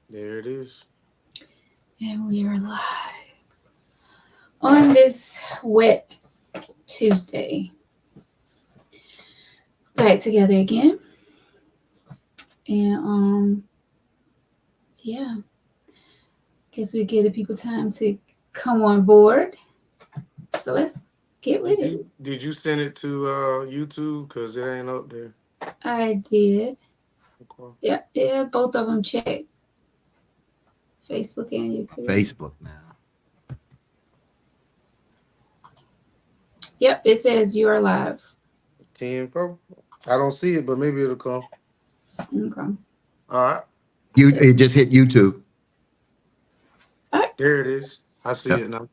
There it is. And we are live on this wet Tuesday. Back together again. And yeah, guess we give the people time to come on board. So let's get with Did it. you send it to YouTube? Cause it ain't up there. I did. Okay. Yeah, yeah, both of them check. Facebook and YouTube. Facebook now. Yep, it says you are live. 10-4. I don't see it, but maybe it'll come. Okay. All right. You it just hit YouTube. All right. There it is. I see Yep. it now.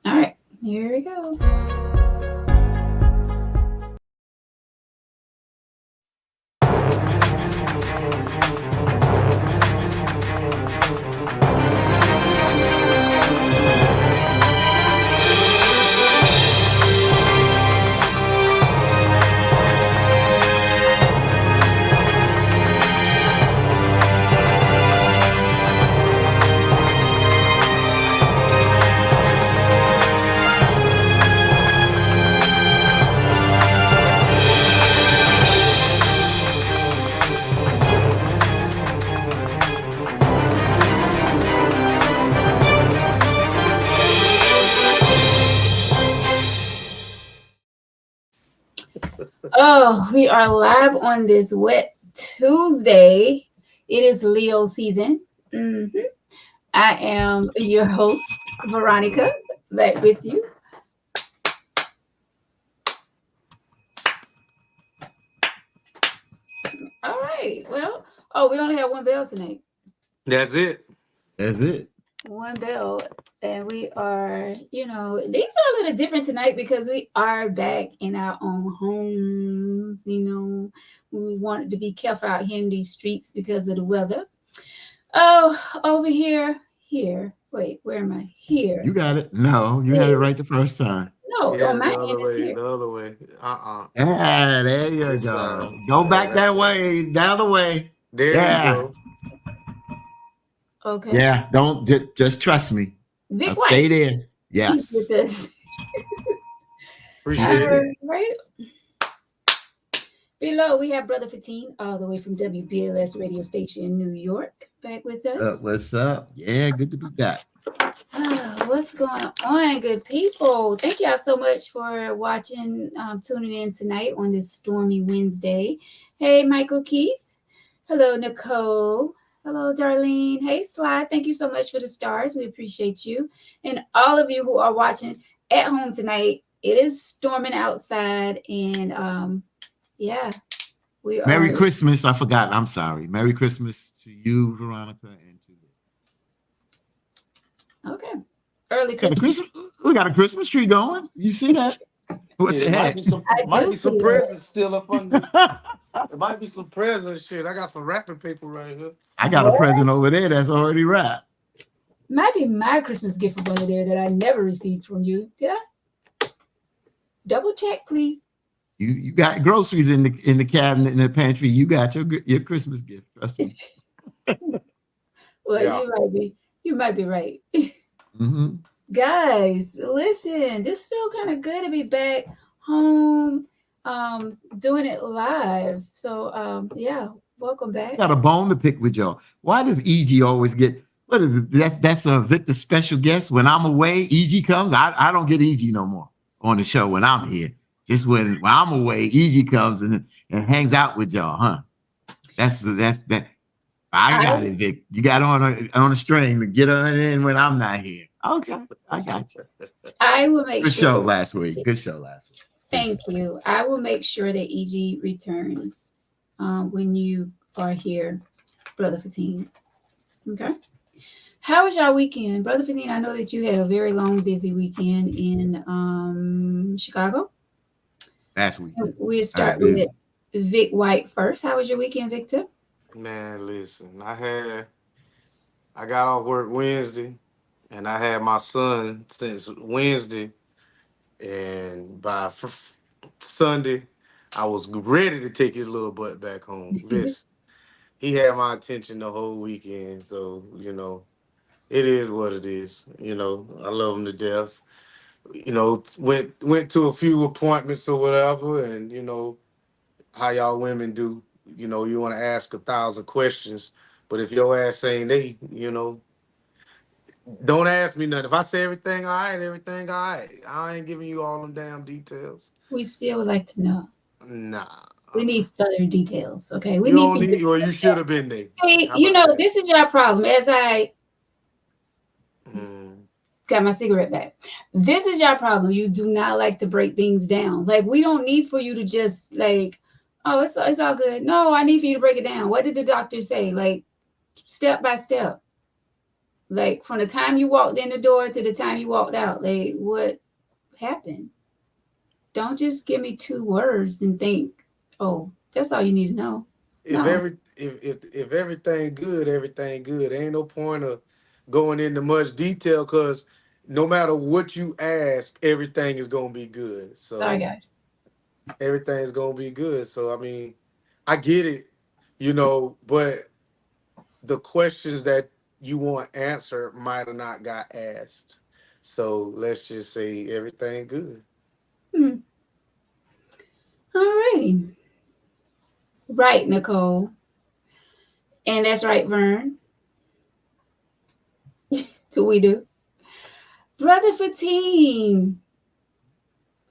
All right. Here we go. Oh, we are live on this wet Tuesday. It is Leo season. hmm I am your host, Veronica, back with you. All right. Well, oh, we only have one bell tonight. That's it. That's it. One bell. And we are, these are a little different tonight because we are back in our own homes. We wanted to be careful out here in these streets because of the weather. Oh, over here. Wait, where am I? Here. You got it. No, you had it Here. right the first time. No, Yeah, on my the end other is way. here. The other way. Yeah, there you This go. side. Go Yeah, back that that's it. way, the other way. There you Yeah. go. Okay. Yeah. Don't just trust me. Vic I'll White, stay there. he's with Yes. us. Appreciate Stay it. there. Right. Below, we have Brother Fatine, all the way from WBLS radio station in New York, back with us. What's up? Yeah, good to be back. What's going on, good people? Thank y'all so much for watching, tuning in tonight on this stormy Wednesday. Hey, Michael Keith. Hello, Nicole. Hello, Darlene. Hey, Sly. Thank you so much for the stars. We appreciate you. And all of you who are watching at home tonight, it is storming outside. And yeah, we Merry are. Christmas. I forgot. I'm sorry. Merry Christmas to you, Veronica, and to Okay. Early got a Christmas. Christmas. We got a Christmas tree going. You see that? What Yeah, the it might heck? be some I might do be some see that. presents still up under. It might be some presents shit. I got some wrapping paper right here. I got a What? present over there that's already wrapped. Might be my Christmas gift from under there that I never received from you. Did I? Double check, please. You got groceries in the cabinet in the pantry. You got your Christmas gift. Trust me. Well, Yeah. you might be right. Hmm. Guys, listen, this feel kind of good to be back home, doing it live. So, yeah, welcome back. Got a bone to pick with y'all. Why does EG always get what is it? That's a Victor special guest. When I'm away, EG comes. I don't get EG no more on the show when I'm here. Just when I'm away, EG comes and hangs out with y'all, huh? That's that. I got it, Vic. You got on a string to get on in when I'm not here. Okay, I got you. I will make Good sure. show last week. Good show last week. Thank you. I will make sure that EG returns when you are here, Brother Fatine. Okay. How was your weekend, Brother Fatine? I know that you had a very long, busy weekend in Chicago. Last week. We'll I start did. with Vic White first. How was your weekend, Victor? Man, listen. I got off work Wednesday, and I had my son since Wednesday, and by Sunday, I was ready to take his little butt back home. Listen. he had my attention the whole weekend. So, it is what it is. I love him to death. Went to a few appointments or whatever, and how y'all women do. You want to ask 1,000 questions, but if your ass ain't they, don't ask me nothing. If I say everything all right, everything all right. I ain't giving you all them damn details. We still would like to know. Nah. We need further details. Okay. We You need don't for you need, or to you should have been there. see, How about that? this is your problem. As I Mm. got my cigarette back. This is your problem. You do not like to break things down. Like, we don't need for you to just like, oh, it's all good. No, I need for you to break it down. What did the doctor say? Like, step by step. Like, from the time you walked in the door to the time you walked out. Like, what happened? Don't just give me 2 words and think, oh, that's all you need to know. If No. if everything good, everything good. Ain't no point of going into much detail because no matter what you ask, everything is gonna be good. Sorry, So guys. everything's gonna be good. So I mean, I get it, but the questions that you want answered might have not got asked. So let's just say everything good. Hmm. All righty. Right, Nicole. And that's right, Vern. Do we do? Brother Fatim.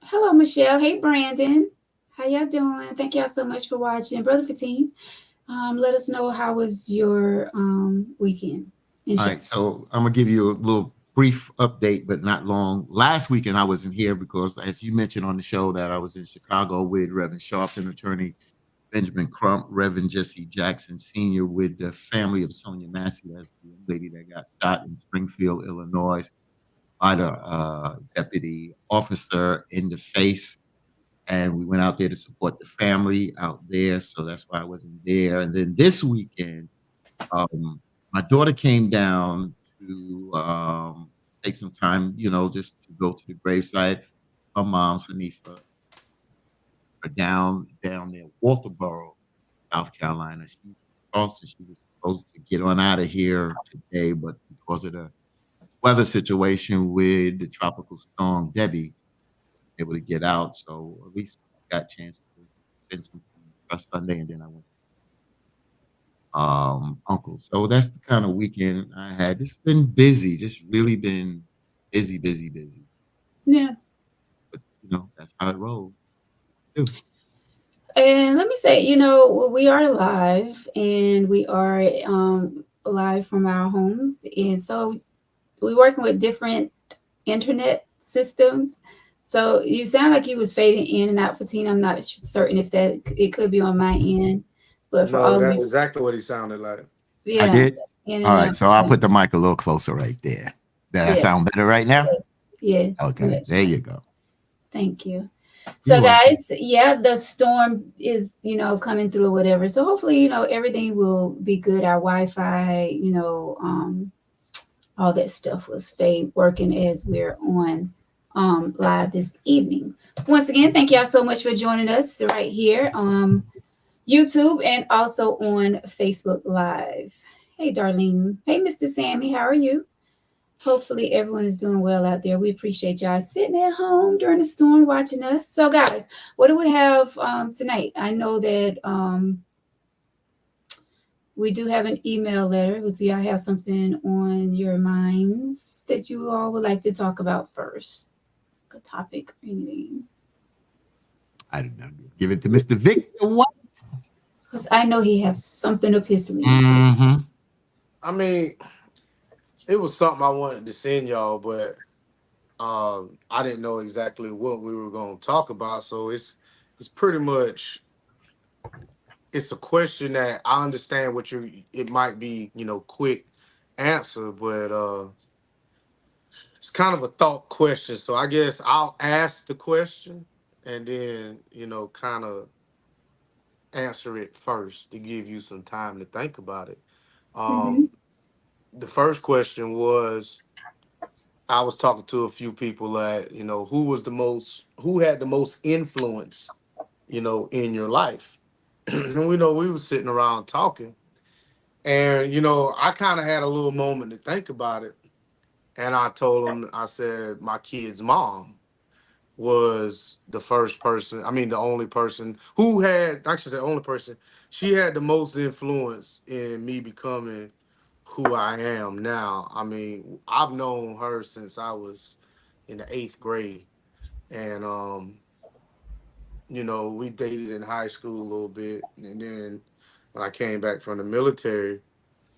Hello, Michelle. Hey, Brandon. How y'all doing? Thank y'all so much for watching. Brother Fatim, let us know how was your weekend. All right, so I'm gonna give you a little brief update, but not long. Last weekend I wasn't here because, as you mentioned on the show, that I was in Chicago with Reverend Sharpton, attorney Benjamin Crump, Reverend Jesse Jackson Sr., with the family of Sonia Massey, that's the young lady that got shot in Springfield, Illinois, by the deputy officer in the face. And we went out there to support the family out there, so that's why I wasn't there. And then this weekend, my daughter came down to take some time, just to go to the gravesite. Her mom, Sanifa, are down there, Walterboro, South Carolina. She's also, she was supposed to get on out of here today, but because of the weather situation with the tropical storm Debbie, able to get out. So at least got a chance to spend some time last Sunday, and then I went uncle. So that's the kind of weekend I had. It's been busy, just really been busy, busy, busy. Yeah. But that's how it rolls. Too. And let me say, we are live and we are live from our homes. And so we're working with different internet systems. So you sound like you was fading in and out for Tina. I'm not certain if that it could be on my end, but for No, all of that's you, exactly what he sounded like. I yeah, did. in All and right, out. so I'll put the mic a little closer right there. Does that Yes, sound better right now? yes, Okay, much. there you go. Thank you. So You're welcome. guys, yeah, the storm is, coming through or whatever. So hopefully, everything will be good. Our Wi-Fi, all that stuff will stay working as we're on live this evening. Once again, thank y'all so much for joining us right here on YouTube and also on Facebook Live. Hey, Darlene. Hey, Mr. Sammy. How are you? Hopefully everyone is doing well out there. We appreciate y'all sitting at home during the storm watching us. So, guys, what do we have tonight? I know that we do have an email letter. Do y'all have something on your minds that you all would like to talk about first? A topic or anything? I don't know. Give it to Mr. Victor White. Because I know he has something up his sleeve. Mm-hmm. I mean, it was something I wanted to send y'all, but I didn't know exactly what we were going to talk about. So it's pretty much, it's a question that I understand it might be, quick answer, but it's kind of a thought question. So I guess I'll ask the question and then, kind of answer it first to give you some time to think about it. Mm-hmm. The first question was, I was talking to a few people that, who had the most influence, in your life. And we know we were sitting around talking. And you know, I kind of had a little moment to think about it, and I told him, I said, my kid's mom was the first person, I mean, the only person who had, actually, the only person, she had the most influence in me becoming who I am now. I mean, I've known her since I was in the 8th grade. And, you know, we dated in high school a little bit. And then when I came back from the military,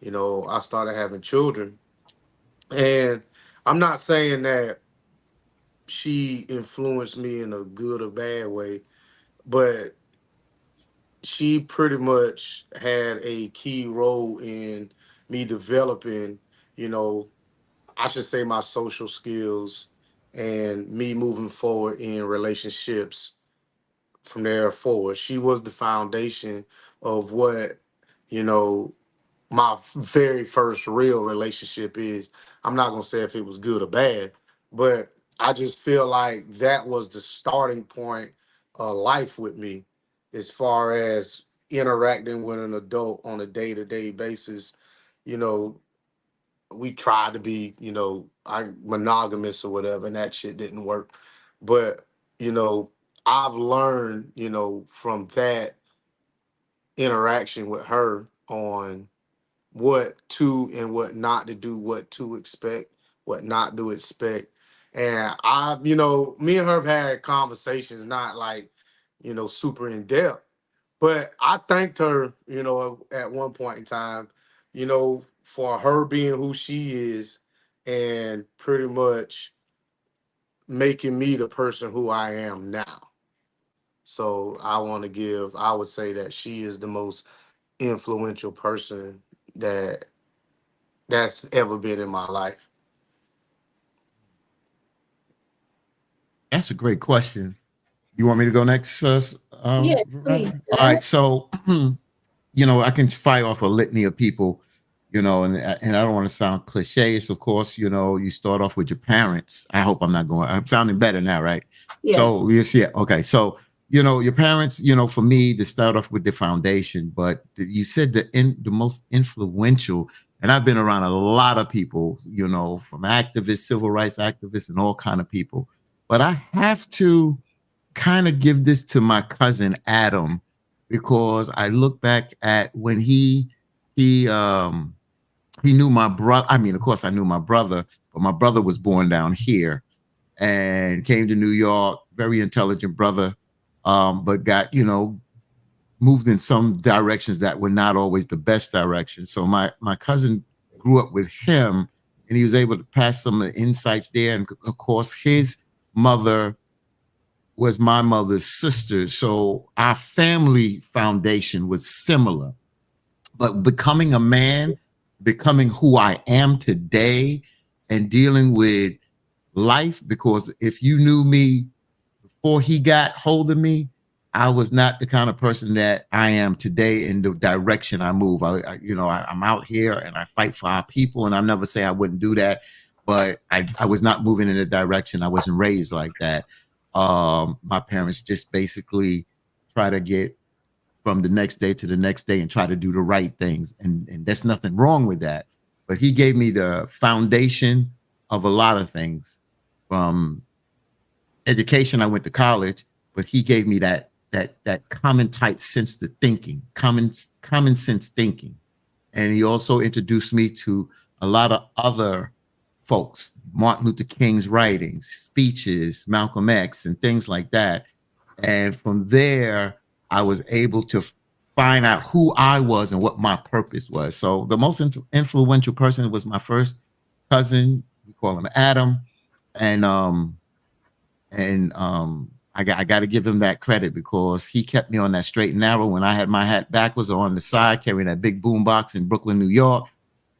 you know, I started having children. And I'm not saying that she influenced me in a good or bad way, but she pretty much had a key role in me developing, you know, I should say my social skills and me moving forward in relationships from there forward. She was the foundation of what, you know, my very first real relationship is. I'm not gonna say if it was good or bad, but I just feel like that was the starting point of life with me, as far as interacting with an adult on a day-to-day basis. You know, we tried to be, you know, I monogamous or whatever, and that shit didn't work. But, you know, I've learned, you know, from that interaction with her on what to and what not to do, what to expect, what not to expect. And I, you know, me and her have had conversations, not like, you know, super in depth, but I thanked her, you know, at one point in time, you know, for her being who she is and pretty much making me the person who I am now. So I would say that she is the most influential person that that's ever been in my life. That's a great question. You want me to go next? Yes, please. All right. So, you know, I can fire off a litany of people, you know, and I don't want to sound cliche. It's of course, you know, you start off with your parents. I hope I'm not going. I'm sounding better now, right? Yes. So yes, yeah, okay. So you know, your parents, you know, for me to start off with the foundation, but you said the most influential, and I've been around a lot of people, you know, from activists, civil rights activists, and all kind of people, but I have to kind of give this to my cousin Adam because I look back at when he um he knew my brother. I mean, of course, I knew my brother, but my brother was born down here and came to New York. Very intelligent brother, but got moved in some directions that were not always the best directions. So my cousin grew up with him, and he was able to pass some of the insights there. And of course, his mother was my mother's sister. So our family foundation was similar. But becoming a man, becoming who I am today, and dealing with life, because if you knew me before he got hold of me, I was not the kind of person that I am today in the direction I move. I'm out here and I fight for our people, and I never say I wouldn't do that, but I was not moving in a direction. I wasn't raised like that. My parents just basically try to get from the next day to the next day and try to do the right things, and there's nothing wrong with that. But he gave me the foundation of a lot of things, from education. I went to college, but he gave me that common type sense to thinking, common sense thinking. And he also introduced me to a lot of other folks, Martin Luther King's writings, speeches, Malcolm X, and things like that. And from there, I was able to find out who I was and what my purpose was. So the most influential person was my first cousin. We call him Adam, and I got to give him that credit because he kept me on that straight and narrow when I had my hat backwards or on the side carrying that big boom box in Brooklyn, New York.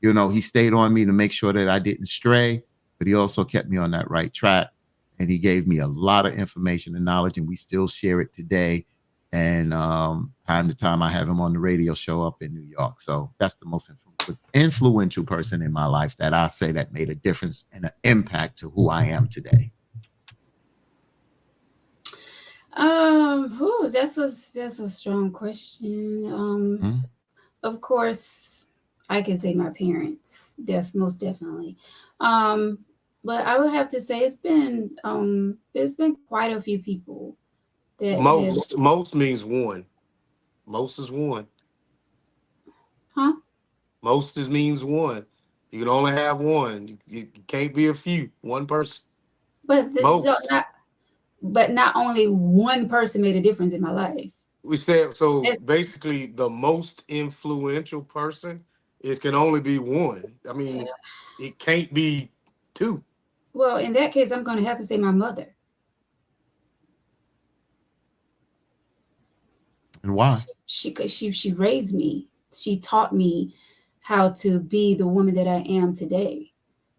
You know, he stayed on me to make sure that I didn't stray, but he also kept me on that right track. And he gave me a lot of information and knowledge, and we still share it today. And time to time, I have him on the radio show up in New York. So that's the most influential person in my life that I say that made a difference and an impact to who I am today. That's a strong question. Hmm? Of course, I can say my parents, most definitely. But I would have to say it's been quite a few people that have, Most means one. Most is one. huh? Most is means one. You can only have one. You can't be a few. One person. But so Most. not only one person made a difference in my life. We said so. It's, Basically, the most influential person, it can only be one. I mean, it can't be two. well, in that case, I'm going to have to say my mother. And why? She raised me. She taught me how to be the woman that I am today.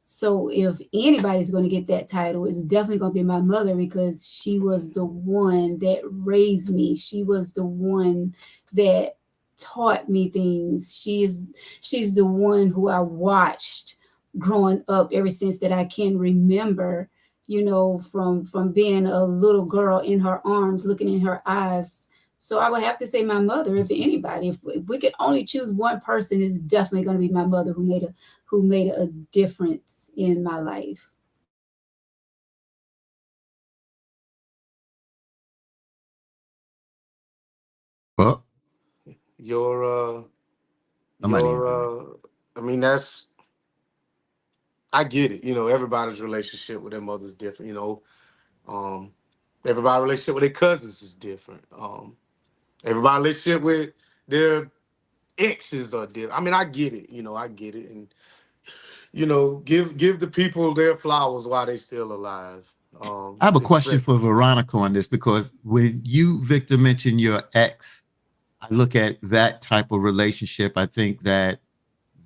So if anybody's going to get that title, it's definitely going to be my mother because she was the one that raised me. She was the one that taught me things. She's the one who I watched growing up ever since that I can remember, from being a little girl in her arms, looking in her eyes. So I would have to say my mother, if anybody. If we could only choose one person, it's definitely going to be my mother who made a difference in my life. Well, Your somebody your answer that. I mean, that's, I get it. Everybody's relationship with their mother's different. Um, everybody's relationship with their cousins is different. Everybody's relationship with their exes are different. I mean, I get it. I get it, and give the people their flowers while they still alive. I have a question Expect for Veronica on this because when you, Victor, mentioned your ex, I look at that type of relationship. I think that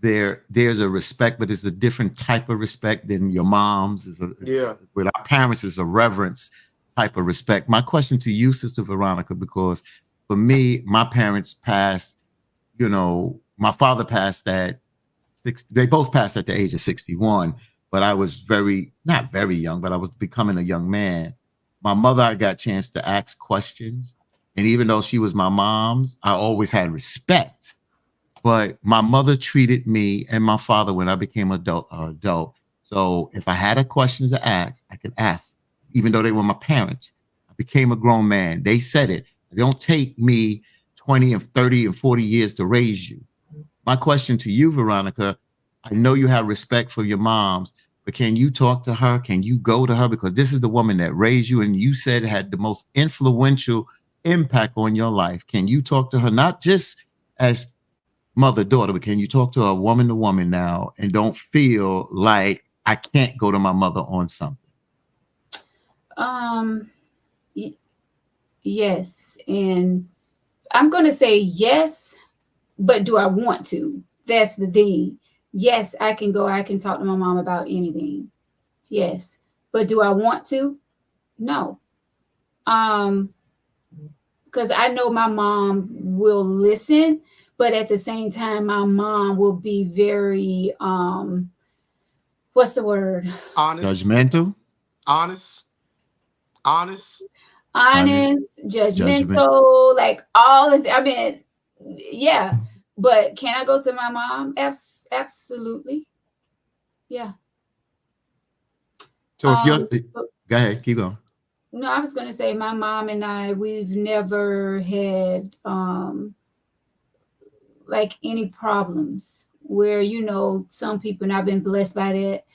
there's a respect, but it's a different type of respect than your mom's. Yeah. With our parents, is a reverence type of respect. My question to you, Sister Veronica, because for me, my parents passed. My father passed at they both passed at the age of 61, but I was not very young, but I was becoming a young man. My mother, I got a chance to ask questions. And even though she was my mom's, I always had respect. But my mother treated me and my father when I became adult. So if I had a question to ask, I could ask, even though they were my parents. I became a grown man. They said it. It don't take me 20 and 30 and 40 years to raise you. My question to you, Veronica, I know you have respect for your moms, but can you talk to her? Can you go to her? Because this is the woman that raised you and you said had the most influential impact on your life. Can you talk to her, not just as mother daughter, but can you talk to a woman to woman now and don't feel like I can't go to my mother on something? Um, yes, and I'm going to say yes, but do I want to? That's the thing. Yes, I can go. I can talk to my mom about anything. Yes, but do I want to? No. Um, because I know my mom will listen, but at the same time, my mom will be very what's the word? Honest, Judgmental? honest, honest. Honest Honest, judgment. judgmental, like all of I mean, yeah. But can I go to my mom? Absolutely. Yeah. So if you're, Um, go ahead, keep going. no, I was going to say my mom and I, we've never had like any problems where, some people, and I've been blessed by that,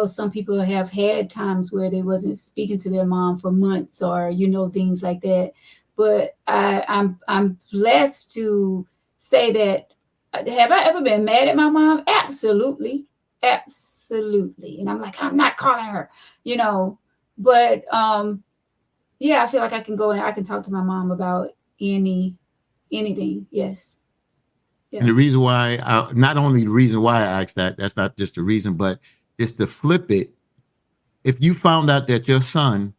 some people have had times where they wasn't speaking to their mom for months or, things like that. But I'm blessed to say that, have I ever been mad at my mom? Absolutely. Absolutely. And I'm like, I'm not calling her, but yeah, I feel like I can go and I can talk to my mom about anything. Yes. Yeah. And the reason why, not only the reason why I asked that, that's not just the reason, but just to flip it. If you found out that your son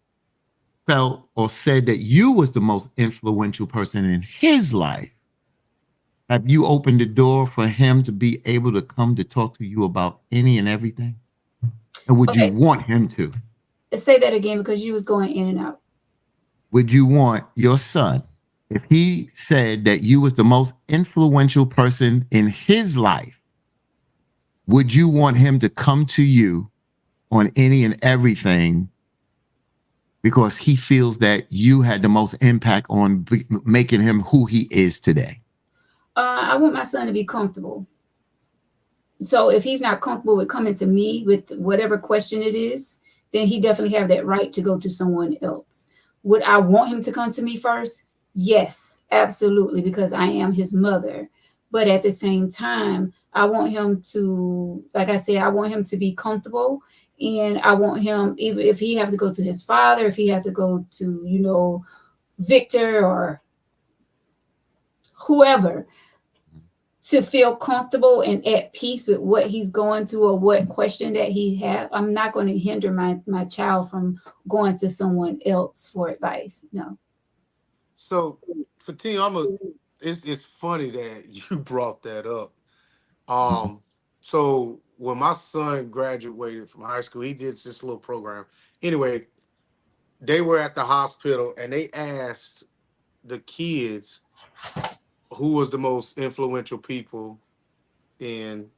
felt or said that you was the most influential person in his life, have you opened the door for him to be able to come to talk to you about any and everything? And would you Okay. want him to? Say that again because you was going in and out. Would you want your son, if he said that you was the most influential person in his life, would you want him to come to you on any and everything because he feels that you had the most impact on making him who he is today? I want my son to be comfortable. So if he's not comfortable with coming to me with whatever question it is, then he definitely have that right to go to someone else. Would I want him to come to me first? Yes, absolutely, because I am his mother. But at the same time, I want him to, like I said, I want him to be comfortable. And I want him, even if he have to go to his father, if he have to go to, you know, Victor or whoever, to feel comfortable and at peace with what he's going through or what question that he have. I'm not going to hinder my child from going to someone else for advice. No. So, Fatima, it's funny that you brought that up. So when my son graduated from high school, he did this little program. Anyway, they were at the hospital and they asked the kids who was the most influential people in.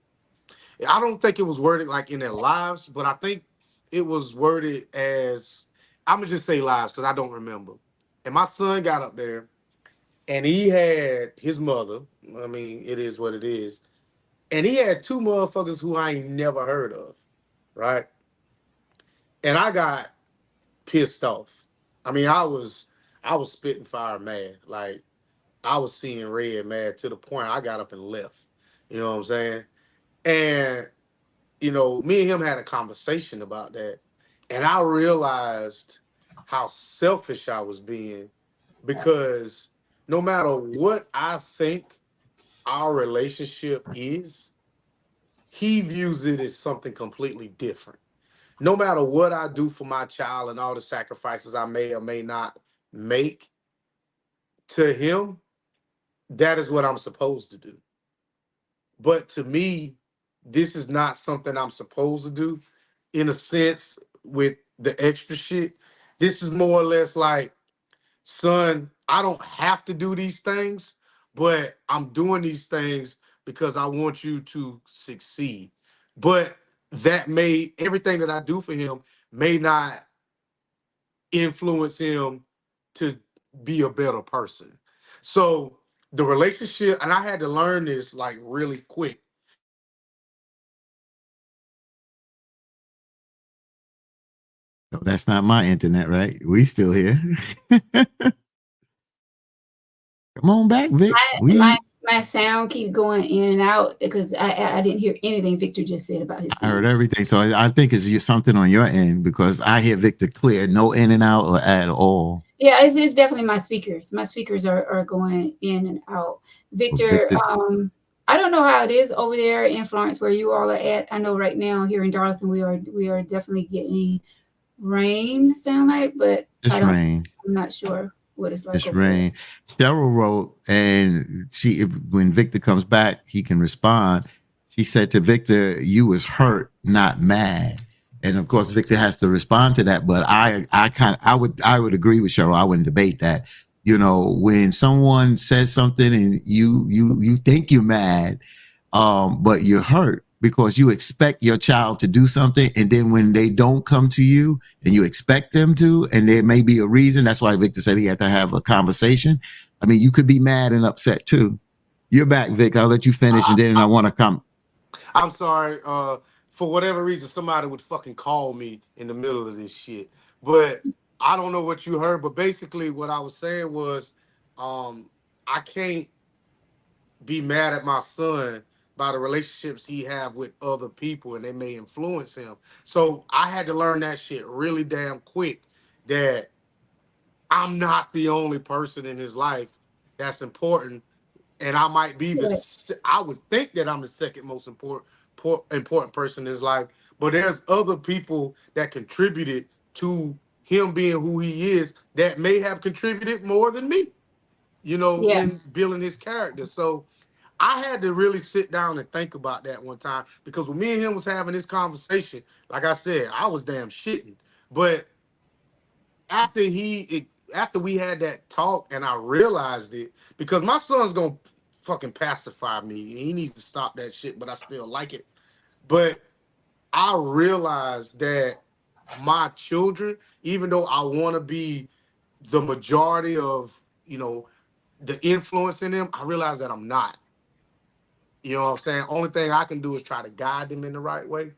I don't think it was worded like in their lives, but I think it was worded as, I'm gonna just say lives because I don't remember. And my son got up there and he had his mother. I mean, it is what it is. And he had two motherfuckers who I ain't never heard of, right? And I got pissed off. I mean, I was spitting fire mad. Like I was seeing red mad to the point I got up and left. You know what I'm saying? And me and him had a conversation about that. And I realized how selfish I was being because no matter what I think our relationship is, he views it as something completely different. No matter what I do for my child and all the sacrifices I may or may not make, to him, that is what I'm supposed to do. But to me, this is not something I'm supposed to do in a sense with the extra shit. This is more or less like, son, I don't have to do these things, but I'm doing these things because I want you to succeed. But everything that I do for him may not influence him to be a better person. So the relationship, and I had to learn this like really quick. No, that's not my internet, right? We still here. Come on back, Vic. My sound keep going in and out because I didn't hear anything Victor just said about his I son. heard everything. So I think it's something on your end because I hear Victor clear, no in and out or at all. Yeah, it's definitely my speakers. My speakers are going in and out. Victor, I don't know how it is over there in Florence where you all are at. I know right now here in Darlington we are definitely getting rain, sound like, but Just rain. I'm not sure what it's like. Just rain. Cheryl wrote, and when Victor comes back, he can respond. She said to Victor, "You was hurt, not mad." And of course, Victor has to respond to that. But I would agree with Cheryl. I wouldn't debate that. When someone says something and you think you're mad, but you're hurt because you expect your child to do something, and then when they don't come to you and you expect them to, and there may be a reason. That's why Victor said he had to have a conversation. I mean, you could be mad and upset too. You're back, Vic. I'll let you finish, and then I want to come. I'm sorry. For whatever reason, somebody would fucking call me in the middle of this shit. But I don't know what you heard. But basically, what I was saying was, I can't be mad at my son by the relationships he have with other people, and they may influence him. So I had to learn that shit really damn quick. That I'm not the only person in his life that's important, and I might be I would think that I'm the second most important person in his life, but there's other people that contributed to him being who he is that may have contributed more than me, in building his character. So I had to really sit down and think about that one time because when me and him was having this conversation, like I said, I was damn shitting. But after we had that talk and I realized it, because my son's gonna fucking pacify me. He needs to stop that shit, but I still like it. But I realized that my children, even though I want to be the majority of, the influence in them, I realize that I'm not. You know what I'm saying? Only thing I can do is try to guide them in the right way.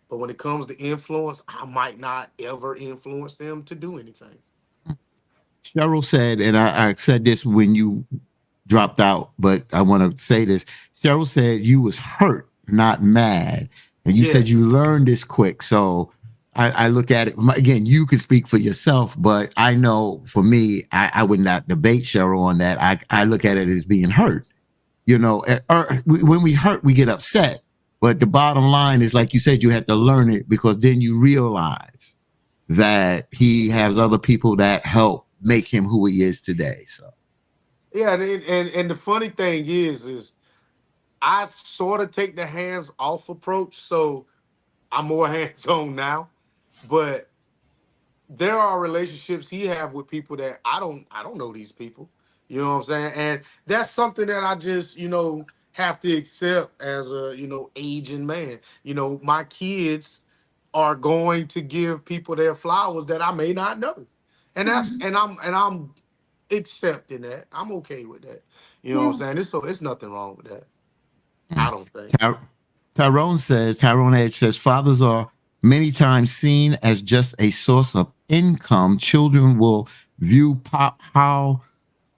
But when it comes to influence, I might not ever influence them to do anything. Cheryl said, and I said this when you dropped out, but I want to say this. Cheryl said you was hurt, not mad. And you said Yes. you learned this quick. So I look at it again, you can speak for yourself, but I know for me, I would not debate Cheryl on that. I look at it as being hurt. You know, when we hurt, we get upset. But the bottom line is, like you said, you have to learn it, because then you realize that he has other people that help make him who he is today. So Yeah, and the funny thing is I sort of take the hands off approach, so I'm more hands on now. But there are relationships he have with people that I don't know these people. You know what I'm saying? And that's something that I just, have to accept as a, aging man. My kids are going to give people their flowers that I may not know. And that's Mhm. and I'm accepting that. I'm okay with that. You know what I'm Yeah. saying? It's nothing wrong with that. I don't think. Tyrone Edge says, fathers are many times seen as just a source of income. Children will view pop how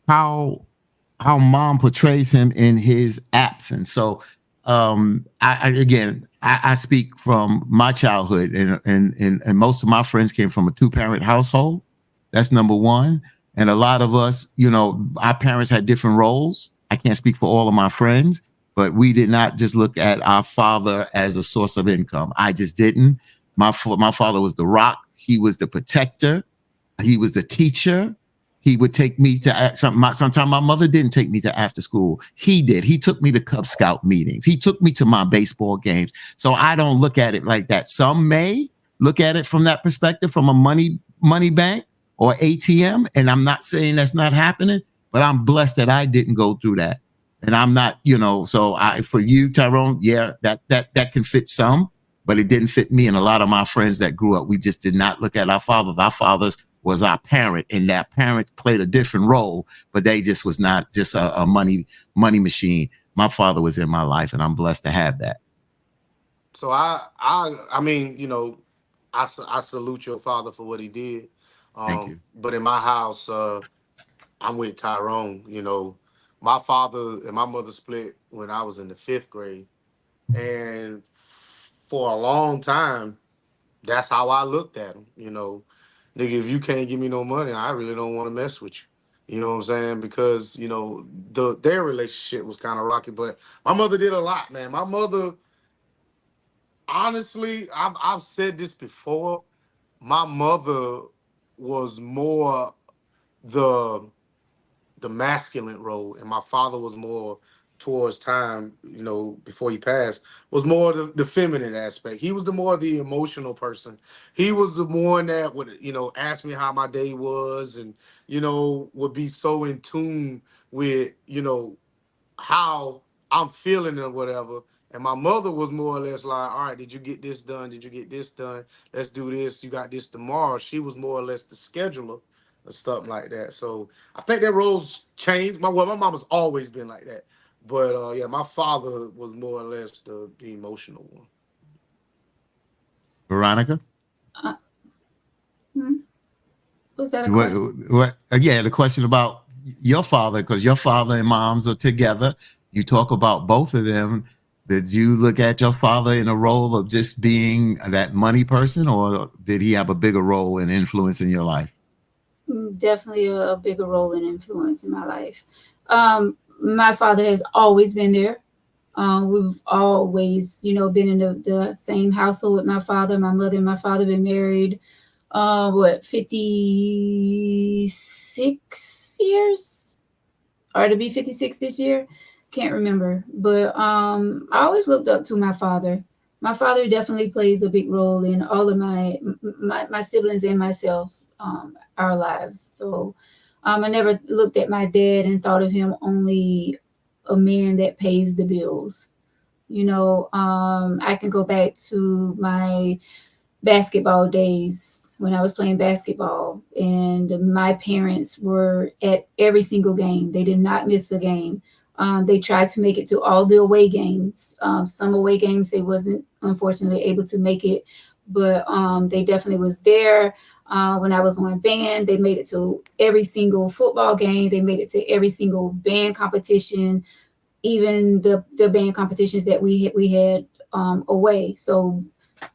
how mom portrays him in his absence. So I speak from my childhood, and most of my friends came from a two-parent household. That's number one. And a lot of us, our parents had different roles. I can't speak for all of my friends, but we did not just look at our father as a source of income. I just didn't. My father was the rock. He was the protector. He was the teacher. He would take me to sometimes my mother didn't take me to after school. He did. He took me to Cub Scout meetings. He took me to my baseball games. So I don't look at it like that. Some may look at it from that perspective, from a money bank or ATM. And I'm not saying that's not happening, but I'm blessed that I didn't go through that. And I'm not, so for you, Tyrone, yeah, that can fit some, but it didn't fit me and a lot of my friends that grew up. We just did not look at our fathers. Our fathers was our parent, and that parent played a different role, but they just was not just a money machine. My father was in my life, and I'm blessed to have that. So I mean, I salute your father for what he did. Thank you. But in my house, I'm with Tyrone. My father and my mother split when I was in the fifth grade, and for a long time, that's how I looked at him. Nigga, if you can't give me no money, I really don't want to mess with you. You know what I'm saying? Because their relationship was kind of rocky, but my mother did a lot, man. My mother, honestly, I've said this before. My mother was more the the masculine role, and my father was more towards time, before he passed, was more the feminine aspect. He was the more the emotional person. He was the one that would, ask me how my day was, and would be so in tune with, how I'm feeling or whatever. And my mother was more or less like, all right, did you get this done? Did you get this done? Let's do this. You got this tomorrow. She was more or less the scheduler or something like that. So I think their roles changed. My mom has always been like that. But yeah, my father was more or less the emotional one. Veronica, Uh, hmm. Was that a what, question? yeah, the question about your father, because your father and moms are together. You talk about both of them. Did you look at your father in a role of just being that money person, or did he have a bigger role in influencing your life? Definitely a bigger role and influence in my life. My father has always been there. We've always, been in the same household with my father. My mother and my father been married, 56 years? Or to be 56 this year? Can't remember. But I always looked up to my father. My father definitely plays a big role in all of my siblings and myself, our lives. So I never looked at my dad and thought of him only a man that pays the bills. I can go back to my basketball days when I was playing basketball, and my parents were at every single game. They did not miss a game. They tried to make it to all the away games. Some away games they wasn't unfortunately able to make it, but they definitely was there. When I was on band, they made it to every single football game. They made it to every single band competition, even the band competitions that we had away. So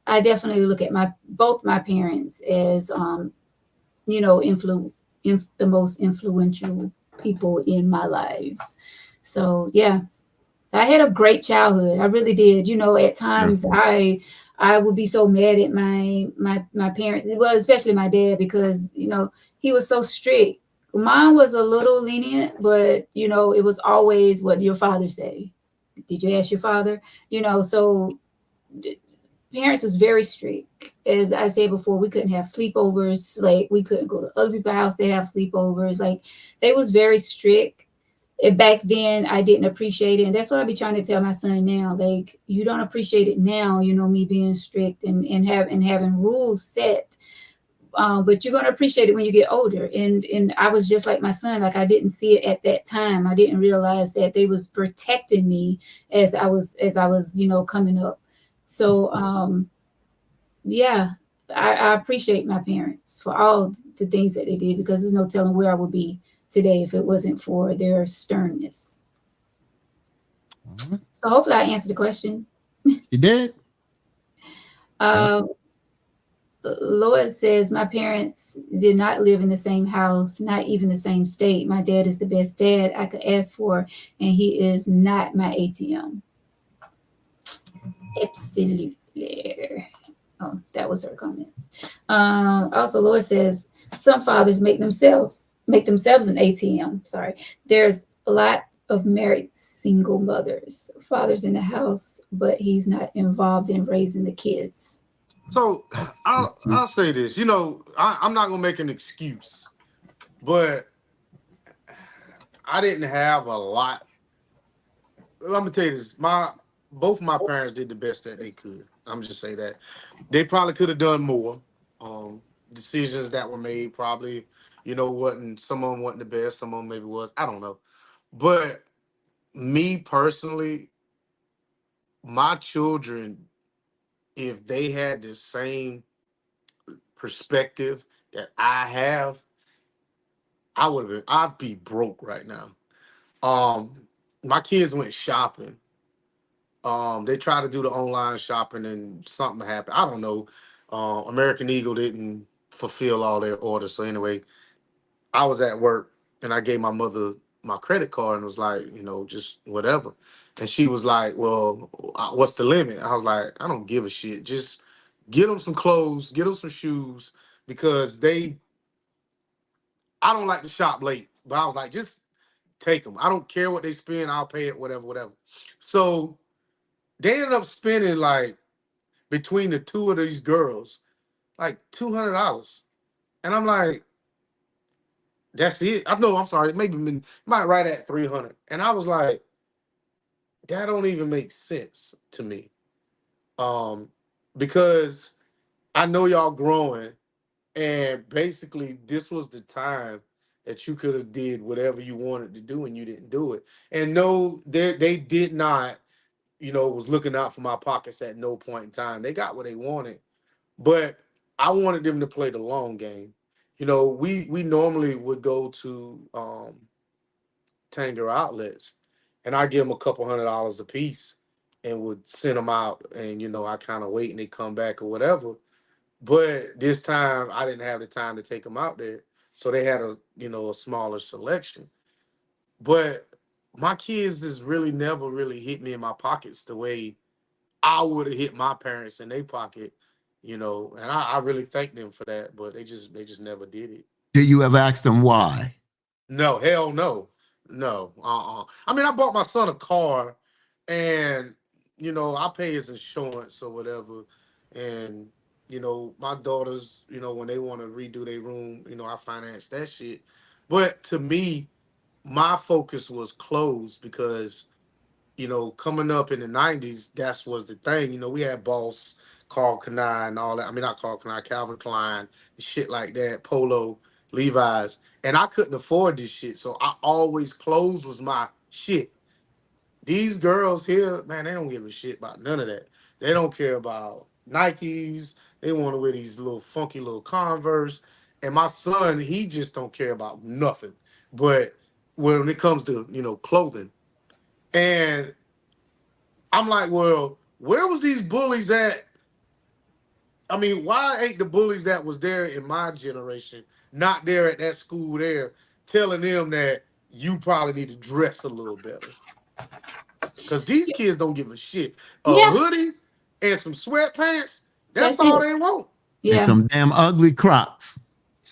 I definitely look at both my parents as the most influential people in my lives. So yeah, I had a great childhood. I really did. At Yeah. times I would be so mad at my parents, well, especially my dad, because he was so strict. Mine was a little lenient, but it was always what your father say. Did you ask your father? So parents was very strict. As I said before, we couldn't have sleepovers. Like we couldn't go to other people's house. They have sleepovers. Like they was very strict. And back then, I didn't appreciate it, and that's what I be trying to tell my son now. Like you don't appreciate it now. Me being strict and having rules set. But you're gonna appreciate it when you get older. And I was just like my son. Like I didn't see it at that time. I didn't realize that they was protecting me as I was coming up. So yeah, I appreciate my parents for all the things that they did, because there's no telling where I would be today if it wasn't for their sternness. Mhm. So hopefully I answered the question. You did? Yeah. Um, Lloyd says, my parents did not live in the same house, not even the same state. My dad is the best dad I could ask for, and he is not my ATM. Absolutely. Oh, that was her comment. Also, Lloyd says some fathers make themselves an ATM. Sorry, there's a lot of married single mothers, fathers in the house, but he's not involved in raising the kids. So I'll say this. I'm not gonna make an excuse, but I didn't have a lot. Let me tell you this. My both my parents did the best that they could. I'm just say that they probably could have done more. Decisions that were made probably, wasn't some of them wasn't the best. Some of them maybe was. I don't know. But me personally, my children, if they had the same perspective that I have, I'd be broke right now. My kids went shopping. They tried to do the online shopping and something happened. I don't know. American Eagle didn't fulfill all their orders. So anyway, I was at work and I gave my mother my credit card and was like, just whatever. And she was like, well, what's the limit? I was like, I don't give a shit. Just get them some clothes, get them some shoes, because I don't like to shop late. But I was like, just take them. I don't care what they spend. I'll pay it, whatever, whatever. So they ended up spending, like, between the two of these girls, like $200. And I'm like, that's it. I know, I'm sorry, maybe might right at 300. And I was like, that don't even make sense to me. Um, because I know y'all growing, and basically this was the time that you could have did whatever you wanted to do and you didn't do it. And no, they did not, was looking out for my pockets at no point in time. They got what they wanted. But I wanted them to play the long game. We normally would go to Tanger outlets, and I give them a couple $100 a piece, and would send them out. And I kind of wait, and they come back or whatever. But this time, I didn't have the time to take them out there, so they had a smaller selection. But my kids just really never really hit me in my pockets the way I would have hit my parents in their pocket, and I really thank them for that, but they just never did it. Do you ever ask them why? No, hell no. No. I mean, I bought my son a car, and I pay his insurance or whatever. And my daughters, when they want to redo their room, I finance that shit. But to me, my focus was clothes because coming up in the 90s, that was the thing. We had Boss, Carl Kanai, and all that. I mean, not Carl Kanai, Calvin Klein, and shit like that, Polo, Levi's. And I couldn't afford this shit. So I always, clothes was my shit. These girls here, man, they don't give a shit about none of that. They don't care about Nikes. They want to wear these little funky little Converse. And my son, he just don't care about nothing. But when it comes to, clothing. And I'm like, well, where was these bullies at? I mean, why ain't the bullies that was there in my generation not there at that school there telling them that you probably need to dress a little better? Because these kids don't give a shit. A hoodie and some sweatpants, that's all they want. Yeah. And some damn ugly Crocs.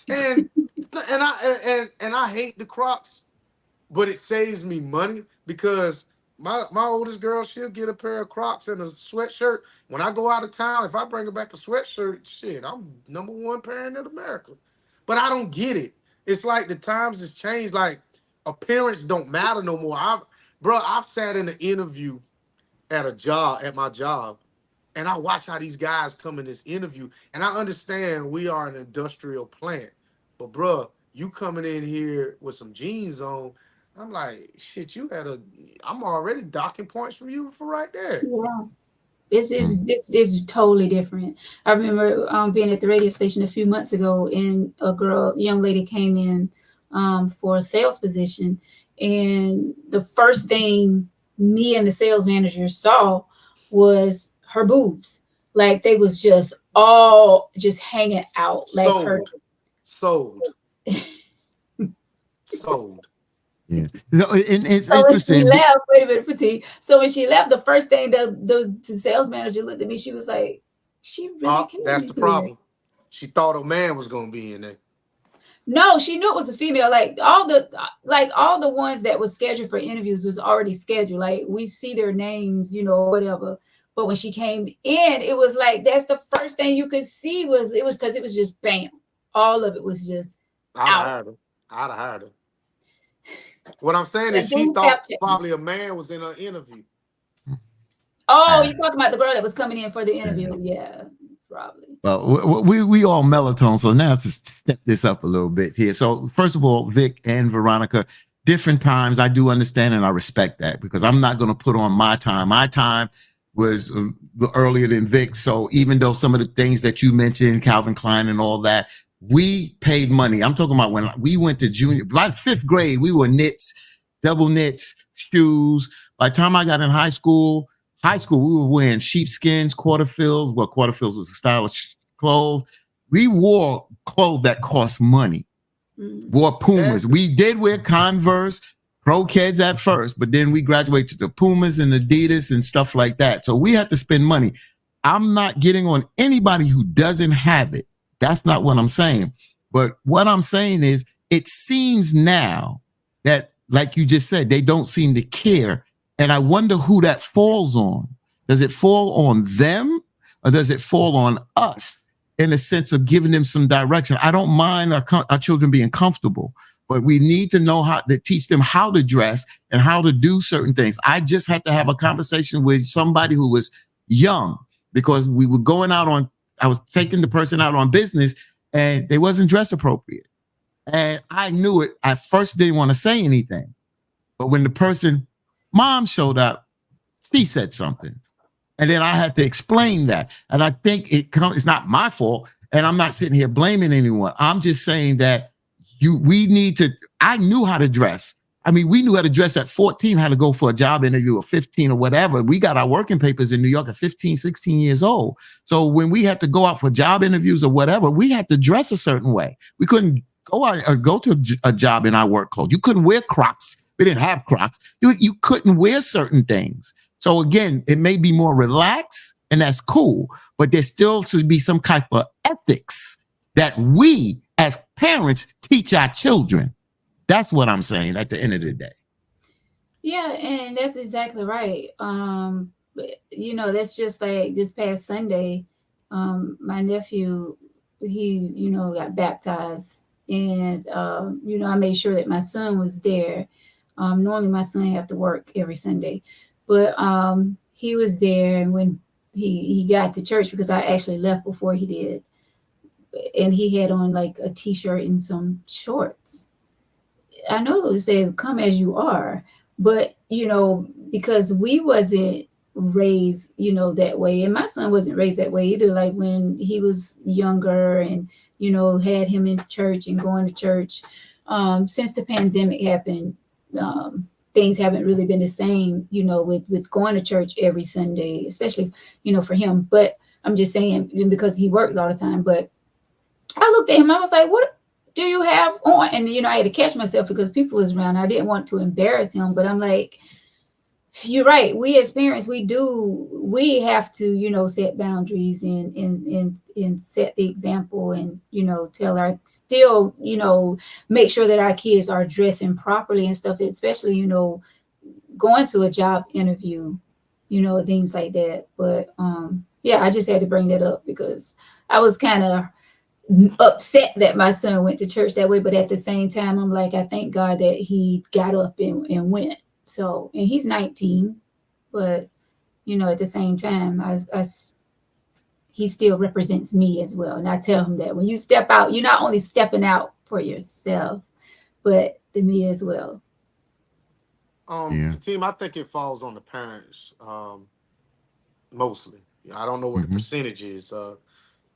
And I hate the Crocs, but it saves me money because my oldest girl, she'll get a pair of Crocs and a sweatshirt. When I go out of town, if I bring her back a sweatshirt, shit, I'm #1 parent in America. But I don't get it. It's like the times has changed. Like appearance don't matter no more. I've sat in an interview at my job, and I watch how these guys come in this interview, and I understand we are an industrial plant, but bro, you coming in here with some jeans on, I'm like, shit, I'm already docking points from you for right there. Yeah. It's totally different. I remember being at the radio station a few months ago, and young lady came in for a sales position, and the first thing me and the sales manager saw was her boobs. Like they was just all just hanging out. Like sold. Yeah, and it's so interesting. When she left, wait a minute, Fatih. So when she left, the first thing the sales manager looked at me, she was like, "She really came." That's the problem. She thought a man was gonna be in there. No, she knew it was a female. Like all the ones that was scheduled for interviews was already scheduled. Like we see their names, whatever. But when she came in, it was like that's the first thing you could see was because it was just bam. All of it was just I'd have hired her. What I'm saying is she thought probably a man was in her interview. Oh, you're talking about the girl that was coming in for the interview. Yeah, probably. Well, we all melatonin, so now to step this up a little bit here. So first of all, Vic and Veronica, different times. I do understand and I respect that because I'm not going to put on my time. My time was earlier than Vic. So even though some of the things that you mentioned, Calvin Klein and all that, we paid money. I'm talking about when we went to junior, by 5th grade, we were knits, double knits, shoes. By the time I got in high school, we were wearing sheepskins, quarterfills. Well, quarterfills was a style of clothes. We wore clothes that cost money. Wore Pumas. We did wear Converse, Pro Kids at first, but then we graduated to the Pumas and Adidas and stuff like that. So we had to spend money. I'm not getting on anybody who doesn't have it. That's not what I'm saying. But what I'm saying is it seems now that, like you just said, they don't seem to care. And I wonder who that falls on. Does it fall on them or does it fall on us in the sense of giving them some direction? I don't mind our children being comfortable, but we need to know how to teach them how to dress and how to do certain things. I just had to have a conversation with somebody who was young because we were going out I was taking the person out on business and they wasn't dress appropriate. And I knew it. I first didn't want to say anything. But when the person, mom showed up, she said something. And then I had to explain that. And I think it's not my fault. And I'm not sitting here blaming anyone. I'm just saying that I knew how to dress. I mean, we knew how to dress at 14, how to go for a job interview or 15 or whatever. We got our working papers in New York at 15, 16 years old. So when we had to go out for job interviews or whatever, we had to dress a certain way. We couldn't go out or go to a job in our work clothes. You couldn't wear Crocs. We didn't have Crocs. You couldn't wear certain things. So again, it may be more relaxed and that's cool, but there still should be some type of ethics that we as parents teach our children. That's what I'm saying at the end of the day. Yeah, and that's exactly right. That's just like this past Sunday, my nephew, he, got baptized and, I made sure that my son was there. Normally my son have to work every Sunday, But he was there, and when he got to church, because I actually left before he did, and he had on like a t-shirt and some shorts. I know it said "Come as you are," but because we wasn't raised, that way, and my son wasn't raised that way either. Like when he was younger, and had him in church and going to church. Since the pandemic happened, things haven't really been the same, with going to church every Sunday, especially for him. But I'm just saying, because he worked all the time. But I looked at him. I was like, "What do you have on?" And I had to catch myself because people was around. I didn't want to embarrass him, but I'm like, "You're right. We as parents, we have to, set boundaries and set the example, and tell our still, make sure that our kids are dressing properly and stuff, especially going to a job interview, things like that." But yeah, I just had to bring that up because I was kind of upset that my son went to church that way, but at the same time, I'm like, I thank God that he got up and went. So, and he's 19, but at the same time, he still represents me as well. And I tell him that when you step out, you're not only stepping out for yourself, but to me as well. Yeah. Team, I think it falls on the parents, mostly. I don't know what the percentage is.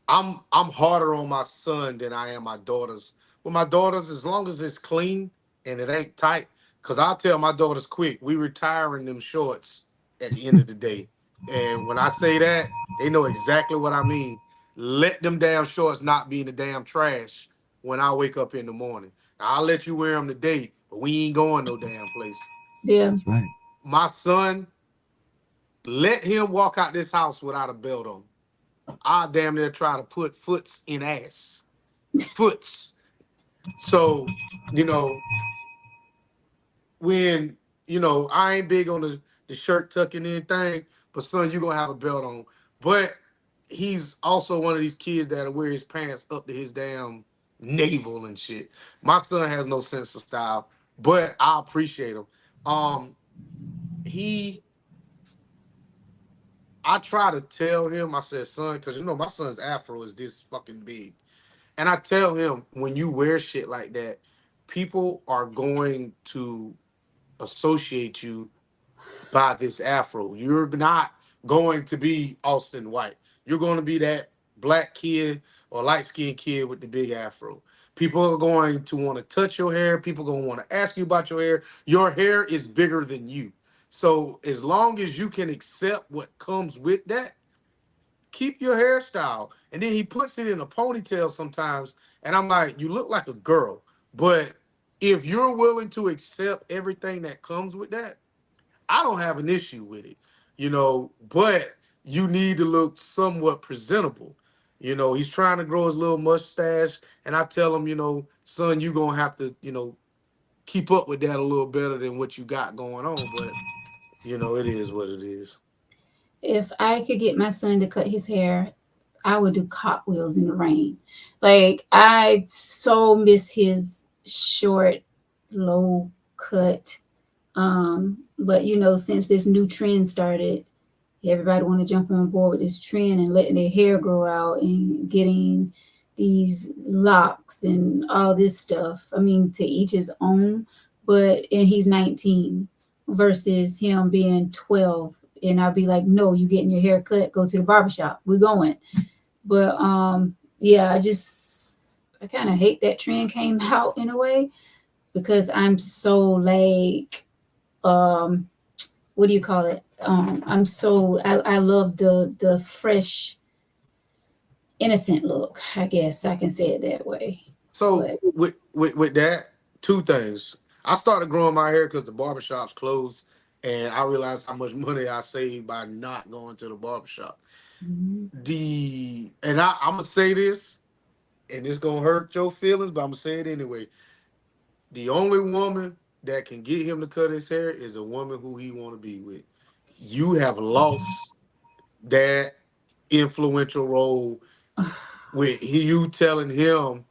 I'm harder on my son than I am my daughters. With my daughters, as long as it's clean and it ain't tight, because I'll tell my daughters quick, we retiring them shorts at the end of the day. And when I say that, they know exactly what I mean. Let them damn shorts not be in the damn trash when I wake up in the morning. I'll let you wear them today, but we ain't going no damn place. Yeah. That's right. My son, let him walk out this house without a belt on. I damn near try to put foots in ass. Foots. So, you know, when, I ain't big on the shirt tucking in thing, but son, you gonna have a belt on. But he's also one of these kids that'll wear his pants up to his damn navel and shit. My son has no sense of style, but I appreciate him. Um, he I try to tell him, I said, son, because my son's afro is this fucking big. And I tell him, when you wear shit like that, people are going to associate you by this afro. You're not going to be Austin White. You're going to be that black kid or light skinned kid with the big afro. People are going to want to touch your hair. People are going to want to ask you about your hair. Your hair is bigger than you. So as long as you can accept what comes with that, keep your hairstyle. And then he puts it in a ponytail sometimes. And I'm like, you look like a girl. But if you're willing to accept everything that comes with that, I don't have an issue with it, but you need to look somewhat presentable. He's trying to grow his little mustache. And I tell him, son, you're going to have to, keep up with that a little better than what you got going on. But, it is what it is. If I could get my son to cut his hair, I would do cartwheels in the rain. Like, I so miss his short, low cut. But since this new trend started, everybody want to jump on board with this trend and letting their hair grow out and getting these locks and all this stuff. I mean, to each his own, and he's 19 versus him being 12. And I'll be like, no, you getting your hair cut, go to the barbershop. We're going. But yeah, I kind of hate that trend came out in a way, because I'm so like, what do you call it? I love the fresh, innocent look. I guess I can say it that way. So But with that, two things. I started growing my hair because the barbershops closed, and I realized how much money I saved by not going to the barbershop. mhm. I'm gonna say this, and it's gonna hurt your feelings, but I'm gonna say it anyway. The only woman that can get him to cut his hair is the woman who he want to be with. You have lost that influential role with you telling him,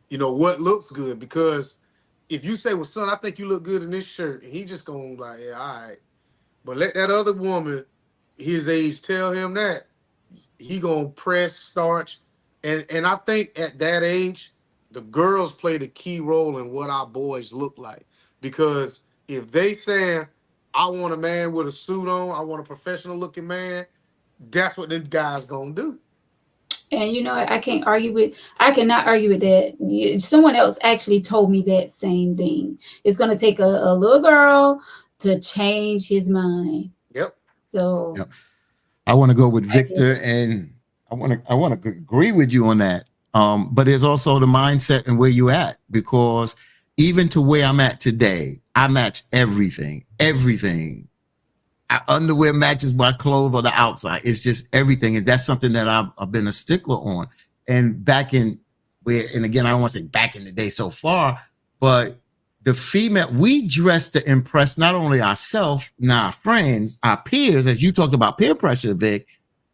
what looks good. Because if you say, well, son, I think you look good in this shirt, and he just gonna like, yeah, all right. But let that other woman, his age, tell him that he gonna press, starch, and I think at that age, the girls played a key role in what our boys look like. Because if they saying, I want a man with a suit on, I want a professional looking man, that's what this guy's gonna do. And you know, I cannot argue with that. Someone else actually told me that same thing. It's going to take a little girl to change his mind. Yep. So Yep. I want to go with I get Victor, and I want to agree with you on that. But there's also the mindset and where you at, because even to where I'm at today, I match everything. Underwear matches my clothes on the outside. It's just everything. And that's something that I've been a stickler on. And back in and again, I don't want to say back in the day so far, but the female, we dress to impress not only ourselves and our friends, our peers, as you talked about peer pressure, Vic,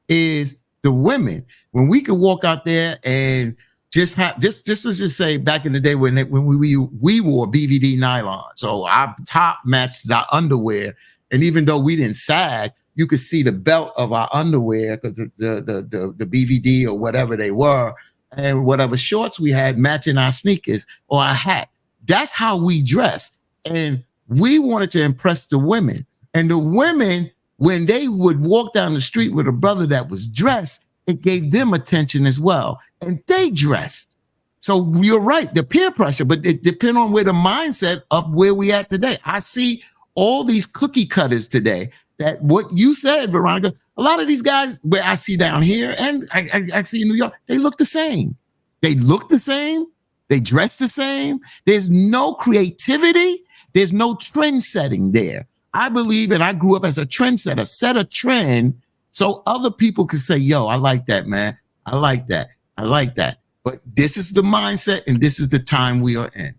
is the women. When we could walk out there and just let's just say back in the day when we wore BVD nylon. So our top matches our underwear. And even though we didn't sag, you could see the belt of our underwear because the BVD or whatever they were, and whatever shorts we had matching our sneakers or our hat. That's how we dress. And we wanted to impress the women. And the women, when they would walk down the street with a brother that was dressed, it gave them attention as well. And they dressed. So you're right, the peer pressure, but it depends on where the mindset of where we at today. I see all these cookie cutters today, that what you said, Veronica, a lot of these guys where I see down here and I see in New York, they look the same. They look the same. They dress the same. There's no creativity. There's no trend setting there. I believe, and I grew up as a trendsetter, set a trend so other people can say, yo, I like that, man. I like that. I like that. But this is the mindset and this is the time we are in.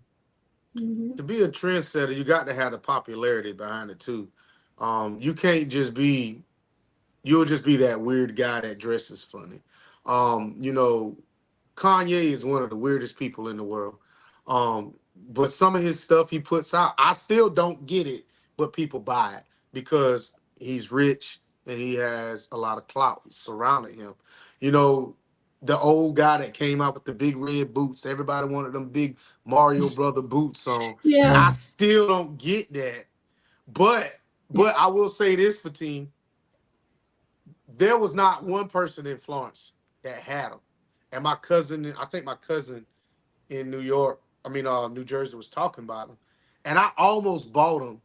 To be a trendsetter, you got to have the popularity behind it too. You can't just be, you'll just be that weird guy that dresses funny. You know, Kanye is one of the weirdest people in the world. But some of his stuff he puts out, I still don't get it, but people buy it because he's rich and he has a lot of clout surrounding him. You know, the old guy that came out with the big red boots, everybody wanted them big Mario Brother boots on. yeah. I still don't get that. But I will say this for team. There was not one person in Florence that had them. And my cousin, I think my cousin in New Jersey was talking about them. And I almost bought them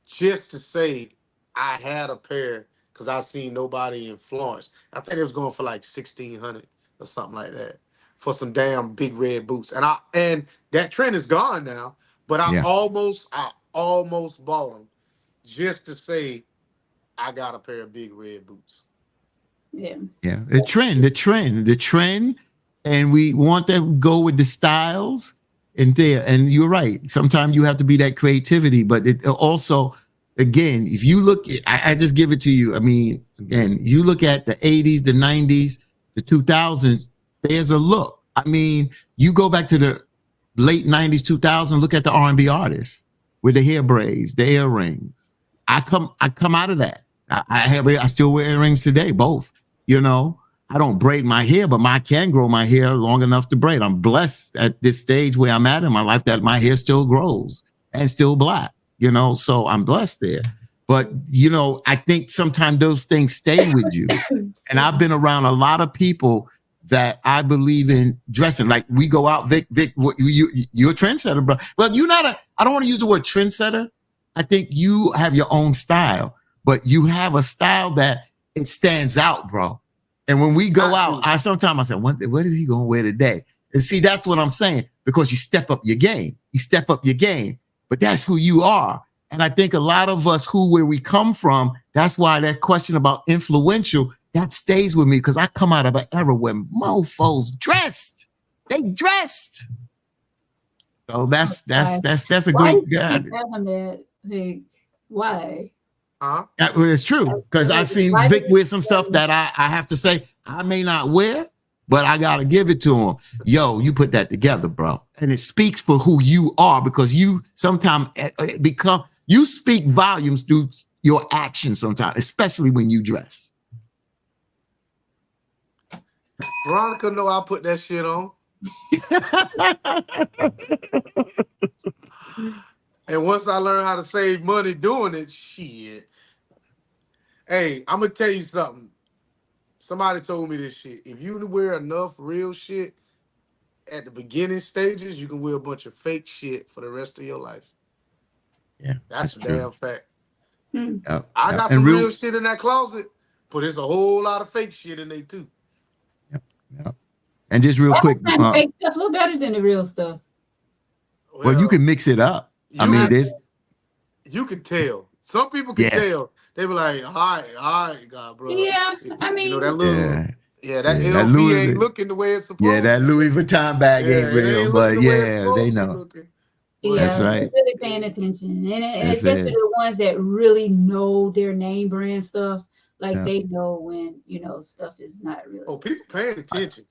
just to say I had a pair because I seen nobody in Florence. I think it was going for like $1,600 or something like that for some damn big red boots. And that trend is gone now, but I almost bought them just to say I got a pair of big red boots. Yeah. Yeah. The trend. And we want to go with the styles and there. And you're right. Sometimes you have to be that creativity, but it also, again, if you look at, I just give it to you. I mean, again, you look at the 80s, the 90s, the 2000s, there's a look. I mean, you go back to the late 90s, 2000, look at the R&B artists with the hair braids, the earrings. I come out of that. I still wear earrings today, both. You know, I don't braid my hair, but I can grow my hair long enough to braid. I'm blessed at this stage where I'm at in my life that my hair still grows and still black, you know, so I'm blessed there. But, you know, I think sometimes those things stay with you. And I've been around a lot of people that I believe in dressing. Like we go out, Vic, you're a trendsetter, bro. Well, I don't want to use the word trendsetter. I think you have your own style, but you have a style that it stands out, bro. And when we go out, sometimes I say, what is he going to wear today? And see, that's what I'm saying, because you step up your game. But that's who you are. And I think a lot of us where we come from, that's why that question about influential, that stays with me, because I come out of an era where mofos dressed. They dressed. So that's a great guy. Why? It's true, because I've seen Vic wear some stuff that I have to say I may not wear, but I gotta give it to him. Yo, you put that together, bro, and it speaks for who you are, because you sometimes you speak volumes through your actions sometimes, especially when you dress. Veronica know I put that shit on. And once I learned how to save money doing it, shit. Hey, I'm gonna tell you something. Somebody told me this shit. If you wear enough real shit at the beginning stages, you can wear a bunch of fake shit for the rest of your life. Yeah, That's a true. damn fact. Yep, I yep. got And some real shit in that closet, but there's a whole lot of fake shit in there too. Yep, yep. And just real quick, Sometimes fake stuff a little better than the real stuff. well, you can mix it up. I mean, there's you can tell. Some people can tell. They be like, all right, God, bro. Yeah, I mean, you know that little, that that LV Louis, ain't looking the way it's supposed. Yeah, that Louis Vuitton bag ain't it real, ain't but looking the way it's yeah, supposed they to be know. looking. Yeah, That's right. they're really paying attention, and That's especially it. the ones that really know their name brand stuff. Like Yeah. they know when stuff is not really. Oh, people paying attention.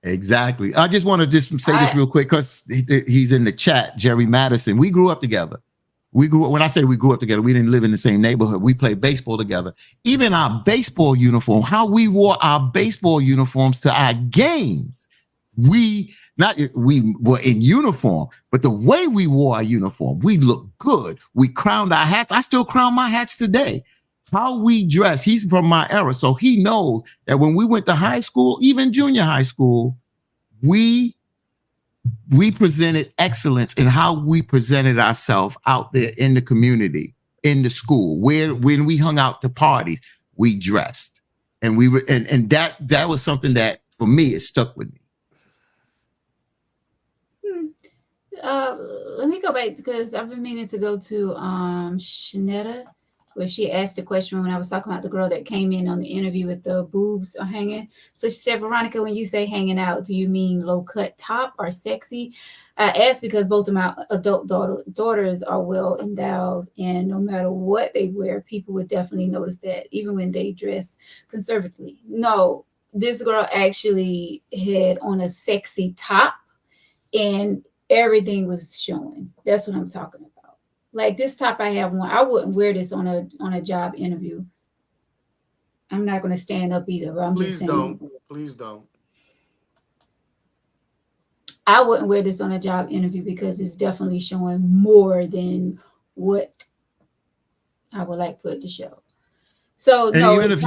Exactly. I just want to just say this real quick because he's in the chat, Jerry Madison. We grew up together. When I say we grew up together, we didn't live in the same neighborhood. We played baseball together. Even our baseball uniform, how we wore our baseball uniforms to our games. We were in uniform, but the way we wore our uniform, we looked good. We crowned our hats. I still crown my hats today. How we dress, he's from my era, so he knows that when we went to high school, even junior high school, we presented excellence in how we presented ourselves out there in the community, in the school, when we hung out to parties, we dressed, and we were, and that was something that for me it stuck with me. Let me go back because I've been meaning to go to Shanetta, where she asked a question when I was talking about the girl that came in on the interview with the boobs hanging. So she said, Veronica, when you say hanging out, do you mean low cut top or sexy? I asked because both of my adult daughters are well endowed, and no matter what they wear, people would definitely notice that, even when they dress conservatively. No, this girl actually had on a sexy top, and everything was showing. That's what I'm talking about. Like this top I have on, I wouldn't wear this on a job interview. I'm not going to stand up either. But I'm just saying. Please don't. I wouldn't wear this on a job interview because it's definitely showing more than what I would like for it to show. So and no, even if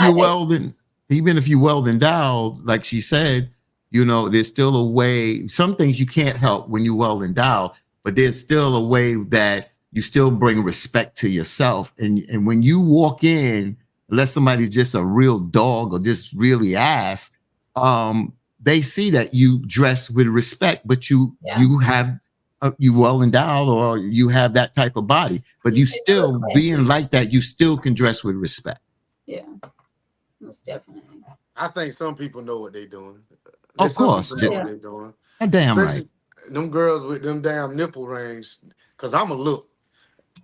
you well endowed, like she said, there's still a way. Some things you can't help when you well endowed, but there's still a way that you still bring respect to yourself. And when you walk in, unless somebody's just a real dog or just really ass, they see that you dress with respect, but you have you well endowed or you have that type of body, but you still being like that, you still can dress with respect. Yeah, most definitely. I think some people know what they're doing. Of course, know what they're doing. Damn especially right. Them girls with them damn nipple rings, because I'm a look.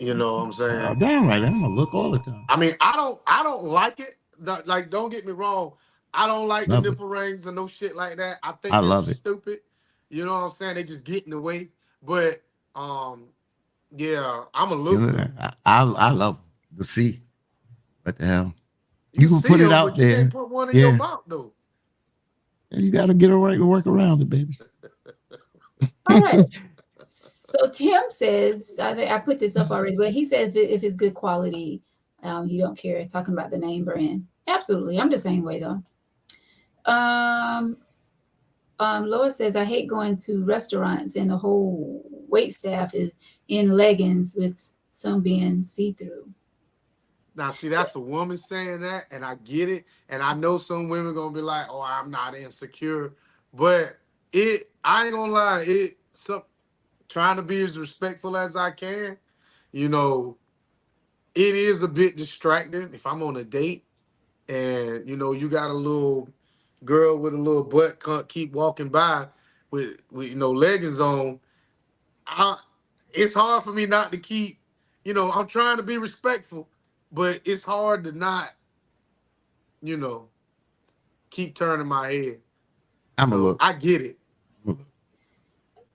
You know what I'm saying? Damn right, I'm gonna look all the time. I mean, I don't like it. Like, don't get me wrong. I don't like the nipple rings and no shit like that. I think it's stupid. You know what I'm saying? They just get in the way. But yeah, I'm a look. I love to see. What the hell? You can put it out there. You can't put one in your mouth though. You got to get a right work around it, baby. All right. So Tim says, I put this up already, but he says if it's good quality, he don't care. Talking about the name brand. Absolutely. I'm the same way though. Laura says, I hate going to restaurants and the whole wait staff is in leggings with some being see-through. Now, see, that's the woman saying that, and I get it. And I know some women gonna be like, "Oh, I'm not insecure," but I ain't gonna lie, trying to be as respectful as I can. It is a bit distracting if I'm on a date, and you got a little girl with a little butt keep walking by with leggings on. It's hard for me not to keep. I'm trying to be respectful. But it's hard to not, keep turning my head. I'm a look. I get it.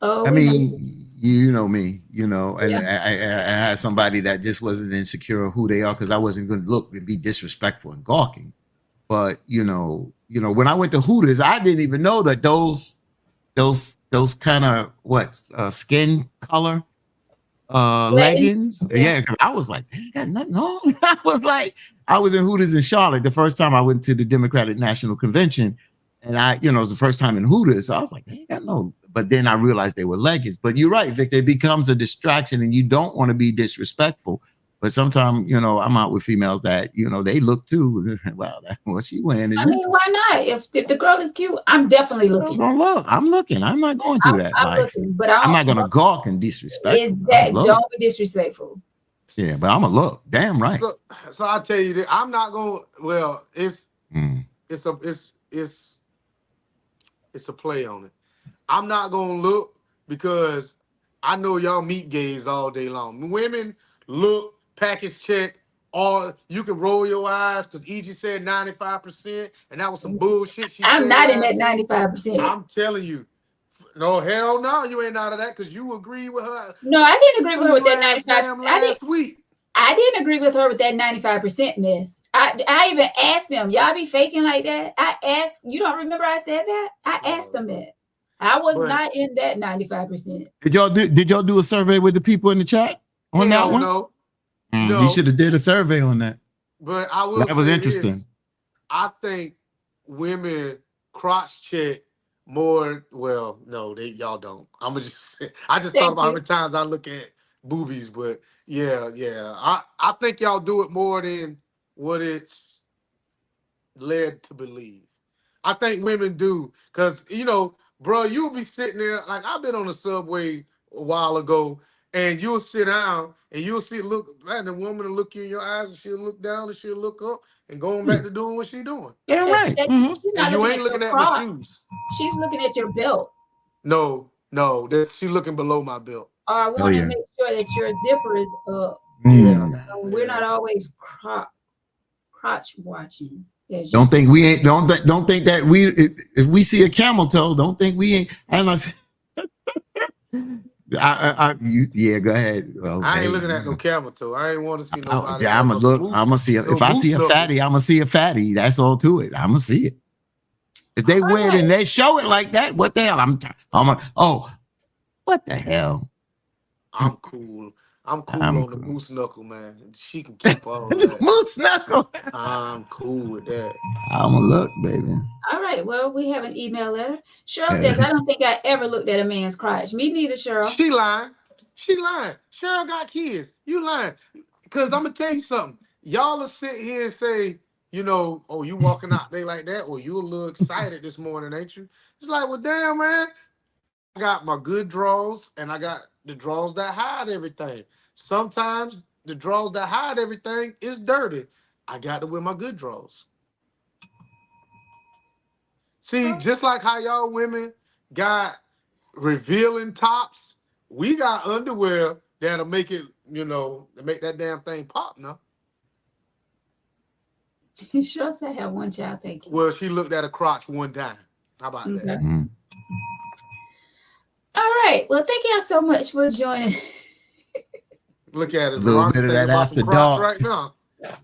Oh, I mean, you know me, and Yeah. I had somebody that just wasn't insecure of who they are because I wasn't going to look and be disrespectful and gawking. But when I went to Hooters, I didn't even know that those kind of skin color leggings. Yeah. 'Cause I was like, they ain't got nothing on. I was in Hooters in Charlotte the first time I went to the Democratic National Convention, and it was the first time in Hooters. So I was like, they ain't got no. But then I realized they were leggings. But you're right, Victor. It becomes a distraction, and you don't want to be disrespectful. But sometimes, I'm out with females that, they look too. Wow, what she wearing is I mean, why not? If the girl is cute, I'm definitely I'm looking. gonna look. I'm looking. I'm not going through that I'm life. looking, but I'm not gonna gawk and disrespect. Is that don't be disrespectful? Yeah, but I'm gonna look. Damn right. So I'll tell you that I'm not going. Well, it's a play on it. I'm not gonna look because I know y'all meet gays all day long. Women look, package check, or you can roll your eyes because EG said 95%, and that was some bullshit she I'm said not in that last week. 95%. I'm telling you. No, hell no, you ain't out of that because you agree with her. No, I didn't agree with her with that 95%. Last week. I didn't agree with her with that 95% miss. I even asked them, y'all be faking like that? I asked, you don't remember I said that? I asked them that. I was not in that 95%. Did y'all do a survey with the people in the chat on that one? No. No. You should have did a survey on that. But I will. That was interesting. This, I think women crotch check more. Well, no, y'all don't. I'm gonna just say, I just thought about how many times I look at boobies, but yeah. I think y'all do it more than what it's led to believe. I think women do, because bro, you'll be sitting there, like I've been on the subway a while ago, and you'll sit down and you'll see the woman will look you in your eyes, and she'll look down and she'll look up and going back to doing what she's doing. Yeah, right. She's not and you ain't looking at my shoes. She's looking at your belt. No, she's looking below my belt. Or I want to make sure that your zipper is up. Yeah. So we're not always crotch watching. Don't think that if we see a camel toe, don't think we ain't. And go ahead. Well, I ain't looking at no camel toe. I ain't want to see nobody. I'm gonna look. I'm gonna see if I see a fatty. I'm gonna see a fatty. That's all to it. I'm gonna see it. If they wear it and they show it like that, what the hell? What the hell? I'm cool. I'm cool on the moose knuckle, man. She can keep all that. Moose knuckle. I'm cool with that. I'm gonna look, baby. All right. Well, we have an email letter. Cheryl says, I don't think I ever looked at a man's crotch. Me neither, Cheryl. She lying. Cheryl got kids. You lying. Because I'm gonna tell you something. Y'all will sit here and say, oh, you walking out there like that, or you a little excited this morning, ain't you? It's like, well, damn, man. I got my good draws, and I got the draws that hide everything. Sometimes the draws that hide everything is dirty. I got to wear my good draws. See, just like how y'all women got revealing tops, we got underwear that'll make it, make that damn thing pop now. You sure said I have one child, thank you. Well, she looked at a crotch one time. How about that? Mm-hmm. All right. Well, thank y'all so much for joining. Look at it. A little bit of that after dark right now.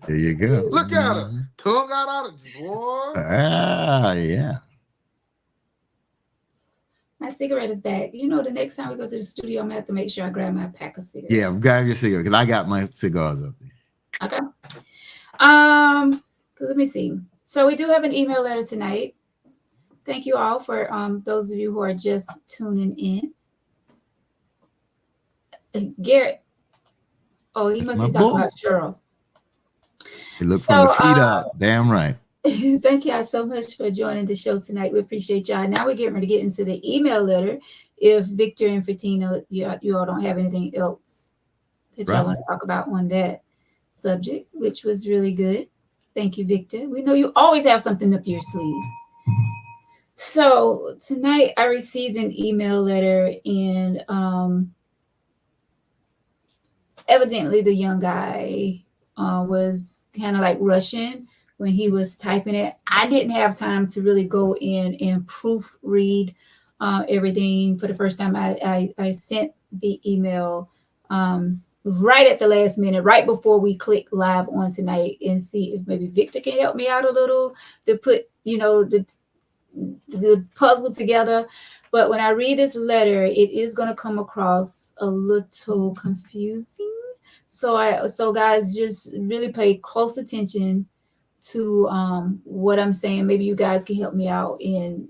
There you go. Look at her. Tongue out of boy. Yeah. My cigarette is back. The next time we go to the studio, I'm going to have to make sure I grab my pack of cigarettes. Yeah, grab your cigarette because I got my cigars up there. Okay. Let me see. So we do have an email letter tonight. Thank you all for those of you who are just tuning in. Garrett. Oh, he must be talking about Cheryl. You look from the feet up. Damn right. Thank y'all so much for joining the show tonight. We appreciate y'all. Now we're getting ready to get into the email letter. If Victor and Fatina, you all don't have anything else that y'all want to talk about on that subject, which was really good. Thank you, Victor. We know you always have something up your sleeve. So tonight I received an email letter, and evidently the young guy was kind of like rushing when he was typing it. I didn't have time to really go in and proofread everything. For the first time, I sent the email right at the last minute, right before we click live on tonight, and see if maybe Victor can help me out a little to put, the puzzle together. But when I read this letter, it is going to come across a little confusing. So guys, just really pay close attention to what I'm saying. Maybe you guys can help me out in,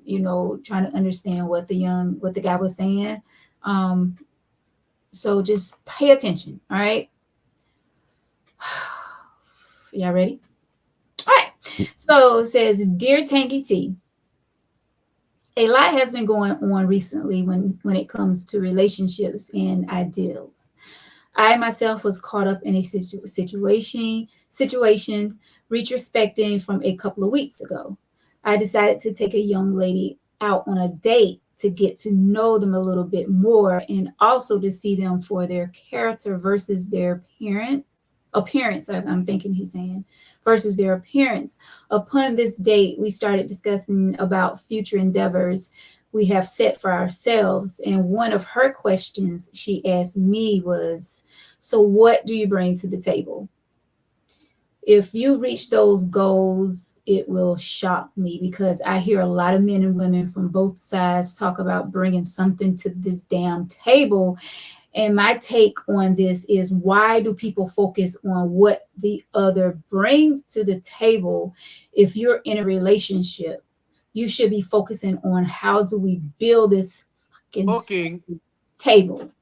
trying to understand what the guy was saying. So just pay attention. All right. Y'all ready? All right. So it says, Dear Tanky T, a lot has been going on recently when it comes to relationships and ideals. I myself was caught up in a situation retrospecting from a couple of weeks ago. I decided to take a young lady out on a date to get to know them a little bit more, and also to see them for their character versus their appearance. I'm thinking he's saying versus their appearance. Upon this date, we started discussing about future endeavors we have set for ourselves. And one of her questions she asked me was, so what do you bring to the table? If you reach those goals, it will shock me, because I hear a lot of men and women from both sides talk about bringing something to this damn table. And my take on this is, why do people focus on what the other brings to the table? If you're in a relationship, you should be focusing on, how do we build this fucking table?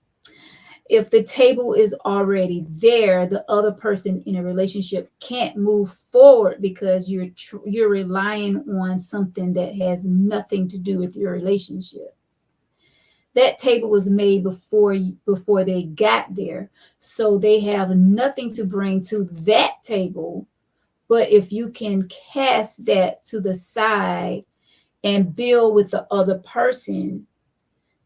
If the table is already there, the other person in a relationship can't move forward, because you're relying on something that has nothing to do with your relationship. That table was made before they got there, so they have nothing to bring to that table. But if you can cast that to the side and build with the other person,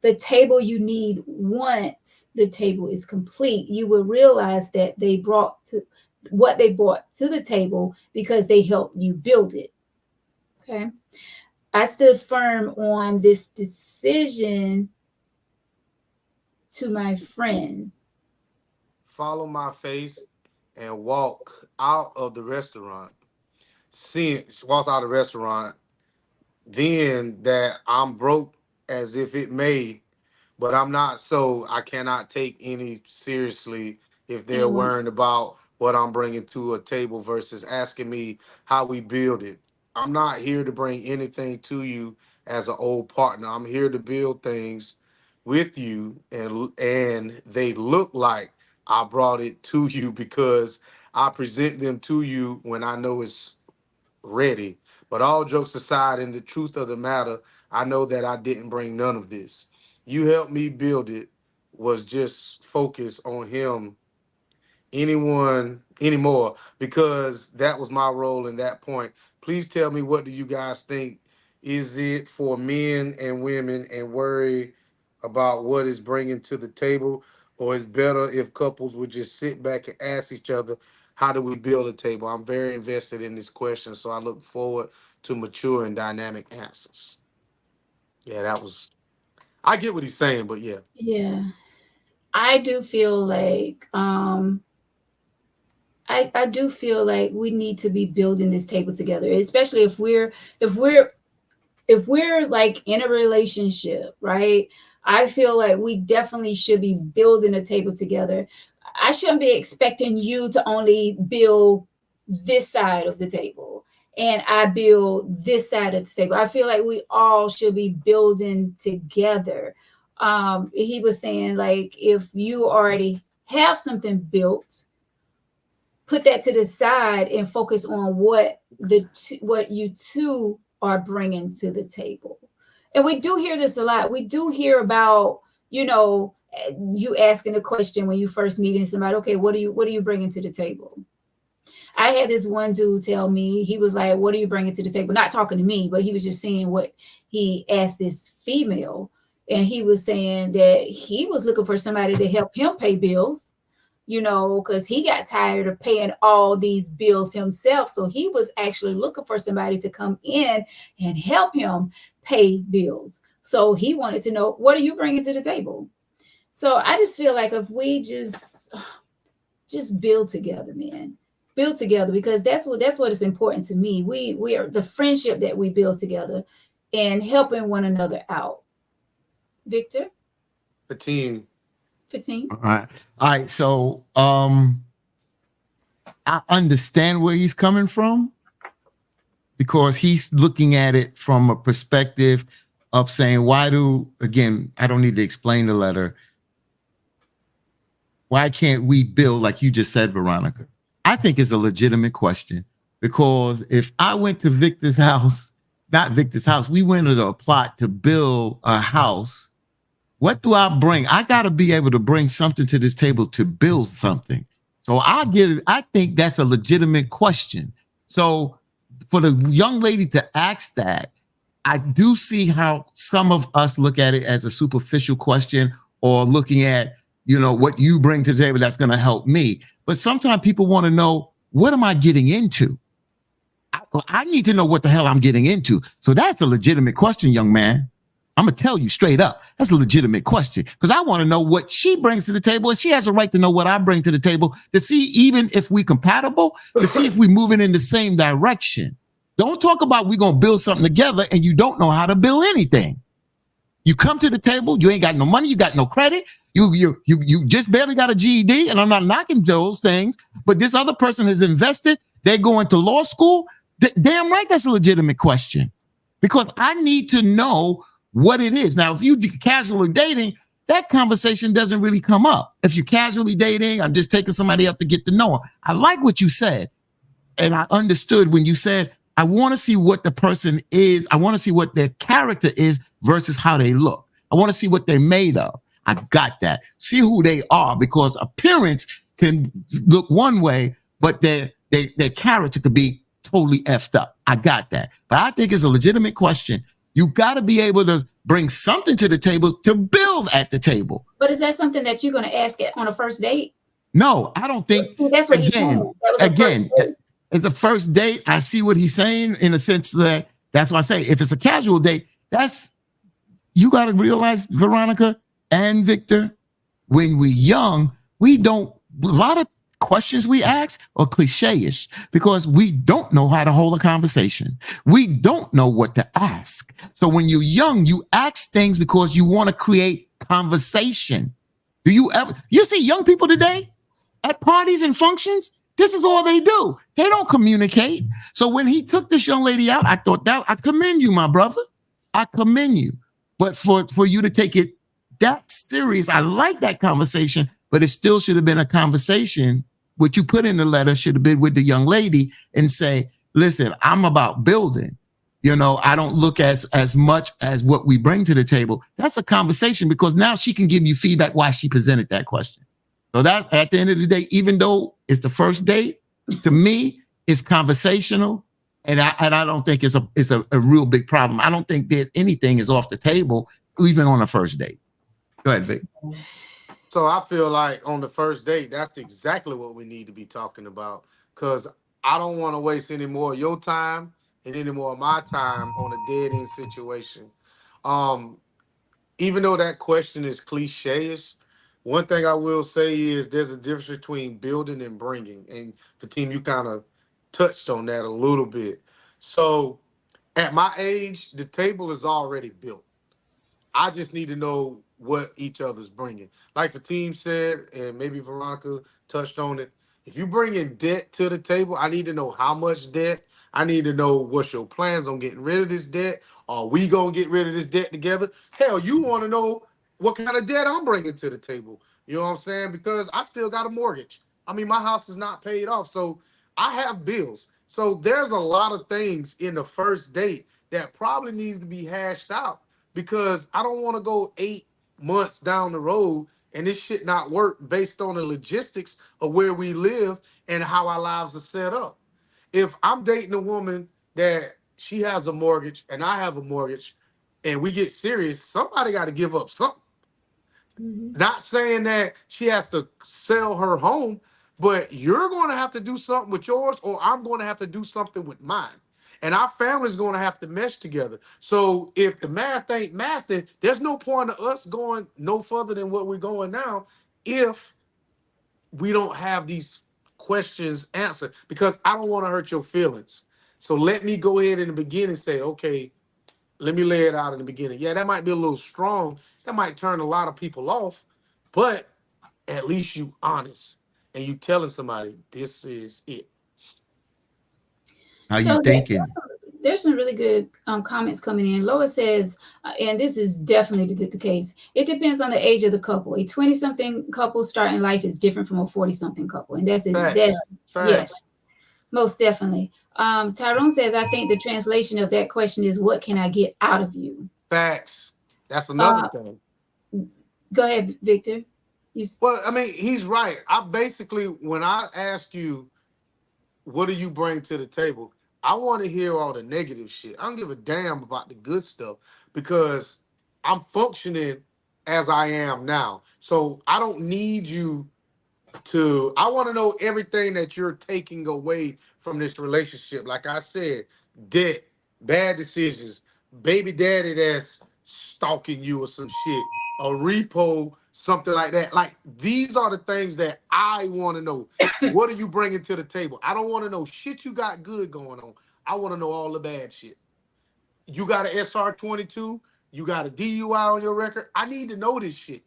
the table you need, once the table is complete, you will realize that they brought to the table because they helped you build it. Okay. I stood firm on this decision to my friend. Follow my face and walk out of the restaurant. Walk out of the restaurant, then that I'm broke as if it may, but I'm not, so I cannot take any seriously if they're And worrying about what I'm bringing to a table versus asking me how we build it. I'm not here to bring anything to you as an old partner. I'm here to build things with you, and they look like I brought it to you because I present them to you when I know it's ready. But all jokes aside, and the truth of the matter, I know that I didn't bring none of this. You helped me build it, was just focus on him, anyone anymore, because that was my role in that point. Please tell me, what do you guys think? Is it for men and women and worry about what is bringing to the table, or is better if couples would just sit back and ask each other, how do we build a table? I'm very invested in this question, so I look forward to mature and dynamic answers. Yeah, I get what he's saying, but yeah. yeah, I do feel like I do feel like we need to be building this table together, especially if we're like in a relationship, right? I feel like we definitely should be building a table together. I shouldn't be expecting you to only build this side of the table and I build this side of the table. I feel like we all should be building together. He was saying, like, if you already have something built, put that to the side and focus on what you two are bringing to the table. And we do hear this a lot. We do hear about, you asking the question when you first meeting somebody, okay, what are you bringing to the table? I had this one dude tell me, he was like, what are you bringing to the table? Not talking to me, but he was just saying what he asked this female. And he was saying that he was looking for somebody to help him pay bills, because he got tired of paying all these bills himself. So he was actually looking for somebody to come in and help him pay bills. So he wanted to know, what are you bringing to the table? So I just feel like if we just build together, man. Build together, because that's what is important to me. We are the friendship that we build together and helping one another out. Victor, The team. 15. All right. All right. So I understand where he's coming from because he's looking at it from a perspective of saying, again, I don't need to explain the letter. Why can't we build like you just said, Veronica? I think it's a legitimate question because if I went to Victor's house, not Victor's house, we went to a plot to build a house. What do I bring? I got to be able to bring something to this table to build something. So I think that's a legitimate question. So for the young lady to ask that, I do see how some of us look at it as a superficial question or looking at, what you bring to the table that's going to help me. But sometimes people want to know, what am I getting into? I need to know what the hell I'm getting into. So that's a legitimate question, young man. I'm going to tell you straight up. That's a legitimate question because I want to know what she brings to the table. And she has a right to know what I bring to the table to see even if we compatible, to see if we're moving in the same direction. Don't talk about we're going to build something together and you don't know how to build anything. You come to the table, you ain't got no money, you got no credit, you just barely got a GED, and I'm not knocking those things, but this other person has invested, they're going to law school. Damn right, that's a legitimate question because I need to know what it is. Now, if you casually dating, that conversation doesn't really come up. If you're casually dating, I'm just taking somebody up to get to know them. I like what you said, and I understood when you said, I want to see what the person is. I want to see what their character is versus how they look. I want to see what they're made of. I got that. See who they are because appearance can look one way, but their character could be totally effed up. I got that. But I think it's a legitimate question. You got to be able to bring something to the table to build at the table. But is that something that you're going to ask on a first date? No, I don't think. See, that's what he's saying. It's a first date. I see what he's saying in a sense that's why I say if it's a casual date, you got to realize, Veronica and Victor, when we're young, a lot of questions we ask are cliche-ish because we don't know how to hold a conversation. We don't know what to ask. So when you're young, you ask things because you want to create conversation. You see young people today at parties and functions? This is all they do. They don't communicate. So when he took this young lady out, I thought I commend you, my brother. I commend you. But for you to take it that serious, I like that conversation, but it still should have been a conversation. What you put in the letter should have been with the young lady and say, listen, I'm about building. I don't look as much as what we bring to the table. That's a conversation because now she can give you feedback why she presented that question. So that at the end of the day, even though it's the first date, to me, it's conversational. And I don't think it's a real big problem. I don't think that anything is off the table, even on a first date. Go ahead, Vic. So I feel like on the first date, that's exactly what we need to be talking about. Because I don't want to waste any more of your time and any more of my time on a dead end situation. Even though that question is cliche-ish, one thing I will say is there's a difference between building and bringing. And Fatim, you kind of touched on that a little bit. So at my age, the table is already built. I just need to know what each other's bringing. Like Fatim said, and maybe Veronica touched on it. If you bring in debt to the table, I need to know how much debt. I need to know what's your plans on getting rid of this debt. Are we going to get rid of this debt together? Hell, you want to know what kind of debt I'm bringing to the table. You know what I'm saying? Because I still got a mortgage. I mean, my house is not paid off. So I have bills. So there's a lot of things in the first date that probably needs to be hashed out because I don't want to go 8 months down the road and this shit not work based on the logistics of where we live and how our lives are set up. If I'm dating a woman that she has a mortgage and I have a mortgage and we get serious, somebody got to give up something. Mm-hmm. Not saying that she has to sell her home, but you're going to have to do something with yours or I'm going to have to do something with mine. and our family's going to have to mesh together. So if the math ain't mathing, there's no point of us going no further than what we're going now if we don't have these questions answered, because I don't want to hurt your feelings. So let me go ahead in the beginning and say, okay, let me lay it out in the beginning. Yeah, that might be a little strong. That might turn a lot of people off, but at least you honest and you telling somebody this is it. How So you thinking? there's some really good comments coming in. Lois says, and this is definitely the case, it depends on the age of the couple. A 20-something couple starting life is different from a 40-something couple. And that's it. That's, Facts. yes, Facts. most definitely. Tyrone says, I think the translation of that question is, what can I get out of you? Facts. That's another Uh, thing. Go ahead, Victor. Well, I mean, he's right. I basically, when I ask you, what do you bring to the table? I want to hear all the negative shit. I don't give a damn about the good stuff because I'm functioning as I am now. So I don't need you to, I want to know everything that you're taking away from this relationship. Like I said, debt, bad decisions, baby daddy that's stalking you or some shit, a repo, something like that. Like these are the things that I want to know. What are you bringing to the table? I don't want to know shit you got good going on. I want to know all the bad shit. You got an SR22, you got a DUI on your record. I need to know this shit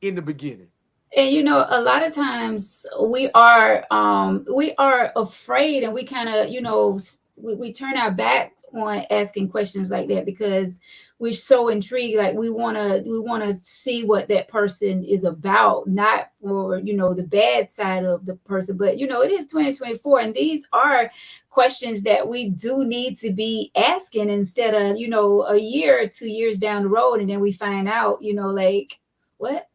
in the beginning. And a lot of times we are afraid, and we kind of we turn our back on asking questions like that because we're so intrigued. Like we want to see what that person is about, not for the bad side of the person, but it is 2024, and these are questions that we do need to be asking instead of a year or 2 years down the road, and then we find out like, what,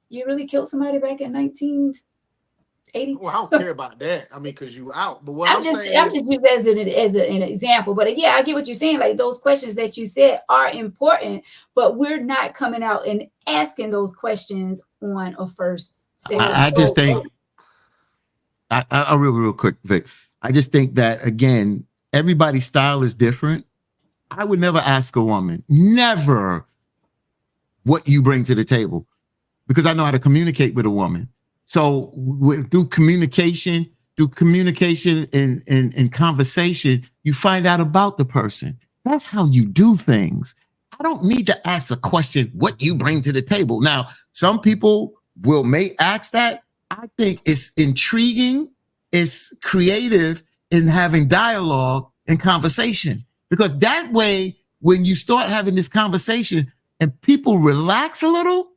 you really killed somebody back in 1982? Well, I don't care about that. I mean, because you out. But what I'm I'm just saying I'm is, just using an example, but yeah, I get what you're saying. Like those questions that you said are important, but we're not coming out and asking those questions on a first, second. I just think I real quick, Vic. I just think that again, everybody's style is different. I would never ask a woman, never, what you bring to the table, because I know how to communicate with a woman. So through communication and conversation, you find out about the person. That's how you do things. I don't need to ask a question, what you bring to the table. Now, some people may ask that. I think it's intriguing, it's creative in having dialogue and conversation. Because that way, when you start having this conversation and people relax a little,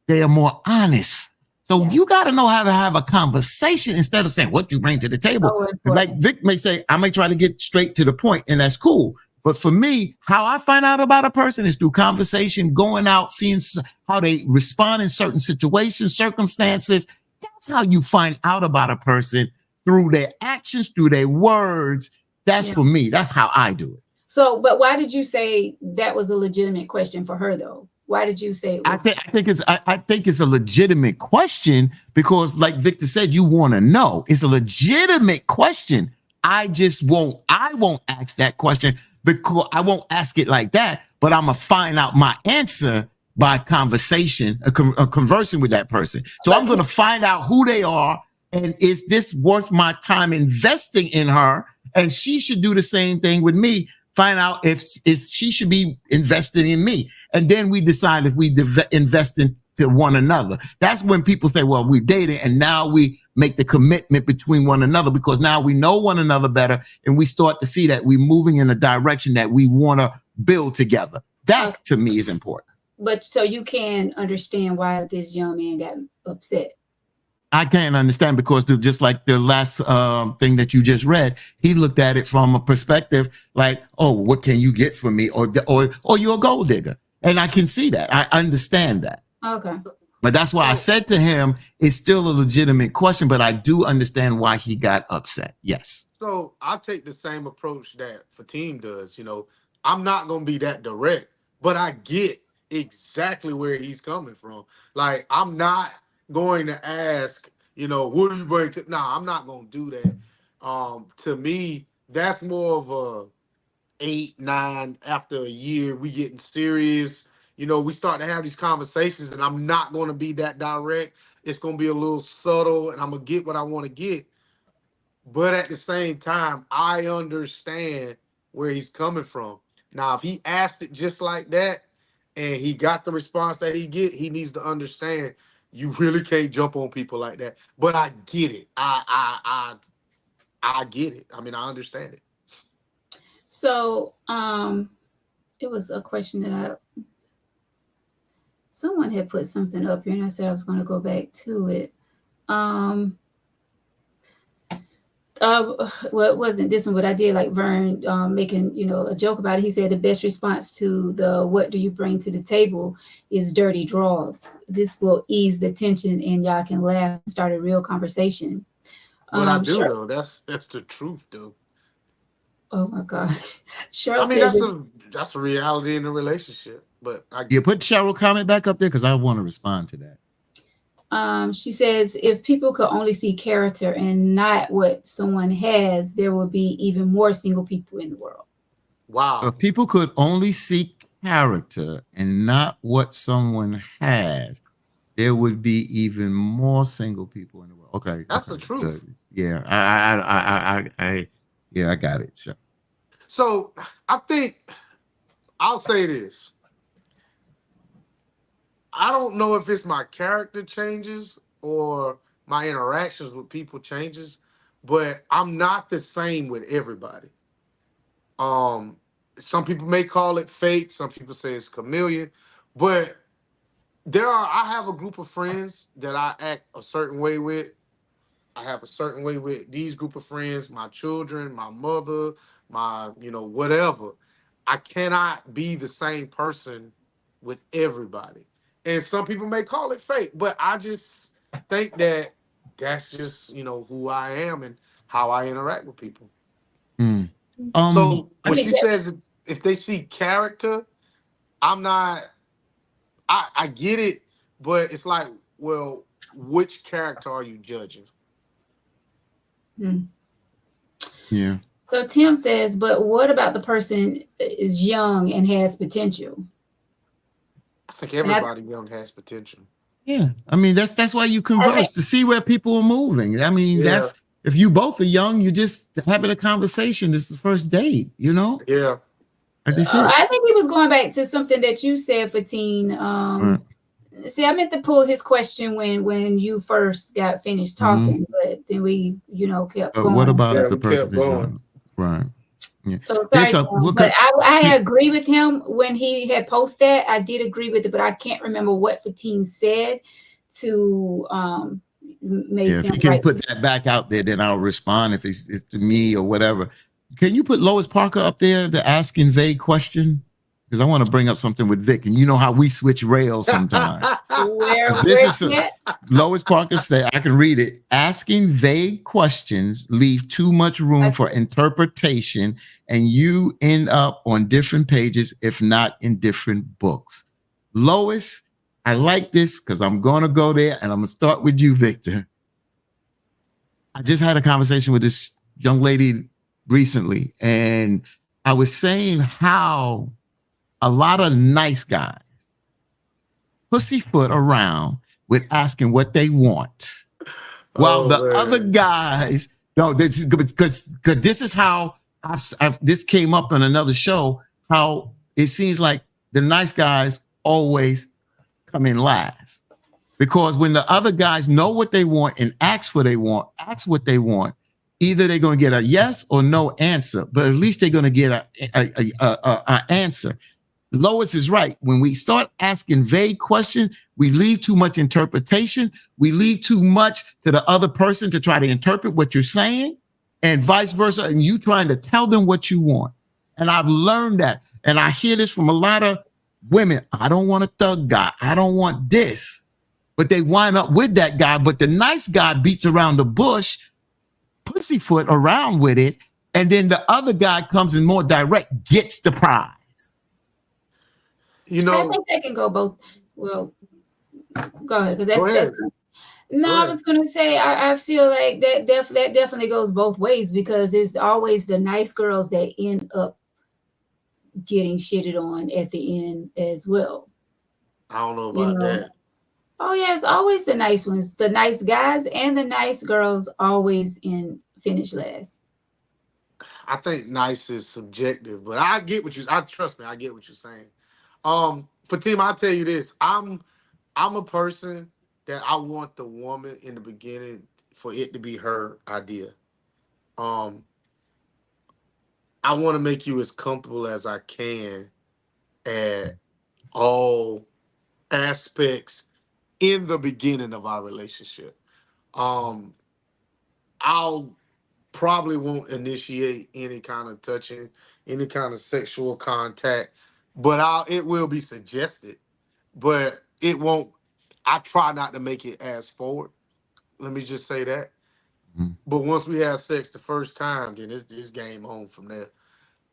they are more honest. So you got to know how to have a conversation instead of saying what you bring to the table. Like Vic may say, I may try to get straight to the point, and that's cool. But for me, how I find out about a person is through conversation, going out, seeing how they respond in certain situations, circumstances. That's how you find out about a person, through their actions, through their words. That's for me. That's how I do it. So, but why did you say that was a legitimate question for her, though? Why did you say it was? I think it's a legitimate question because, like Victor said, you want to know. It's a legitimate question. I won't ask that question because I won't ask it like that, but I'm going to find out my answer by conversation, conversing with that person. So I'm going to find out who they are, and is this worth my time investing in her? And she should do the same thing with me. Find out if she should be investing in me. And then we decide if we invest into one another. That's when people say, well, we're dating, and now we make the commitment between one another because now we know one another better, and we start to see that we're moving in a direction that we want to build together. That to me is important. But so you can understand why this young man got upset. I can't understand because just like the last thing that you just read, he looked at it from a perspective like, oh, what can you get from me? Or you're a gold digger. And I can see that. I understand that. Okay. But that's why I said to him, it's still a legitimate question, but I do understand why he got upset. Yes. So I take the same approach that Fatim does. I'm not going to be that direct, but I get exactly where he's coming from. Like, I'm not going to ask, what do you bring to? Nah, I'm not going to do that. To me, that's more of 8, 9, after a year, we getting serious. You know, we start to have these conversations, and I'm not going to be that direct. It's going to be a little subtle, and I'm going to get what I want to get. But at the same time, I understand where he's coming from. Now, if he asked it just like that and he got the response that he needs to understand you really can't jump on people like that. But I get it. I get it. I mean, I understand it. So, it was a question that someone had put something up here, and I said I was going to go back to it. Well, it wasn't this one, but I did like Vern making, a joke about it. He said the best response to the "what do you bring to the table" is dirty draws. This will ease the tension, and y'all can laugh and start a real conversation. What I do Cheryl, though, that's the truth though. oh my gosh, Cheryl I mean, says, that's a reality in the relationship. But You put Cheryl comment back up there because I want to respond to that. she says, if people could only see character and not what someone has, there will be even more single people in the world. wow. If people could only see character and not what someone has, there would be even more single people in the world. Okay, That's the okay, truth. good. Yeah, I got it. Sure. So I think I'll say this. I don't know if it's my character changes or my interactions with people changes, but I'm not the same with everybody. Some people may call it fate, some people say it's chameleon, but I have a group of friends that I act a certain way with. I have a certain way with these group of friends, my children, my mother, my, whatever. I cannot be the same person with everybody. And some people may call it fake, but I just think that that's just, who I am and how I interact with people. Mm. So I when think she that- says if they see character, I'm not, I get it, but it's like, well, which character are you judging? Yeah. So Tim says, but what about the person is young and has potential? I think everybody young has potential. Yeah. I mean, that's why you converse to see where people are moving. I mean, Yeah. that's if you both are young, you just having a conversation. This is the first date, Yeah. Like they said. I think he was going back to something that you said, Fatine. See, I meant to pull his question when you first got finished talking, but then we, kept going. What about if Yeah, the we person kept is going. young? Right. Yeah. So sorry, There's a- Tim, look but at- I agree with him when he had posted that. I did agree with it, but I can't remember what Fatine said to make Yeah, if him you can right. put that back out there, then I'll respond if it's to me or whatever. Can you put Lois Parker up there, the asking vague question? Because I want to bring up something with Vic, and you know how we switch rails sometimes. Where's that? Lois Parker said, I can read it. Asking vague questions leave too much room for interpretation, and you end up on different pages, if not in different books. Lois, I like this because I'm going to go there, and I'm going to start with you, Victor. I just had a conversation with this young lady recently, and I was saying how a lot of nice guys pussyfoot around with asking what they want, while the other guys don't. This is because this is how this came up on another show. How it seems like the nice guys always come in last, because when the other guys know what they want and ask what they want, either they're going to get a yes or no answer, but at least they're going to get a answer. Lois is right. When we start asking vague questions, we leave too much interpretation. We leave too much to the other person to try to interpret what you're saying, and vice versa. And you trying to tell them what you want. And I've learned that. And I hear this from a lot of women. I don't want a thug guy. I don't want this. But they wind up with that guy. But the nice guy beats around the bush, pussyfoot around with it. And then the other guy comes in more direct, gets the prize. I think they can go both. Well, go ahead. Because that's good. No, I was gonna say I feel like that definitely goes both ways, because it's always the nice girls that end up getting shitted on at the end as well. I don't know You about know, that. oh yeah, it's always the nice ones, the nice guys and the nice girls always in finish last. I think nice is subjective, but I get what you. I trust me. I get what you're saying. Fatima, I'll tell you this. I'm a person that I want the woman in the beginning for it to be her idea. Um, I want to make you as comfortable as I can at all aspects in the beginning of our relationship. Um, I'll probably won't initiate any kind of touching, any kind of sexual contact, but it will be suggested, but it won't. I try not to make it as forward. Let me just say that. Mhm. But once we have sex the first time, then it's game on from there.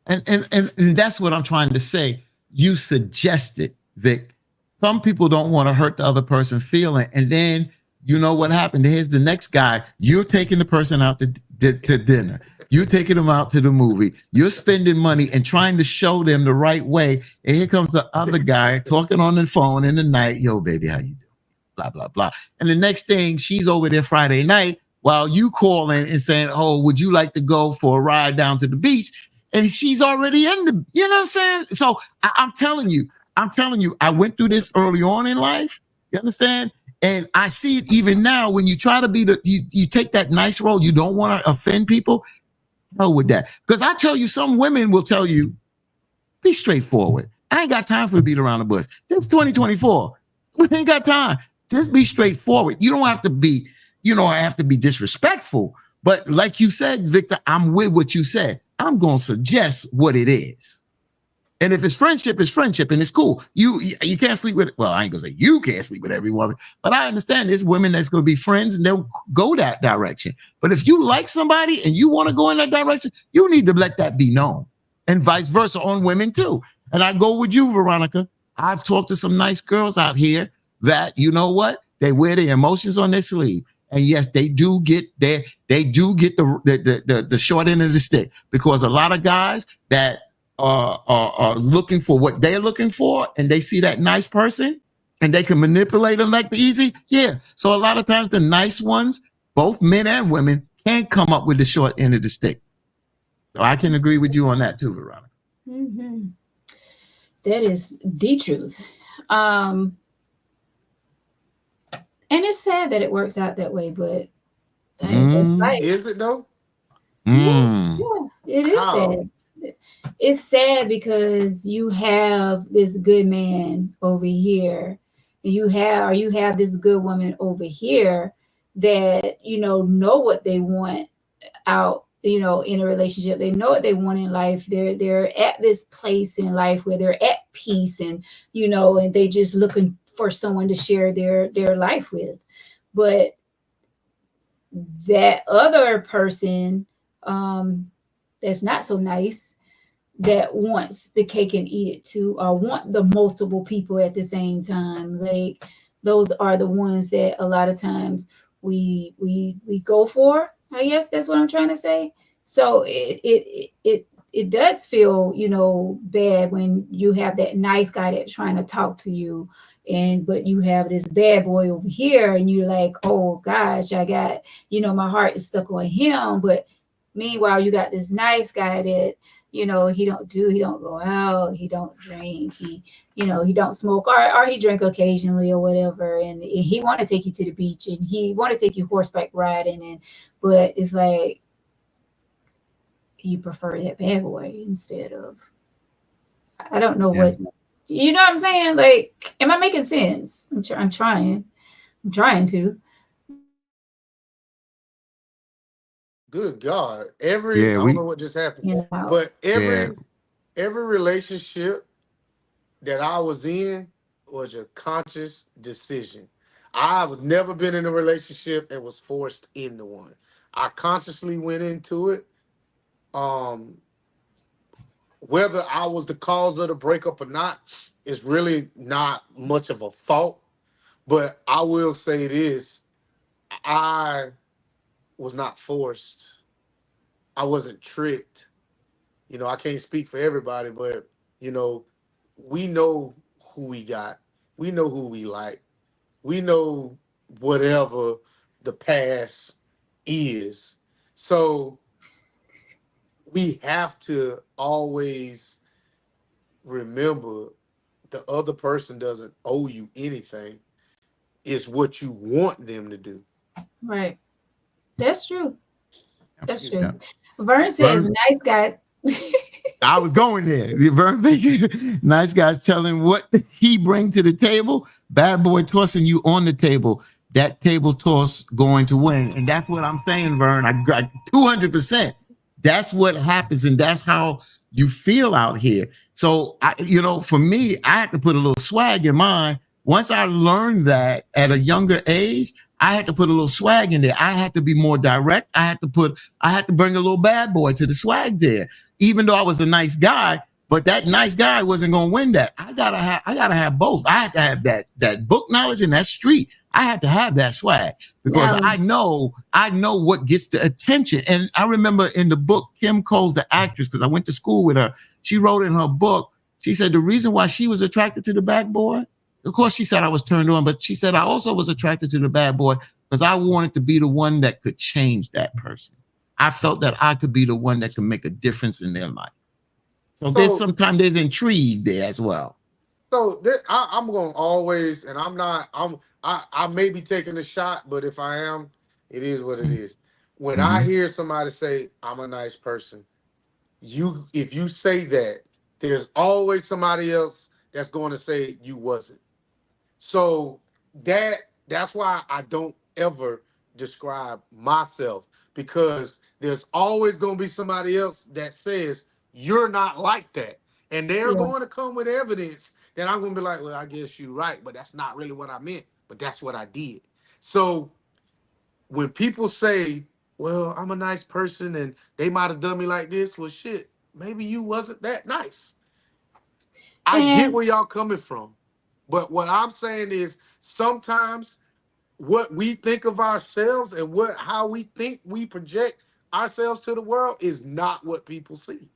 And that's what I'm trying to say. You suggested, Vic. Some people don't want to hurt the other person's feeling, and then you know what happened. Here's the next guy. You're taking the person out to dinner. You're taking them out to the movie. You're spending money and trying to show them the right way. And here comes the other guy talking on the phone in the night. Yo, baby, how you doing? Blah blah blah. And the next thing, she's over there Friday night while you calling and saying, "Oh, would you like to go for a ride down to the beach?" And she's already in the, you know what I'm saying? So I'm telling you, I went through this early on in life. You understand? And I see it even now when you try to be you take that nice role, you don't want to offend people. Hell with that. Because I tell you, some women will tell you, be straightforward. I ain't got time for to beat around the bush. It's 2024. We ain't got time. Just be straightforward. You don't have to be, I have to be disrespectful. But like you said, Victor, I'm with what you said. I'm going to suggest what it is. And if it's friendship and it's cool. You can't sleep with, well, I ain't gonna say you can't sleep with every woman, but I understand there's women that's gonna be friends and they'll go that direction. But if you like somebody and you want to go in that direction, you need to let that be known. And vice versa on women too. And I go with you, Veronica. I've talked to some nice girls out here that, you know what? They wear their emotions on their sleeve. And yes, they do get the short end of the stick because a lot of guys that are looking for what they're looking for and they see that nice person and they can manipulate them like the easy. Yeah. So a lot of times the nice ones, both men and women, can come up with the short end of the stick. So I can agree with you on that too, Veronica. Mm-hmm. That is the truth. Um, and it's sad that it works out that way, but hey, that's life. Is it though? Yeah, Mm. yeah, it is How? sad. It's sad because you have this good man over here, and you have this good woman over here that know what they want out, in a relationship. They know what they want in life. They're at this place in life where they're at peace, and and they just looking for someone to share their life with. But that other person, that's not so nice, that wants the cake and eat it too, or want the multiple people at the same time, like those are the ones that a lot of times we go for. I guess that's what I'm trying to say. So it does feel bad when you have that nice guy that's trying to talk to you, and but you have this bad boy over here and you're like, oh gosh, I got, my heart is stuck on him. But meanwhile you got this nice guy that he don't go out, he don't drink, he don't smoke, or he drink occasionally or whatever, and he want to take you to the beach and he want to take you horseback riding, and but it's like you prefer that bad boy instead of, I don't know Yeah. what, what I'm saying. Like, am I making sense? I'm trying to. Good God. I Yeah, don't know what just happened, Out. but yeah. every relationship that I was in was a conscious decision. I've never been in a relationship and was forced into one. I consciously went into it. Um, Whether I was the cause of the breakup or not is really not much of a fault. But I will say this: I was not forced. I wasn't tricked. I can't speak for everybody, but You know, we know who we got. We know who we like. We know whatever the past is. So we have to always remember the other person doesn't owe you anything. It's what you want them to do. Right. That's true. That's true. Yeah. Vern says, Vern- nice guy. I was going there. Vern Baker, nice guys telling what he bring to the table. Bad boy tossing you on the table. That table toss going to win. And that's what I'm saying, Vern. I got 200%. That's what happens. And that's how you feel out here. So, for me, I had to put a little swag in mine. Once I learned that at a younger age, I had to put a little swag in there. I had to be more direct. I had to bring a little bad boy to the swag there. Even though I was a nice guy, but that nice guy wasn't going to win that. I gotta have both. I had to have that book knowledge and that street. I had to have that swag because I know what gets the attention. And I remember in the book, Kim Coles, the actress, because I went to school with her, she wrote in her book, she said the reason why she was attracted to the bad boy, of course, she said I was turned on, but she said I also was attracted to the bad boy because I wanted to be the one that could change that person. I felt that I could be the one that could make a difference in their life. So there's intrigue there as well. So I'm going to always, and I may be taking a shot, but if I am, it is what it is. When I hear somebody say, I'm a nice person, if you say that, there's always somebody else that's going to say you wasn't. So that's why I don't ever describe myself, because there's always going to be somebody else that says you're not like that. And they're going to come with evidence that I'm going to be like, well, I guess you're right, but that's not really what I meant, but that's what I did. So when people say, well, I'm a nice person and they might have done me like this, well, shit, maybe you wasn't that nice. I get where y'all coming from. But what I'm saying is sometimes what we think of ourselves and how we think we project ourselves to the world is not what people see.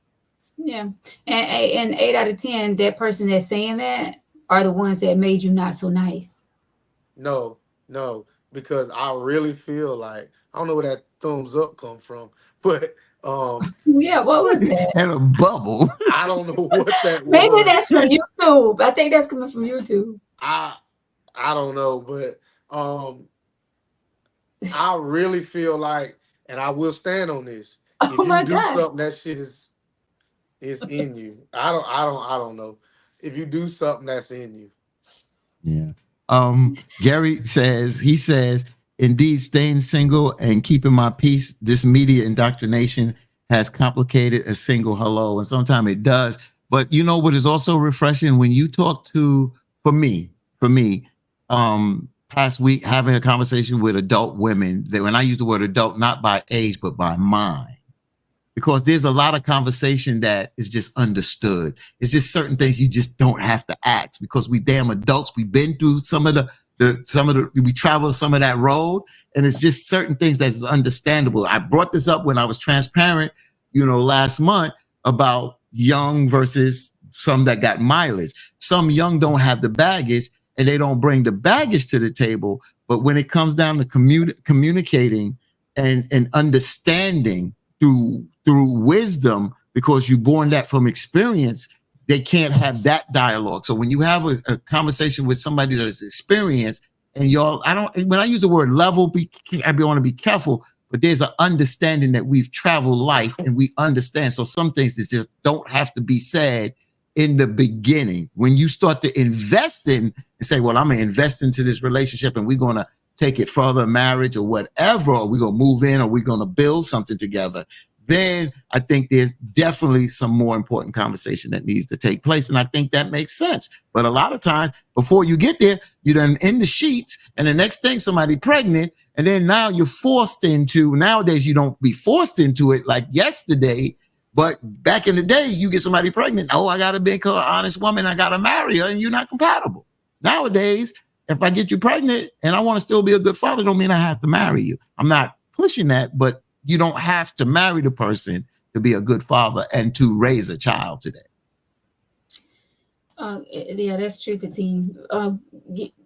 Yeah. And 8 out of 10, that person that's saying that are the ones that made you not so nice. No, because I really feel like, I don't know where that thumbs up come from, but yeah, what was that? And a bubble. I don't know what that was. Maybe that's from YouTube. I think that's coming from YouTube. I don't know, but I really feel like, and I will stand on this. If you do something, that shit is in you. I don't know. If you do something, that's in you. Yeah. Gary says, indeed, staying single and keeping my peace, this media indoctrination has complicated a single hello. And sometimes it does. But you know what is also refreshing when you talk to, for me, past week, having a conversation with adult women, that when I use the word adult, not by age, but by mind, because there's a lot of conversation that is just understood. It's just certain things you just don't have to ask because we damn adults. We've been through we traveled some of that road, and it's just certain things that's understandable. I brought this up when I was transparent, last month about young versus some that got mileage. Some young don't have the baggage and they don't bring the baggage to the table. But when it comes down to communicating and understanding through wisdom, because you born that from experience, they can't have that dialogue. So when you have a conversation with somebody that is experienced, and when I use the word level, I want to be careful, but there's an understanding that we've traveled life and we understand. So some things that just don't have to be said in the beginning. When you start to invest in and say, well, I'm going to invest into this relationship and we're going to take it further, marriage or whatever, or we're going to move in or we're going to build something together, then I think there's definitely some more important conversation that needs to take place. And I think that makes sense. But a lot of times before you get there, you're done in the sheets and the next thing somebody pregnant. And then now you're forced into, nowadays you don't be forced into it like yesterday, but back in the day you get somebody pregnant. Oh, I got to be an honest woman. I got to marry her and you're not compatible. Nowadays, if I get you pregnant and I want to still be a good father, don't mean I have to marry you. I'm not pushing that, but you don't have to marry the person to be a good father and to raise a child today. Yeah, that's true, Fatim.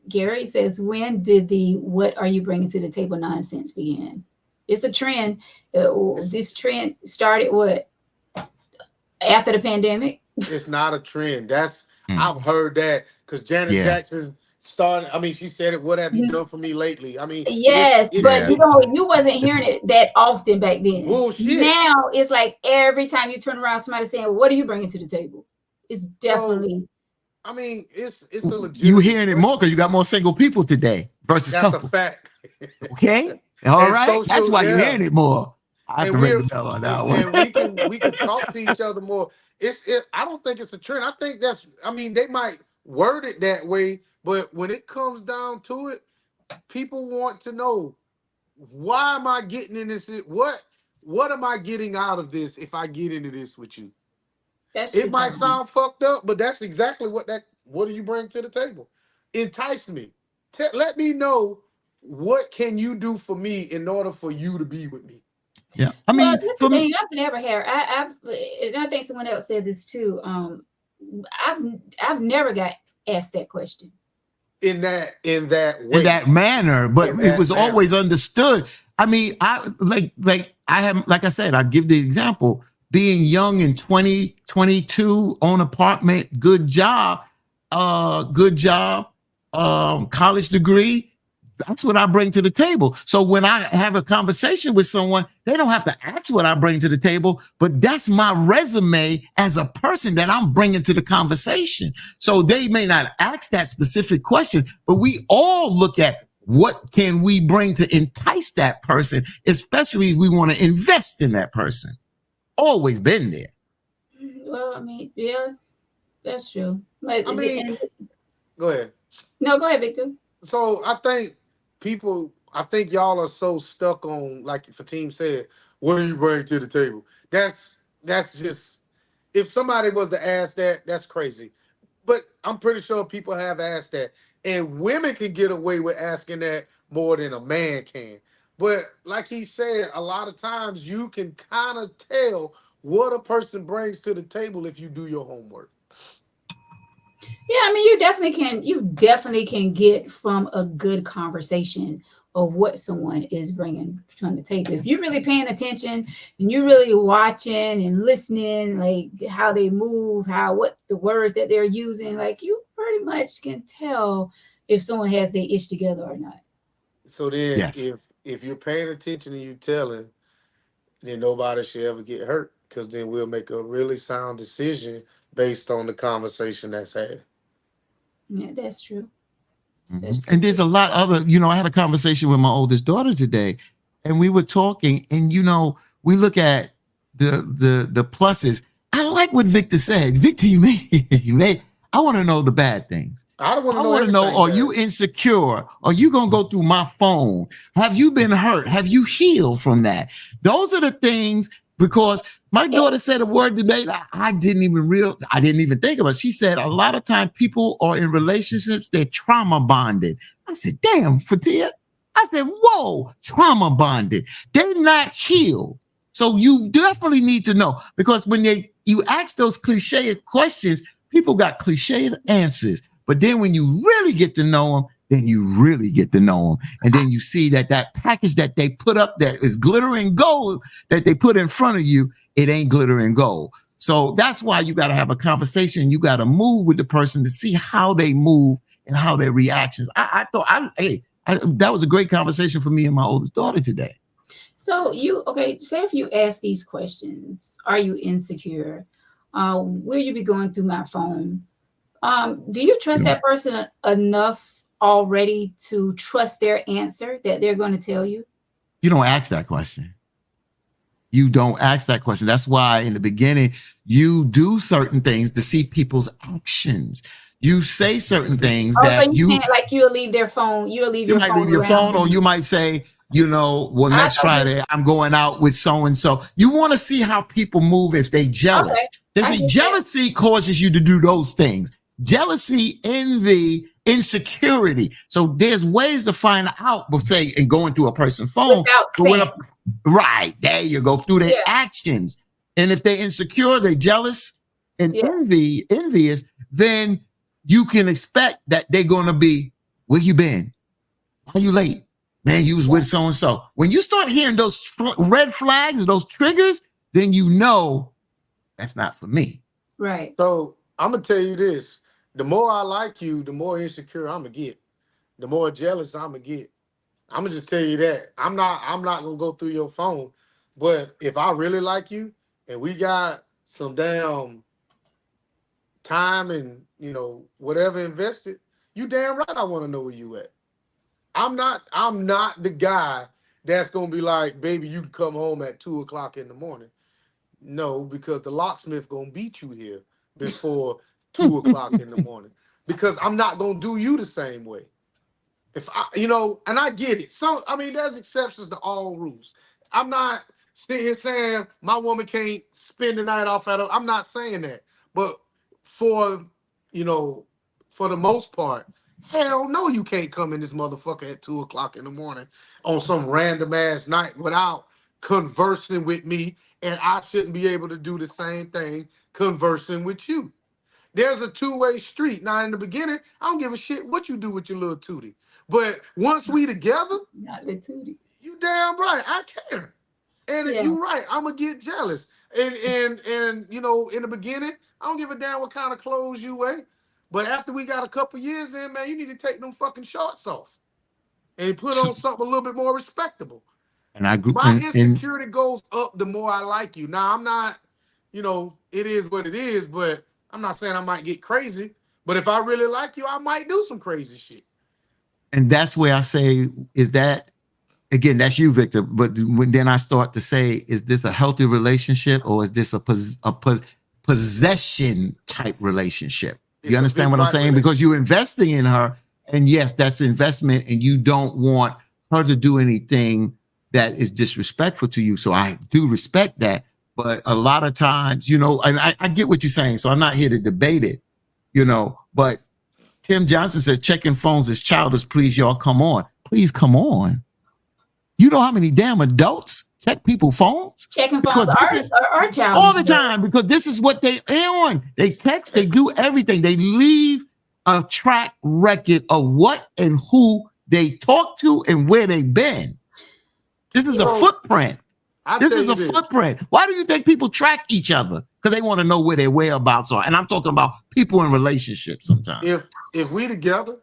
Gary says, when did the "what are you bringing to the table" nonsense begin? It's a trend. This trend started what, after the pandemic? It's not a trend. That's Mm. I've heard that because Janet Yeah. Jackson started. I mean, she said it. What have you done for me lately? I mean, Yes, it, but Yeah. you wasn't hearing it that often back then. bullshit. Now it's like every time you turn around, somebody saying, "What are you bringing to the table?" It's definitely. I mean, it's a legitimate. You hearing it more because you got more single people today versus That's couple. a fact. Okay, all And right. social, That's why you're yeah. hearing it more. I have And to ring we're the bell on that and, one. and we can talk to each other more. I don't think it's a trend. I think that's. I mean, they might word it that way, but when it comes down to it, people want to know, why am I getting in this? What am I getting out of this if I get into this with you? That's It true, might Tyrone. sound fucked up, but that's exactly what do you bring to the table? Entice me. Let me know, what can you do for me in order for you to be with me? Yeah, I Well, mean, this is the thing. I've never had. And I think someone else said this too. I've never got asked that question. In that way. in that manner, but In it that was manner. always understood. I mean, like I said, I give the example, being young in 2022, own apartment, good job, college degree. That's what I bring to the table. So when I have a conversation with someone, they don't have to ask what I bring to the table, but that's my resume as a person that I'm bringing to the conversation. So they may not ask that specific question, but we all look at what can we bring to entice that person, especially if we want to invest in that person. Always been there. Well, I mean, yeah, that's true. But I mean, go ahead. No, go ahead, Victor. So I think y'all are so stuck on, like Fatim said, what do you bring to the table? That's just, if somebody was to ask that, that's crazy. But I'm pretty sure people have asked that. And women can get away with asking that more than a man can. But like he said, a lot of times you can kind of tell what a person brings to the table if you do your homework. Yeah, I mean, you definitely can get from a good conversation of what someone is bringing to the table. If you're really paying attention and you're really watching and listening, like how they move, what the words that they're using, like you pretty much can tell if someone has their ish together or not. So then, Yes. if you're paying attention and you telling, then nobody should ever get hurt, because then we'll make a really sound decision based on the conversation that's had. Yeah, that's true. And there's a lot other, I had a conversation with my oldest daughter today, and we were talking, and we look at the pluses. I like what Victor said. Victor, you may. I want to know the bad things. I don't want I to know. want to know: are everything, you guys. insecure? Are you gonna go through my phone? Have you been hurt? Have you healed from that? Those are the things. Because my daughter said a word today that I didn't even think about. She said a lot of times people are in relationships, they're trauma bonded. I said, damn, Fatia. I said, whoa, trauma bonded. They're not healed. So you definitely need to know, because when you ask those cliche questions, people got cliche answers. But then when you really get to know them, then you really get to know them. And then you see that package that they put up that is glittering gold that they put in front of you, it ain't glittering gold. So that's why you got to have a conversation. You got to move with the person to see how they move and how their reactions. I thought that was a great conversation for me and my oldest daughter today. So say if you ask these questions, are you insecure? Will you be going through my phone? Do you trust that person enough already to trust their answer that they're going to tell you? You don't ask that question. You don't ask that question. That's why in the beginning, you do certain things to see people's actions. You say certain things that so you can't, like, you'll leave their phone. You'll leave your phone. You might leave your phone, or you might say, next Friday I'm going out with so and so. You want to see how people move if they jealous. Jealousy causes you to do those things. Jealousy, envy, insecurity. So there's ways to find out, and going through a person's phone. Right, there you go, through their actions. And if they're insecure, they're jealous and envious, then you can expect that they're going to be, where you been? Why you late? Man, you was with so-and-so. When you start hearing those red flags or those triggers, then you know that's not for me. Right. So I'm gonna tell you this: the more I like you, the more insecure I'm gonna get. The more jealous I'm gonna get. I'm gonna just tell you that. I'm not gonna go through your phone, but if I really like you and we got some damn time and whatever invested, you damn right I want to know where you at. I'm not the guy that's gonna be like, baby, you can come home at 2:00 in the morning. No, because the locksmith gonna beat you here before 2:00 in the morning. Because I'm not gonna do you the same way. If I, and I get it. So I mean, there's exceptions to all rules. I'm not sitting here saying my woman can't spend the night off at her. I'm not saying that. But for for the most part, hell no, you can't come in this motherfucker at 2:00 in the morning on some random ass night without conversing with me, and I shouldn't be able to do the same thing conversing with you. There's a two-way street. Now, in the beginning, I don't give a shit what you do with your little tootie. But once we together, Not the tootie. you damn right, I care. And Yeah. you right, I'm gonna get jealous. And in the beginning, I don't give a damn what kind of clothes you wear. But after we got a couple years in, man, you need to take them fucking shorts off and put on something a little bit more respectable. And I grew My insecurity goes up the more I like you. Now, I'm not, it is what it is, but I'm not saying I might get crazy. But if I really like you, I might do some crazy shit. And that's where I say, is that, again, that's you, Victor. But then I start to say, is this a healthy relationship or is this a possession type relationship? You understand what I'm saying? Because you're investing in her, and yes, that's investment, and you don't want her to do anything that is disrespectful to you. So I do respect that. But a lot of times, and I get what you're saying, so I'm not here to debate it, but Tim Johnson said, checking phones is childish. Please, y'all come on. Please come on. You know how many damn adults check people's phones? Checking phones are childish. All the time, because this is what they on. They text, they do everything. They leave a track record of what and who they talk to and where they've been. This is a footprint. This is a footprint. Why do you think people track each other? Because they want to know where their whereabouts are. And I'm talking about people in relationships sometimes. If we together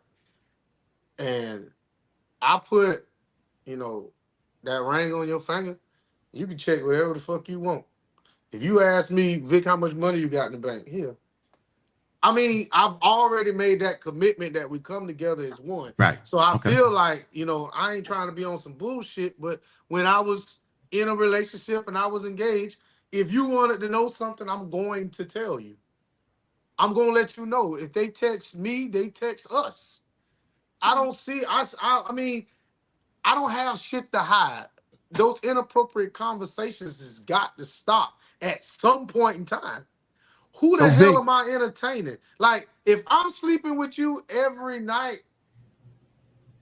and I put, that ring on your finger, you can check whatever the fuck you want. If you ask me, Vic, how much money you got in the bank? Here. I mean, I've already made that commitment that we come together as one. Right. So I feel like, I ain't trying to be on some bullshit, but when I was in a relationship and I was engaged, if you wanted to know something, I'm going to tell you. I'm going to let you know. If they text me, they text us. I don't see, I mean, I don't have shit to hide. Those inappropriate conversations has got to stop at some point in time. Who the hell am I entertaining? Like, if I'm sleeping with you every night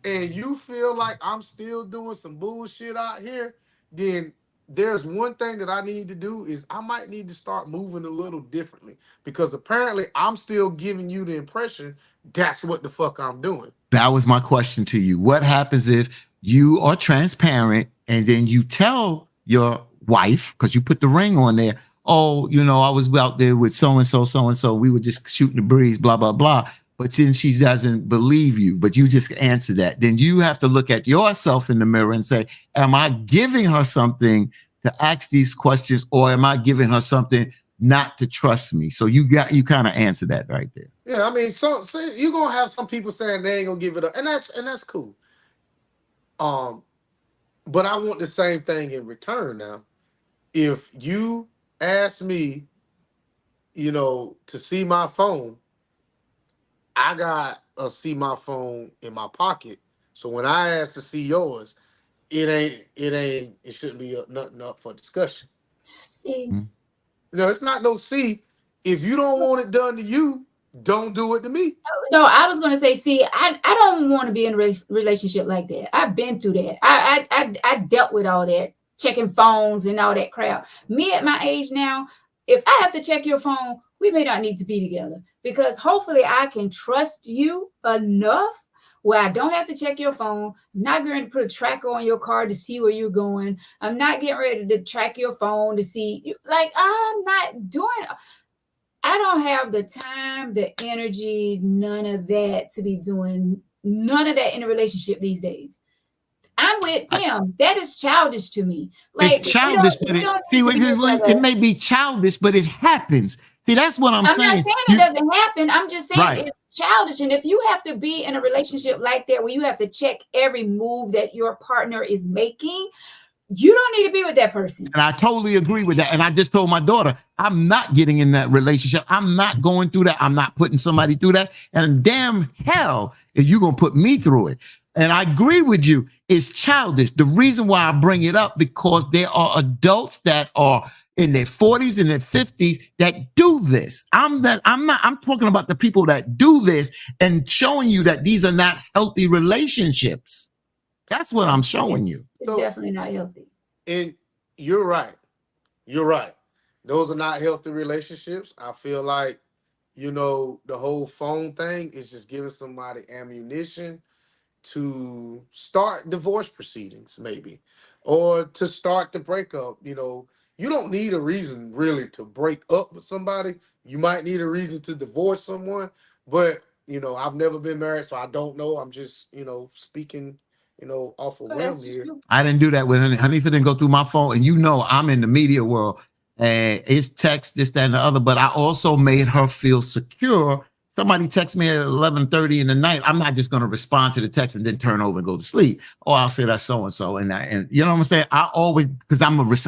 and you feel like I'm still doing some bullshit out here, then there's one thing that I need to do is I might need to start moving a little differently, because apparently I'm still giving you the impression that's what the fuck I'm doing. That was my question to you. What happens if you are transparent and then you tell your wife, because you put the ring on there, oh, I was out there with so-and-so, so-and-so, we were just shooting the breeze, blah, blah, blah. But then she doesn't believe you, but you just answer that. Then you have to look at yourself in the mirror and say, am I giving her something to ask these questions, or am I giving her something not to trust me? So you kind of answer that right there. Yeah, I mean, so you're gonna have some people saying they ain't gonna give it up, and that's cool. But I want the same thing in return now. If you ask me, to see my phone, I got a see my phone in my pocket. So when I ask to see yours, it shouldn't be nothing up for discussion. See. No, it's not no see. If you don't want it done to you, don't do it to me. No, I was gonna say, see, I don't want to be in a relationship like that. I've been through that. I dealt with all that, checking phones and all that crap. Me at my age now, if I have to check your phone, we may not need to be together, because hopefully I can trust you enough where I don't have to check your phone. I'm not going to put a tracker on your car to see where you're going. I'm not getting ready to track your phone to see you. Like, I'm not doing, I don't have the time, the energy, none of that to be doing none of that in a relationship these days. I'm with Tim. That is childish to me. Like, it's childish, but it may be childish, but it happens. See, that's what I'm saying. I'm not saying it doesn't happen. I'm just saying Right. it's childish. And if you have to be in a relationship like that, where you have to check every move that your partner is making, you don't need to be with that person. And I totally agree with that. And I just told my daughter, I'm not getting in that relationship. I'm not going through that. I'm not putting somebody through that. And damn hell, if you're going to put me through it. And I agree with you. It's childish. The reason why I bring it up, because there are adults that are in their 40s and their 50s that do this. I'm talking about the people that do this and showing you that these are not healthy relationships. That's what I'm showing you. It's definitely not healthy. And you're right. You're right. Those are not healthy relationships. I feel like, the whole phone thing is just giving somebody ammunition to start divorce proceedings, maybe, or to start the breakup. You don't need a reason really to break up with somebody. You might need a reason to divorce someone, but I've never been married, so I don't know. I'm just speaking off of whim here. I didn't do that with Hanifa. Hanifa didn't go through my phone, and I'm in the media world, and it's text, this, that, and the other. But I also made her feel secure. Somebody texts me at 11:30 in the night. I'm not just going to respond to the text and then turn over and go to sleep. Or I'll say that's so and so, and you know what I'm saying. I always, because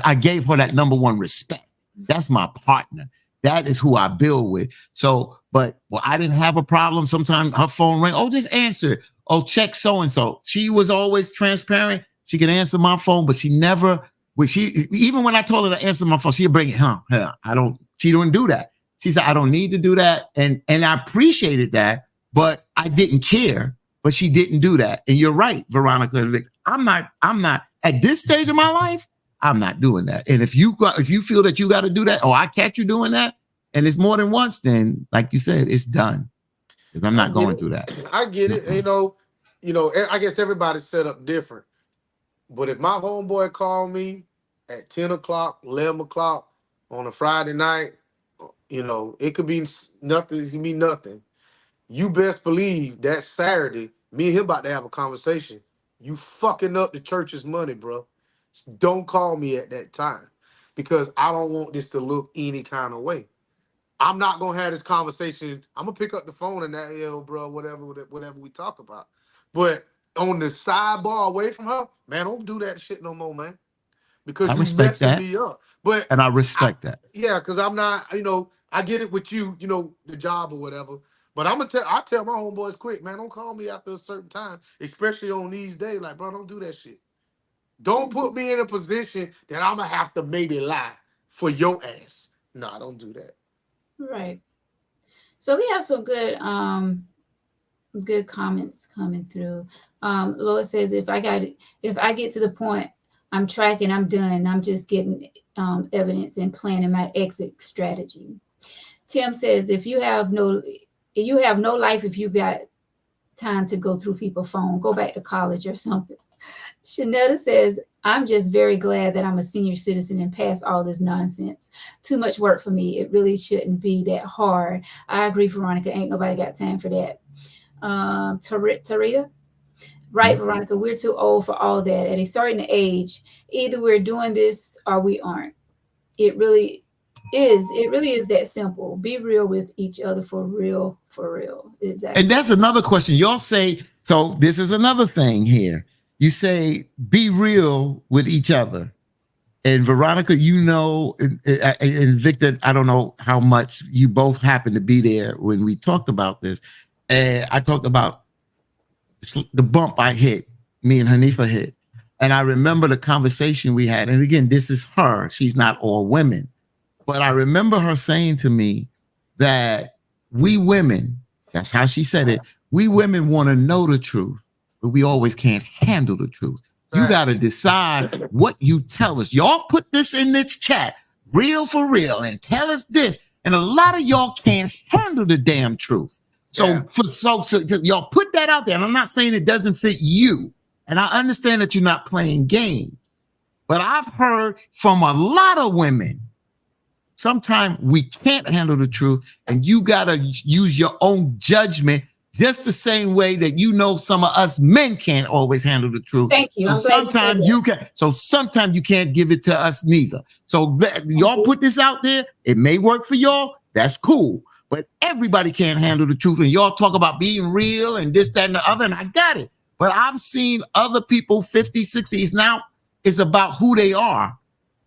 I gave her that number one respect. That's my partner. That is who I build with. So, I didn't have a problem. Sometimes her phone rang. Oh, just answer. Oh, check so and so. She was always transparent. She could answer my phone, but she never. Even when I told her to answer my phone, she'd bring it. She didn't do that. She said, I don't need to do that. And I appreciated that, but I didn't care. But she didn't do that. And you're right, Veronica and Vic. I'm not at this stage of my life, I'm not doing that. And if you feel that you got to do that, or I catch you doing that, and it's more than once, then like you said, it's done. Because I'm not going through that. I get it. I guess everybody's set up different. But if my homeboy called me at 10 o'clock, 11 o'clock on a Friday night, it could be nothing. It can be nothing. You best believe that Saturday, me and him about to have a conversation. You fucking up the church's money, bro. Don't call me at that time, because I don't want this to look any kind of way. I'm not gonna have this conversation. I'm gonna pick up the phone and that, bro, whatever we talk about. But on the sidebar away from her, man, don't do that shit no more, man. Because you messing me up. And I respect that. Yeah, because I'm not, I get it with you, the job or whatever. But I tell my homeboys quick, man, don't call me after a certain time, especially on these days. Like, bro, don't do that shit. Don't put me in a position that I'm gonna have to maybe lie for your ass. Nah, don't do that. Right. So we have some good comments coming through. Lois says, if I get to the point I'm tracking, I'm done. I'm just getting evidence and planning my exit strategy. Tim says, if you have no life, if you got time to go through people's phone, go back to college or something. Shanetta says, I'm just very glad that I'm a senior citizen and past all this nonsense. Too much work for me. It really shouldn't be that hard. I agree, Veronica. Ain't nobody got time for that. Tarita? Right, Veronica, we're too old for all that. At a certain age, either we're doing this or we aren't. It really is that simple. Be real with each other, for real. Exactly. And that's another question. Y'all say, so this is another thing here. You say, be real with each other. And Veronica, and Victor, I don't know how much you both happened to be there when we talked about this. And I talked about the bump I hit, me and Hanifa hit. And I remember the conversation we had. And again, this is her. She's not all women. But I remember her saying to me that we women, that's how she said it, we women want to know the truth, but we always can't handle the truth. You got to decide what you tell us. Y'all put this in this chat. real for real and tell us this. And a lot of y'all can't handle the damn truth. So, Yeah. so y'all put that out there. And I'm not saying it doesn't fit you. And I understand that you're not playing games. But I've heard from a lot of women, sometimes we can't handle the truth, and you got to use your own judgment just the same way that some of us men can't always handle the truth. Thank you. So I'm glad you said sometimes that. you can. So sometimes you can't give it to us neither. So y'all put this out there. It may work for y'all. That's cool. But everybody can't handle the truth. And y'all talk about being real and this, that, and the other. And I got it. But I've seen other people 50s, 60s. Now it's about who they are.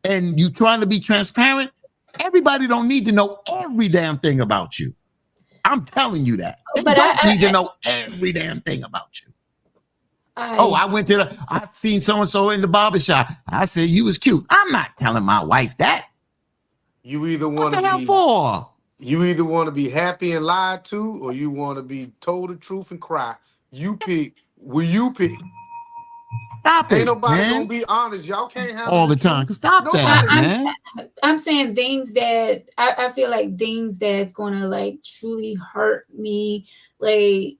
And you trying to be transparent. Everybody don't need to know every damn thing about you. I'm telling you that. They But don't need to know every damn thing about you. I seen so-and-so in the barbershop. I said, you was cute. I'm not telling my wife that. You either What want the hell to be for? you either want to be happy and lied to, or you want to be told the truth and cry. You pick. Will you pick? Stop Ain't it, nobody man. gonna be honest. Y'all can't handle All the truth. time. Stop Nobody. that, man. I'm saying things that I feel like things that's gonna like truly hurt me. Like,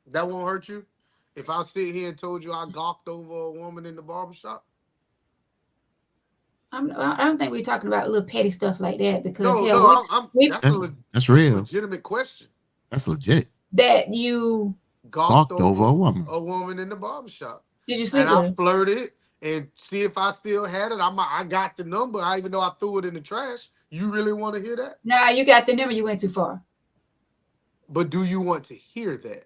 That won't hurt you. If I sit here and told you I gawked over a woman in the barbershop. I don't think we're talking about little petty stuff like that, because No, we That's real. legitimate question. That's legit. that you Gawked Walked over a woman. a woman in the barbershop. did you sleep And with I her? flirted and see if I still had it. I got the number. Even though I threw it in the trash. You really want to hear that? Nah, you got the number. You went too far. But do you want to hear that?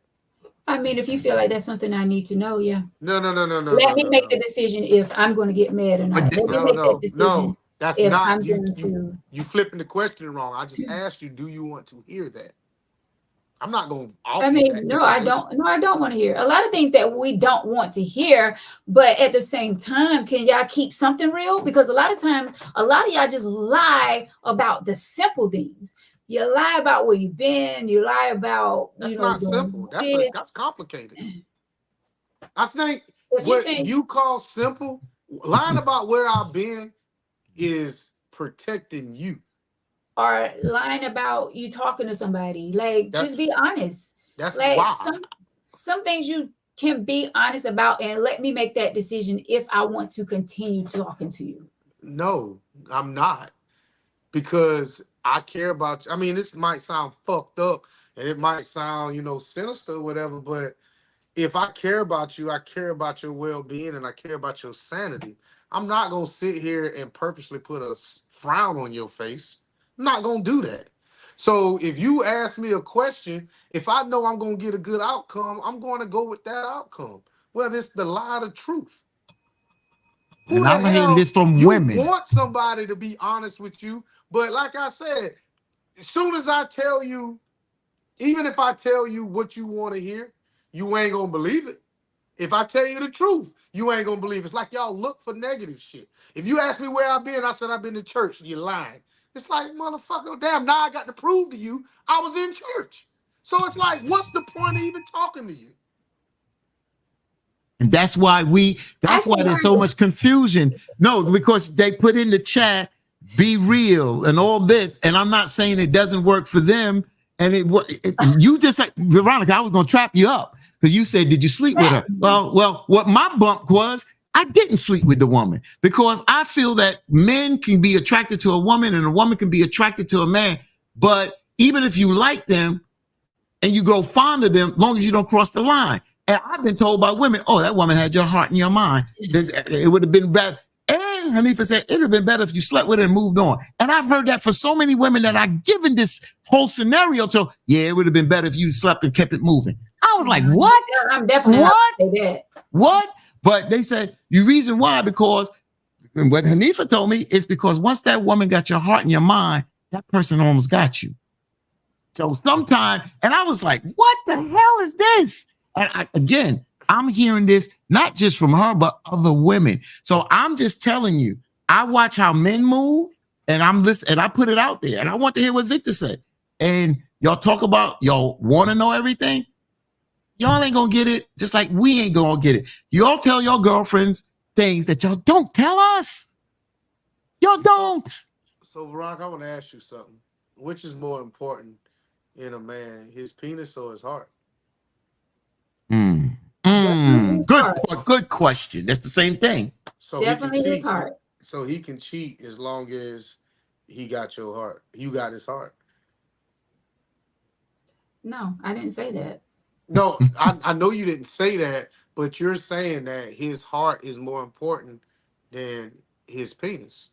I mean, if you feel like that's something I need to know, yeah. No. Let me make the decision if I'm going to get mad or not. Let me make that decision. No. That's if not I'm you. going to. You flipping the question wrong. I just asked you, do you want to hear that? I'm not going to offer I mean, that no, I information. don't. No, I don't want to hear a lot of things that we don't want to hear. But at the same time, can y'all keep something real? Because a lot of times, a lot of y'all just lie about the simple things. You lie about where you've been. You lie about That's not simple. That's complicated. I think If you what say, you call simple, lying about where I've been is protecting you. or lying about you talking to somebody, like just be honest. That's Like why. some things you can be honest about, and let me make that decision if I want to continue talking to you. No, I'm not. Because I care about you. I mean, this might sound fucked up and it might sound, sinister or whatever, but if I care about you, I care about your well-being and I care about your sanity. I'm not going to sit here and purposely put a frown on your face. I'm not going to do that. So if you ask me a question, if I know I'm going to get a good outcome, I'm going to go with that outcome. Whether it's the lie or the truth. Who And the I'm hearing hell this from you women. want somebody to be honest with you? But like I said, as soon as I tell you, even if I tell you what you want to hear, you ain't gonna believe it. If I tell you the truth, you ain't gonna believe it. It's like y'all look for negative shit. If you ask me where I've been, I said I've been to church, you're lying. It's like, motherfucker, damn, now I got to prove to you I was in church. So it's like, what's the point of even talking to you? And that's why there's so much confusion. No, because they put in the chat, be real and all this. And I'm not saying it doesn't work for them. And you just like, Veronica, I was going to trap you up because you said, did you sleep with her? Well, what my bump was, I didn't sleep with the woman because I feel that men can be attracted to a woman and a woman can be attracted to a man. But even if you like them and you grow fond of them, as long as you don't cross the line. And I've been told by women, oh, that woman had your heart and your mind. It would have been better. And Hanifa said, it would have been better if you slept with her and moved on. And I've heard that for so many women that I've given this whole scenario to, it would have been better if you slept and kept it moving. I was like, what? I'm definitely not gonna say that. What? But they said, the reason why, because what Hanifa told me is because once that woman got your heart and your mind, that person almost got you. So sometimes, and I was like, what the hell is this? And I'm hearing this not just from her, but other women. So I'm just telling you, I watch how men move and I'm listening and I put it out there and I want to hear what Victor said. And y'all talk about, y'all want to know everything. Y'all ain't going to get it. Just like we ain't going to get it. Y'all tell your girlfriends things that y'all don't tell us. Y'all don't. So, Veronica, I want to ask you something. Which is more important in a man, his penis or his heart? Mm. Definitely his Good, heart. good question. That's the same thing. So Definitely he can his cheat. heart. So he can cheat as long as he got your heart. You got his heart. No, I didn't say that. No, I know you didn't say that, but you're saying that his heart is more important than his penis.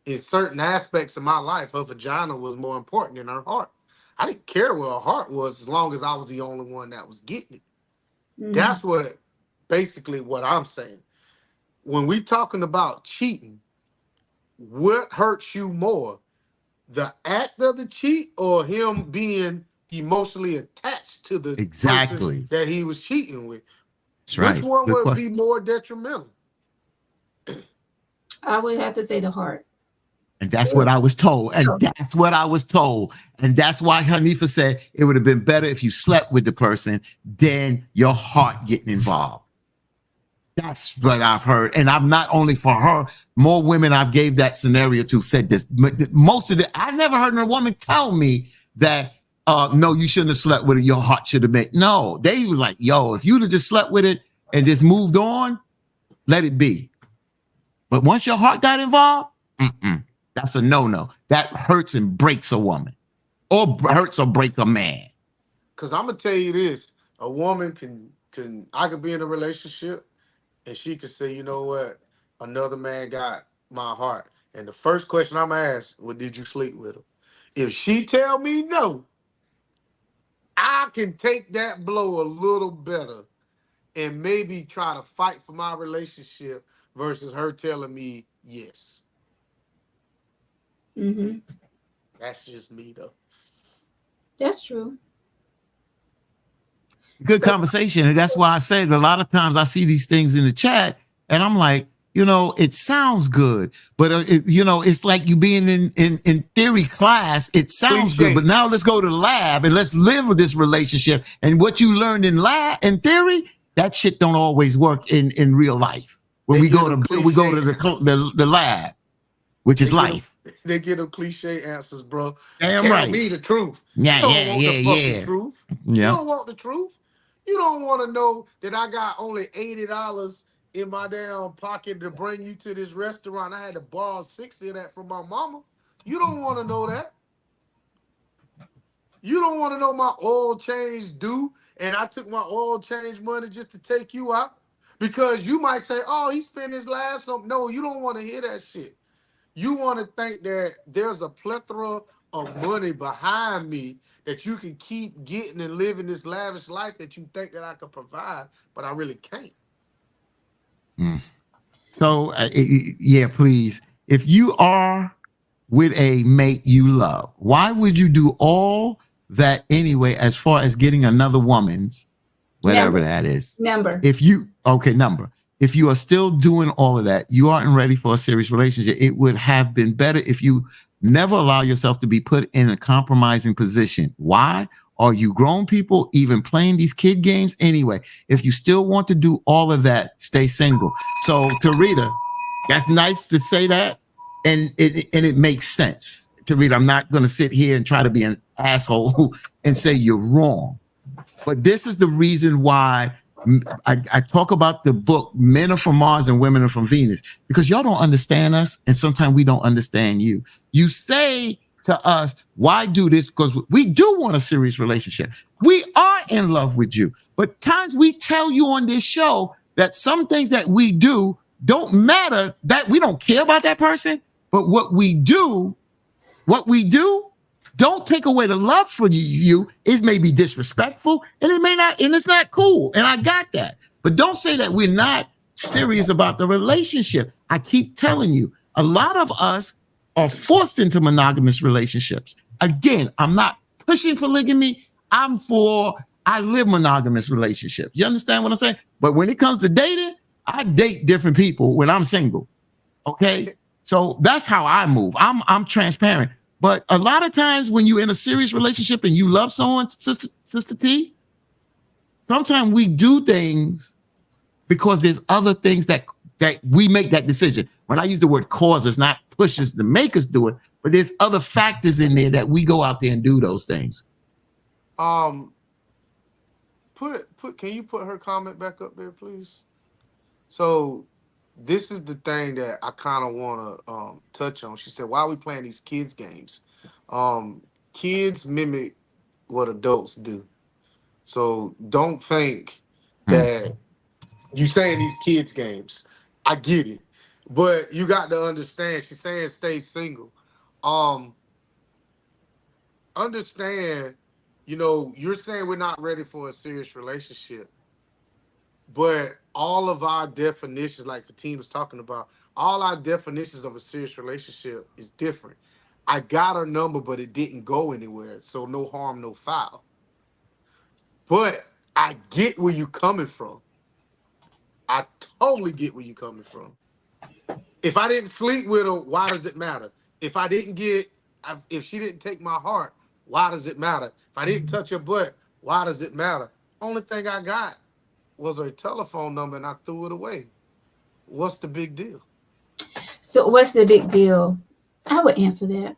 In certain aspects of my life, her vagina was more important than her heart. I didn't care where her heart was as long as I was the only one that was getting it. Mhm. That's what basically what I'm saying. When we talking about cheating, what hurts you more? The act of the cheat or him being emotionally attached to the person Exactly. that he was cheating with? That's Which right. one Good would question. be more detrimental? I would have to say the heart. And that's Still. what I was told. And Still. that's what I was told. And that's why Hanifa said it would have been better if you slept with the person than your heart getting involved. That's what I've heard. And I'm not only for her, more women I've gave that scenario to said this. Most of it, I never heard a woman tell me that, no, you shouldn't have slept with it. Your heart should have been. No, they were like, yo, if you'd have just slept with it and just moved on, let it be. But once your heart got involved, that's a no-no. That hurts and breaks a woman, or hurts or break a man. Because I'm gonna tell you this: a woman I could be in a relationship, and she could say, you know what, another man got my heart, and the first question I'm asked, well, did you sleep with him? If she tell me no, I can take that blow a little better, and maybe try to fight for my relationship versus her telling me yes. Mm-hmm. That's just me, though. That's true. Good conversation. And that's why I said a lot of times I see these things in the chat and I'm like, you know, it sounds good, but it's like you being in theory class. It sounds Cliche. good, but now let's go to the lab and let's live with this relationship. And what you learned in theory, that shit don't always work in real life. When They we get go them to the lab, which is life. They get them cliche answers, bro. Damn Tell right. me the truth. Yeah, You don't want the fucking truth. You Yeah. don't want the truth. You don't want to know that I got only $80 in my damn pocket to bring you to this restaurant. I had to borrow 60 of that from my mama. You don't want to know that. You don't want to know my oil change due, and I took my oil change money just to take you out. Because you might say, oh, he spent his last on. No, you don't want to hear that shit. You want to think that there's a plethora of money behind me that you can keep getting and living this lavish life that you think that I could provide, but I really can't. So, yeah, please. If you are with a mate you love, why would you do all that anyway, as far as getting another woman's, whatever that is? Number. If you are still doing all of that, you aren't ready for a serious relationship. It would have been better if you never allow yourself to be put in a compromising position. Why? Are you grown people even playing these kid games anyway? If you still want to do all of that, stay single. So, Tarita, that's nice to say that, and it makes sense. Tarita, I'm not going to sit here and try to be an asshole and say you're wrong. But this is the reason why I talk about the book, Men Are From Mars and Women Are From Venus, because y'all don't understand us, and sometimes we don't understand you. You say to us, why do this? Because we do want a serious relationship. We are in love with you. But times we tell you on this show that some things that we do don't matter, that we don't care about that person, but what we do don't take away the love for you. It may be disrespectful and it may not, and it's not cool. And I got that. But don't say that we're not serious about the relationship. I keep telling you, a lot of us are forced into monogamous relationships. Again, I'm not pushing polygamy. I live monogamous relationships. You understand what I'm saying? But when it comes to dating, I date different people when I'm single. Okay? So that's how I move. I'm transparent. But a lot of times when you're in a serious relationship and you love someone, Sister T, sometimes we do things because there's other things that that we make that decision. When I use the word cause, it's not push us to make us do it, but there's other factors in there that we go out there and do those things. Can you put her comment back up there, please? So this is the thing that I kind of want to touch on. She said, "Why are we playing these kids games? Kids mimic what adults do. So don't think that you saying these kids games. I get it, but you got to understand. She's saying stay single. Um, Understand. You know, you're saying we're not ready for a serious relationship, but all of our definitions, like Fatima was talking about, all our definitions of a serious relationship is different. I got her number, but it didn't go anywhere. So no harm, no foul. But I get where you're coming from. I totally get where you're coming from. If I didn't sleep with her, why does it matter? If I didn't if she didn't take my heart, why does it matter? If I didn't touch her butt, why does it matter? Only thing I got was her telephone number and I threw it away. What's the big deal? So what's the big deal? I would answer that.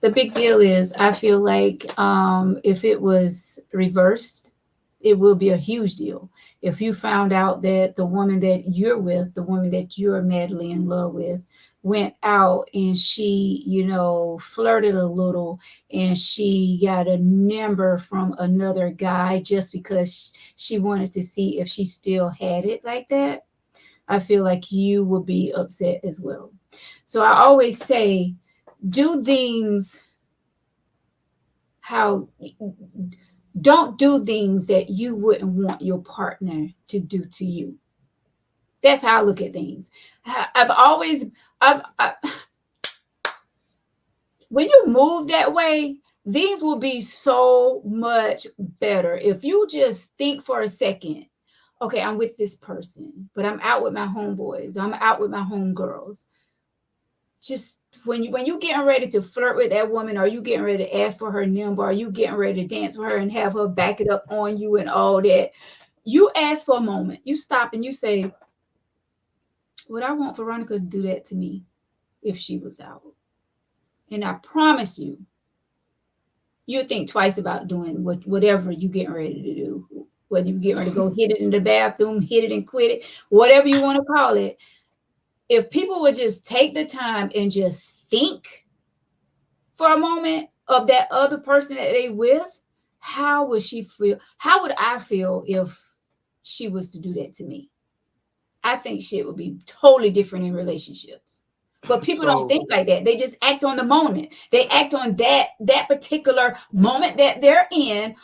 The big deal is I feel like if it was reversed, it will be a huge deal. If you found out that the woman that you're with, the woman that you're madly in love with, went out and she, flirted a little and she got a number from another guy just because she wanted to see if she still had it like that, I feel like you will be upset as well. So I always say, do things don't do things that you wouldn't want your partner to do to you. That's how I look at things. When you move that way, things will be so much better. If you just think for a second, okay, I'm with this person, but I'm out with my homeboys, I'm out with my homegirls. Just when you getting ready to flirt with that woman, are you getting ready to ask for her number? Are you getting ready to dance with her and have her back it up on you and all that? You ask for a moment, you stop and you say, would I want Veronica to do that to me if she was out? And I promise you, you'll think twice about doing whatever you getting ready to do. Whether you get ready to go hit it in the bathroom, hit it and quit it, whatever you want to call it. If people would just take the time and just think for a moment of that other person that they with, how would she feel? How would I feel if she was to do that to me? I think shit would be totally different in relationships. But people don't think like that. They just act on the moment. They act on that particular moment that they're in.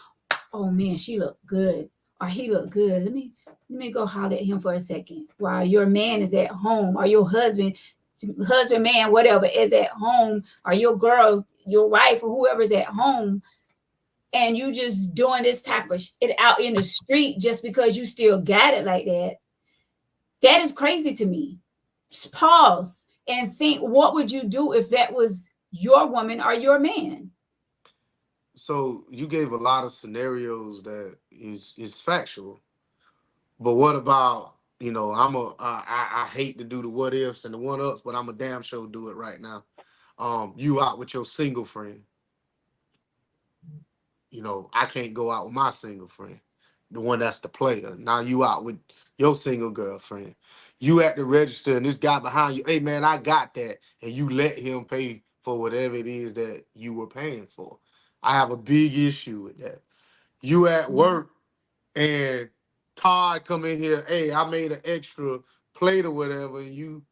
Oh man, she looked good. Or he looked good. Let me go holler at him for a second while your man is at home, or your husband, man, whatever, is at home, or your girl, your wife, or whoever is at home, and you just doing this type of shit out in the street just because you still got it like that. That is crazy to me. Just pause and think, what would you do if that was your woman or your man? So you gave a lot of scenarios that is factual, but what about I hate to do the what ifs and the what ups, but I'm a damn sure do it right now. You out with your single friend. I can't go out with my single friend, the one that's the player. Now you out with your single girlfriend. You at the register and this guy behind you, hey man, I got that, and you let him pay for whatever it is that you were paying for. I have a big issue with that. You at work and Todd come in here, hey, I made an extra plate or whatever, and you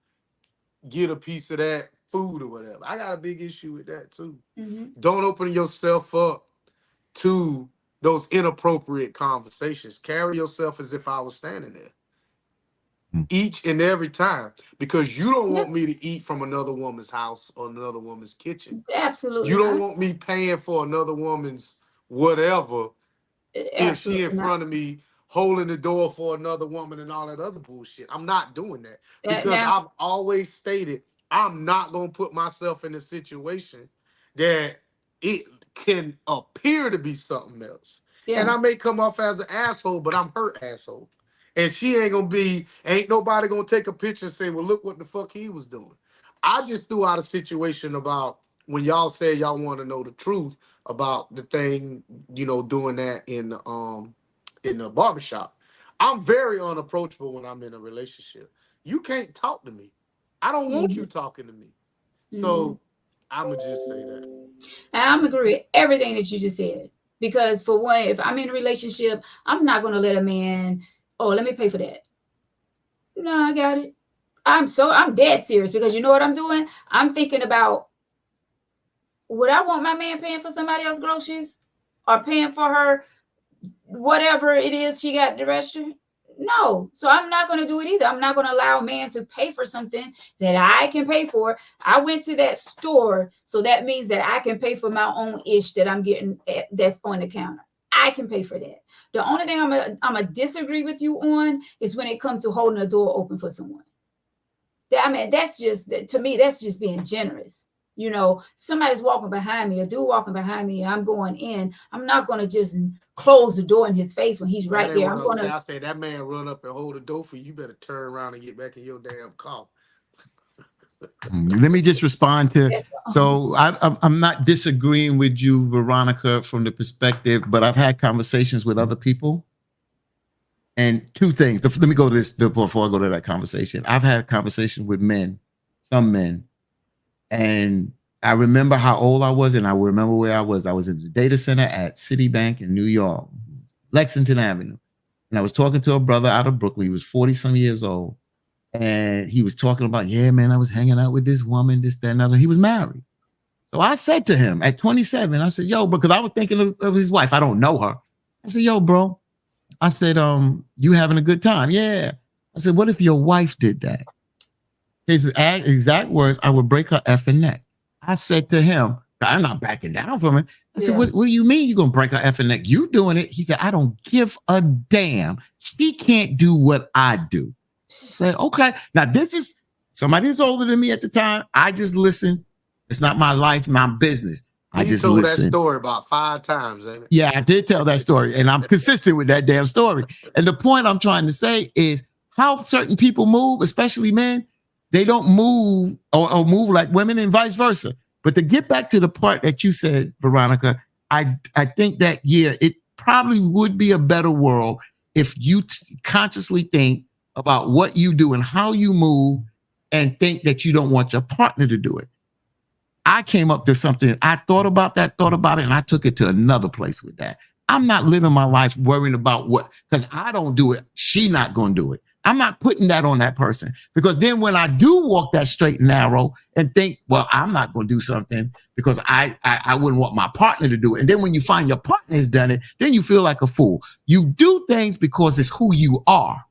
get a piece of that food or whatever. I got a big issue with that too. Mm-hmm. Don't open yourself up to those inappropriate conversations. Carry yourself as if I was standing there each and every time, because you don't want me to eat from another woman's house or another woman's kitchen. Absolutely. You don't want me paying for another woman's whatever if she in front of me holding the door for another woman and all that other bullshit. I'm not doing that because I've always stated I'm not going to put myself in a situation that it can appear to be something else. Yeah. And I may come off as an asshole, but I'm her asshole. And she ain't nobody gonna take a picture and say, well, look what the fuck he was doing. I just threw out a situation about when y'all said y'all want to know the truth about the thing, doing that in the barbershop. I'm very unapproachable when I'm in a relationship. You can't talk to me. I don't want you talking to me. So I'ma just say that. And I'm agree with everything that you just said. Because for one, if I'm in a relationship, I'm not gonna let a man, oh, let me pay for that. No, I got it. I'm dead serious because you know what I'm doing? I'm thinking about, would I want my man paying for somebody else's groceries or paying for her whatever it is she got at the restaurant? No. So I'm not going to do it either. I'm not going to allow a man to pay for something that I can pay for. I went to that store, so that means that I can pay for my own ish that I'm getting that's on the counter. I can pay for that. The only thing I'm gonna disagree with you on is when it comes to holding a door open for someone. That's just, to me, that's just being generous. If somebody's walking behind me, a dude walking behind me, I'm going in, I'm not going to just close the door in his face when he's right there. I say that man run up and hold the door for you. You better turn around and get back in your damn car. Let me just respond to. So I'm not disagreeing with you, Veronica, from the perspective, but I've had conversations with other people. And two things. Let me go to this before I go to that conversation. I've had a conversation with some men, and I remember how old I was, and I remember where I was. I was in the data center at Citibank in New York, Lexington Avenue. And I was talking to a brother out of Brooklyn. He was 40-some years old. And he was talking about, yeah, man, I was hanging out with this woman, this, that, and other. He was married. So I said to him at 27, I said, yo, because I was thinking of his wife. I don't know her. I said, yo, bro. I said, you having a good time? Yeah. I said, what if your wife did that? His exact words, I would break her effing neck. I said to him, I'm not backing down from it. I said, what do you mean you're going to break her effing neck? You doing it. He said, I don't give a damn. She can't do what I do. I said, okay. Now, this is somebody that's older than me at the time. I just listen. It's not my life, my business. I just told listen. That story about 5 times, ain't it? Yeah, I did tell that story, and I'm consistent with that damn story. And the point I'm trying to say is how certain people move, especially men, they don't move or move like women and vice versa. But to get back to the part that you said, Veronica, I think that, yeah, it probably would be a better world if you consciously think about what you do and how you move and think that you don't want your partner to do it. I came up to something. I thought about it, and I took it to another place with that. I'm not living my life worrying about what, because I don't do it. She not going to do it. I'm not putting that on that person, because then when I do walk that straight and narrow and think, well, I'm not going to do something because I wouldn't want my partner to do it. And then when you find your partner has done it, then you feel like a fool. You do things because it's who you are.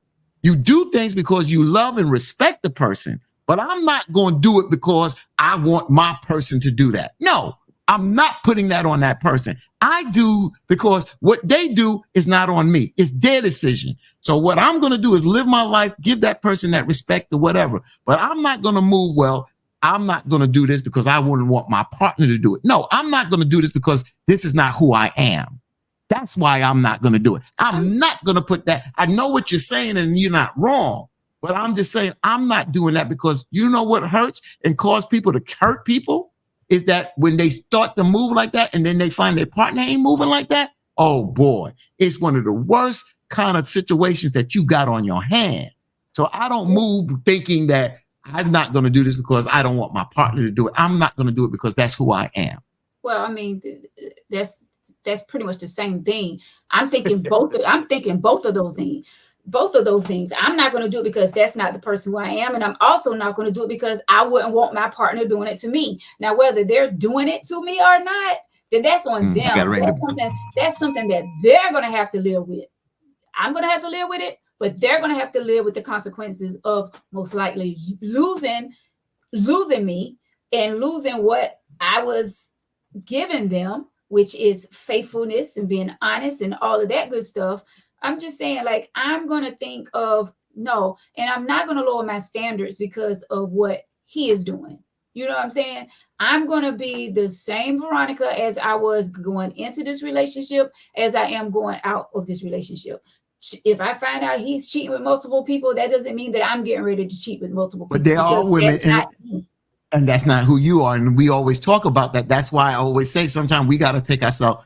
You do things because you love and respect the person. But I'm not going to do it because I want my person to do that. No, I'm not putting that on that person. I do because what they do is not on me. It's their decision. So what I'm going to do is live my life, give that person that respect or whatever. But I'm not going to move, well, I'm not going to do this because I wouldn't want my partner to do it. No, I'm not going to do this because this is not who I am. That's why I'm not going to do it. I'm not going to put that. I know what you're saying and you're not wrong. But I'm just saying, I'm not doing that, because you know what hurts and cause people to hurt people is that when they start to move like that and then they find their partner ain't moving like that, oh boy, it's one of the worst kind of situations that you got on your hand. So I don't move thinking that I'm not going to do this because I don't want my partner to do it. I'm not going to do it because that's who I am. Well, I mean, that's pretty much the same thing. I'm thinking both of those things. Both of those things. I'm not going to do it because that's not the person who I am. And I'm also not going to do it because I wouldn't want my partner doing it to me. Now, whether they're doing it to me or not, then that's on them. That's something that they're going to have to live with. I'm going to have to live with it, but they're going to have to live with the consequences of most likely losing me and losing what I was giving them, which is faithfulness and being honest and all of that good stuff. I'm just saying, like, I'm going to think of no, and I'm not going to lower my standards because of what he is doing. You know what I'm saying? I'm going to be the same Veronica as I was going into this relationship as I am going out of this relationship. if I find out he's cheating with multiple people, that doesn't mean that I'm getting ready to cheat with multiple people. But there are because women, that's not me. and that's not who you are. And we always talk about that. That's why I always say sometimes we got to take ourselves.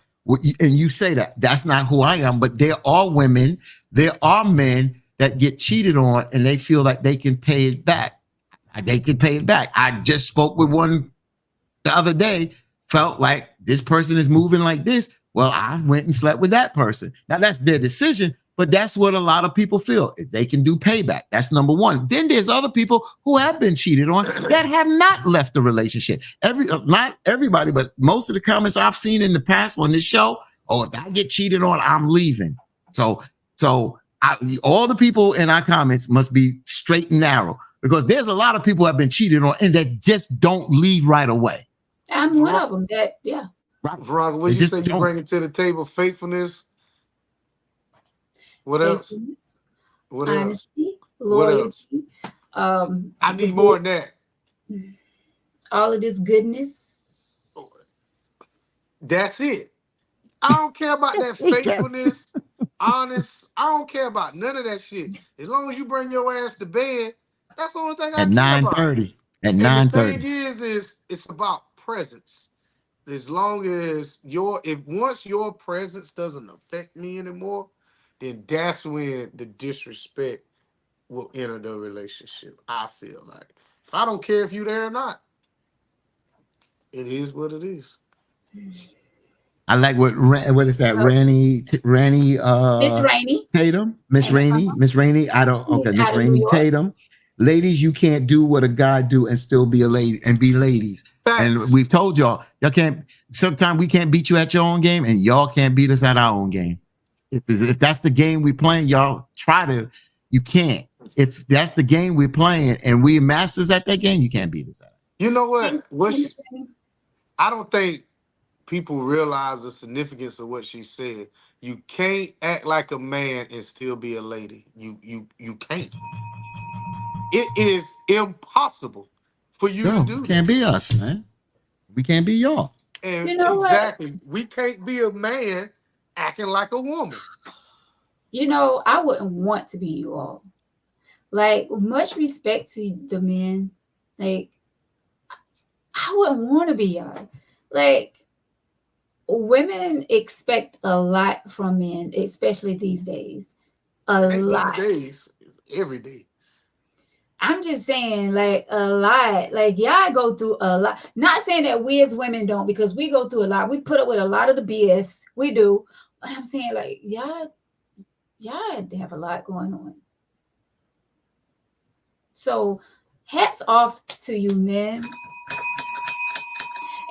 And you say that that's not who I am. But there are women, there are men that get cheated on, and they feel like they can pay it back. They can pay it back. I just spoke with one the other day. Felt like this person is moving like this. Well, I went and slept with that person. Now that's their decision, but that's what a lot of people feel. If they can do payback. That's number one. Then there's other people who have been cheated on that have not left the relationship. Not everybody, but most of the comments I've seen in the past on this show, oh, if I get cheated on, I'm leaving. So all the people in our comments must be straight and narrow, because there's a lot of people who have been cheated on and that just don't leave right away. I'm one of them. Yeah. Veronica, what They you just say you don't. bring to the table? Faithfulness. What else? Faithfulness, What else? honesty, What else? loyalty. I need more than that. All of this goodness. That's it. I don't care about that faithfulness, honest. I don't care about none of that shit. As long as you bring your ass to bed, that's the only thing I At care about. 9:30. At And the 9:30. thing is it's about presence. As long as once your presence doesn't affect me anymore, then that's when the disrespect will enter the relationship. I feel like if I don't care if you there or not, it is what it is. I like what is that? Miss Rainey. Tatum, Miss Rainey, Miss Rainey. I don't. Okay, She's Miss out of New Rainey York. Tatum. Ladies, you can't do what a guy do and still be a lady and be ladies. Facts. And we've told y'all can't. Sometimes we can't beat you at your own game, and y'all can't beat us at our own game. If that's the game we playing, y'all try to. You can't. If that's the game we're playing and we masters at that game, you can't beat us at it. You know what? Miss Rainey. I don't think people realize the significance of what she said. You can't act like a man and still be a lady. You can't. It is impossible for you to do. Can't be us, man. We can't be y'all. And You know exactly, we can't be a man acting like a woman. You know, I wouldn't want to be you all. Like, much respect to the men. Like, I wouldn't want to be y'all. Like, women expect a lot from men, especially these days. Lot. These days, it's every day. I'm just saying, like, a lot. Like, y'all go through a lot. Not saying that we as women don't, because we go through a lot. We put up with a lot of the BS. We do. But I'm saying, like, y'all have a lot going on. So, hats off to you, men.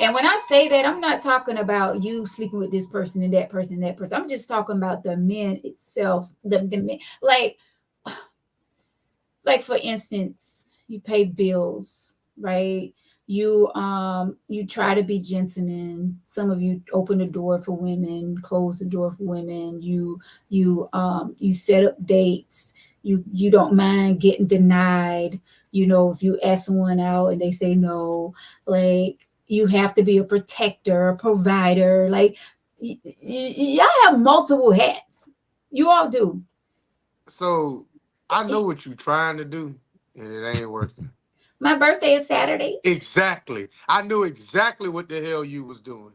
And when I say that, I'm not talking about you sleeping with this person and that person and that person. I'm just talking about the men itself. The men. Like for instance, you pay bills, right? You try to be gentlemen. Some of you open the door for women, close the door for women. You set up dates. You don't mind getting denied. You know, if you ask someone out and they say no, like, you have to be a protector, a provider. Like, y'all have multiple hats. You all do. So I know what you're trying to do, and it ain't working. My birthday is Saturday. Exactly. I knew exactly what the hell you was doing.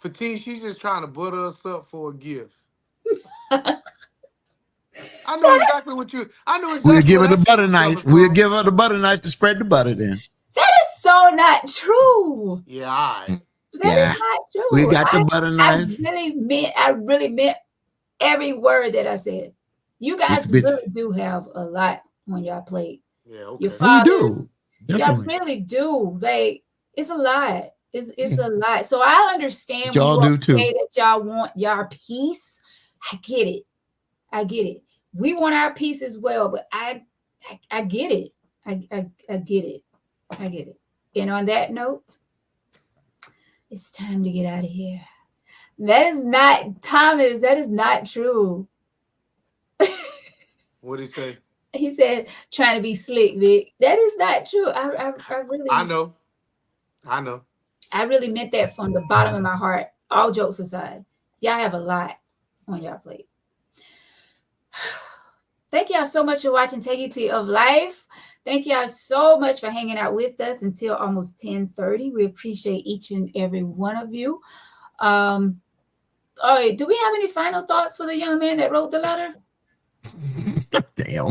Fatine, she's just trying to butter us up for a gift. I know exactly what you. I know exactly. We'll give her where the that butter shit's knife. coming We'll from. give her the butter knife to spread the butter. Then That is so not true. Yeah, all right. That is not true. we got the butter knife. I really meant every word that I said. You guys This bitch- really do have a lot on your plate. Yeah, okay. Your We do. fathers, y'all Definitely. really do. Like, it's a lot. It's a lot. So I understand when Y'all you all do too. say that y'all want your peace. I get it. We want our peace as well, but I get it. I get it. I get it. And on that note, it's time to get out of here. That is not, Thomas, that is not true. What'd he say? He said, trying to be slick, Vic. That is not true. I really, I know. I really meant that from the bottom of my heart. All jokes aside, y'all have a lot on your plate. Thank y'all so much for watching Integrity of Life. Thank y'all so much for hanging out with us until almost 10:30. We appreciate each and every one of you. Oh, do we have any final thoughts for the young man that wrote the letter? Damn.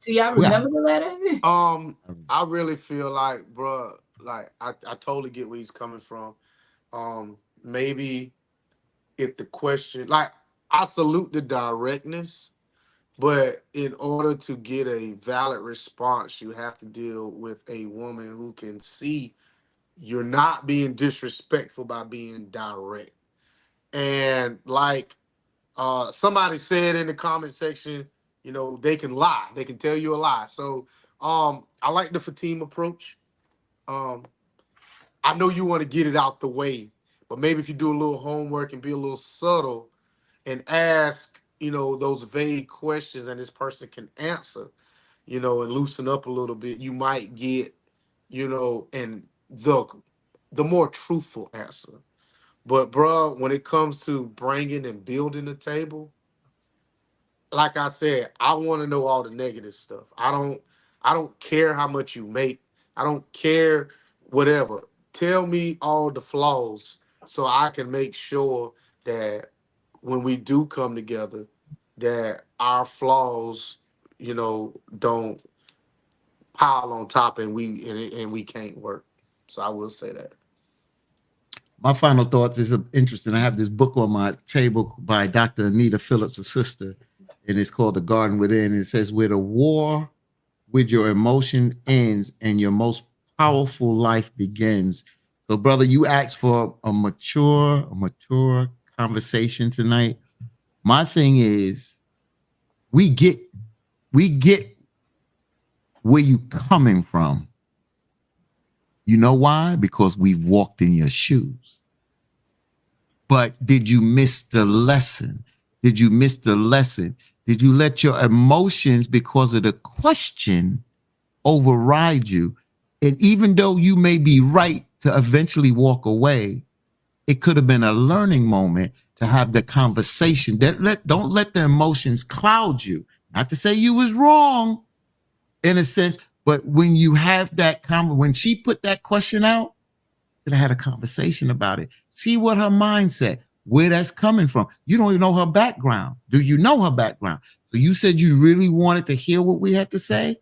Do y'all remember the letter? I really feel like, bruh, like I totally get where he's coming from. Maybe if the question, like, I salute the directness, but in order to get a valid response, you have to deal with a woman who can see you're not being disrespectful by being direct. And like somebody said in the comment section, you know, they can lie. They can tell you a lie. So I like the Fatima approach. Um, I know you want to get it out the way, but maybe if you do a little homework and be a little subtle and ask, you know, those vague questions and this person can answer, you know, and loosen up a little bit, you might get, you know, and the more truthful answer. But bro, when it comes to bringing and building the table, like I said, I want to know all the negative stuff. I don't care how much you make. I don't care whatever. Tell me all the flaws so I can make sure that when we do come together, that our flaws, you know, don't pile on top and we can't work. So I will say that. My final thoughts is interesting. I have this book on my table by Dr. Anita Phillips, a sister, and it's called The Garden Within. And it says, where the war with your emotion ends and your most powerful life begins. So, brother, you asked for a mature conversation tonight. My thing is, we get where you coming from. You know why? Because we've walked in your shoes. But did you miss the lesson? Did you miss the lesson? Did you let your emotions, because of the question, override you? And even though you may be right to eventually walk away, it could have been a learning moment to have the conversation. Don't let the emotions cloud you. Not to say you was wrong in a sense, but when you have that when she put that question out, I had a conversation about it. See what her mindset, where that's coming from. You don't even know her background. Do you know her background? So you said you really wanted to hear what we had to say.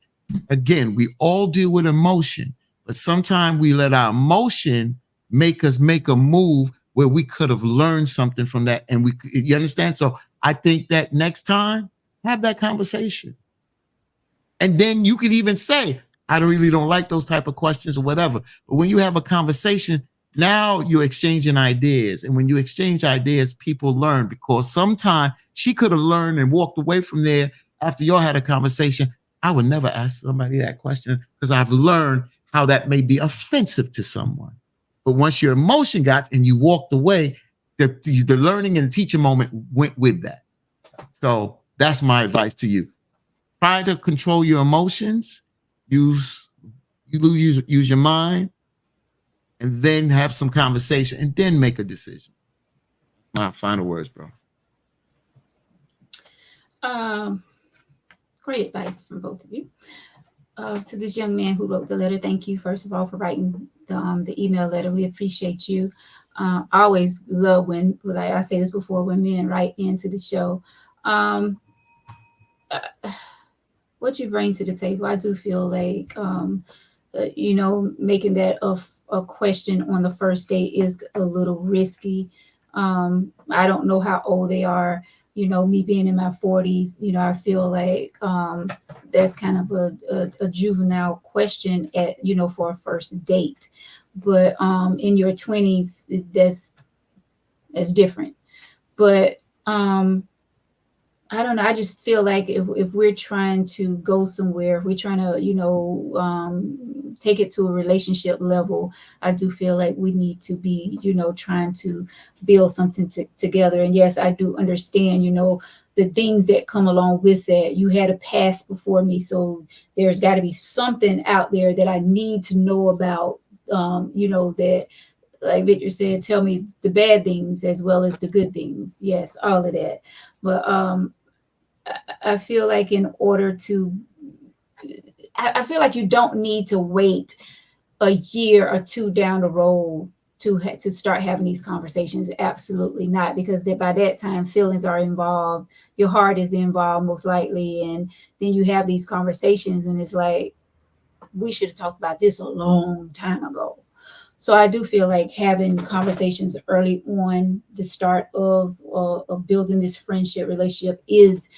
Again, we all deal with emotion, but sometimes we let our emotion make us make a move where we could have learned something from that. And you understand? So I think that next time, have that conversation. And then you can even say, I really don't like those type of questions or whatever. But when you have a conversation, now you're exchanging ideas. And when you exchange ideas, people learn, because sometimes she could have learned and walked away from there after y'all had a conversation. I would never ask somebody that question because I've learned how that may be offensive to someone. But once your emotion got and you walked away, the learning and teaching moment went with that. So that's my advice to you. Try to control your emotions, use your mind, and then have some conversation and then make a decision. My final words, bro. Great advice from both of you. To this young man who wrote the letter, thank you, first of all, for writing the email letter. We appreciate you. I always love when, like I say this before, when men write into the show. What you bring to the table, I do feel like, you know, making that a question on the first date is a little risky. I don't know how old they are. You know, me being in my 40s, you know, I feel like that's kind of a juvenile question at, you know, for a first date. But in your 20s, that's different. But I don't know. I just feel like if we're trying to go somewhere, if we're trying to, you know, take it to a relationship level, I do feel like we need to be, you know, trying to build something together. And yes, I do understand, you know, the things that come along with that. You had a past before me, so there's got to be something out there that I need to know about, you know, that, like Victor said, tell me the bad things as well as the good things. Yes, all of that. But I feel like in order to, I feel like you don't need to wait a year or two down the road to start having these conversations. Absolutely not, because by that time feelings are involved, your heart is involved most likely, and then you have these conversations, and it's like, we should have talked about this a long time ago. So I do feel like having conversations early on the start of building this friendship relationship is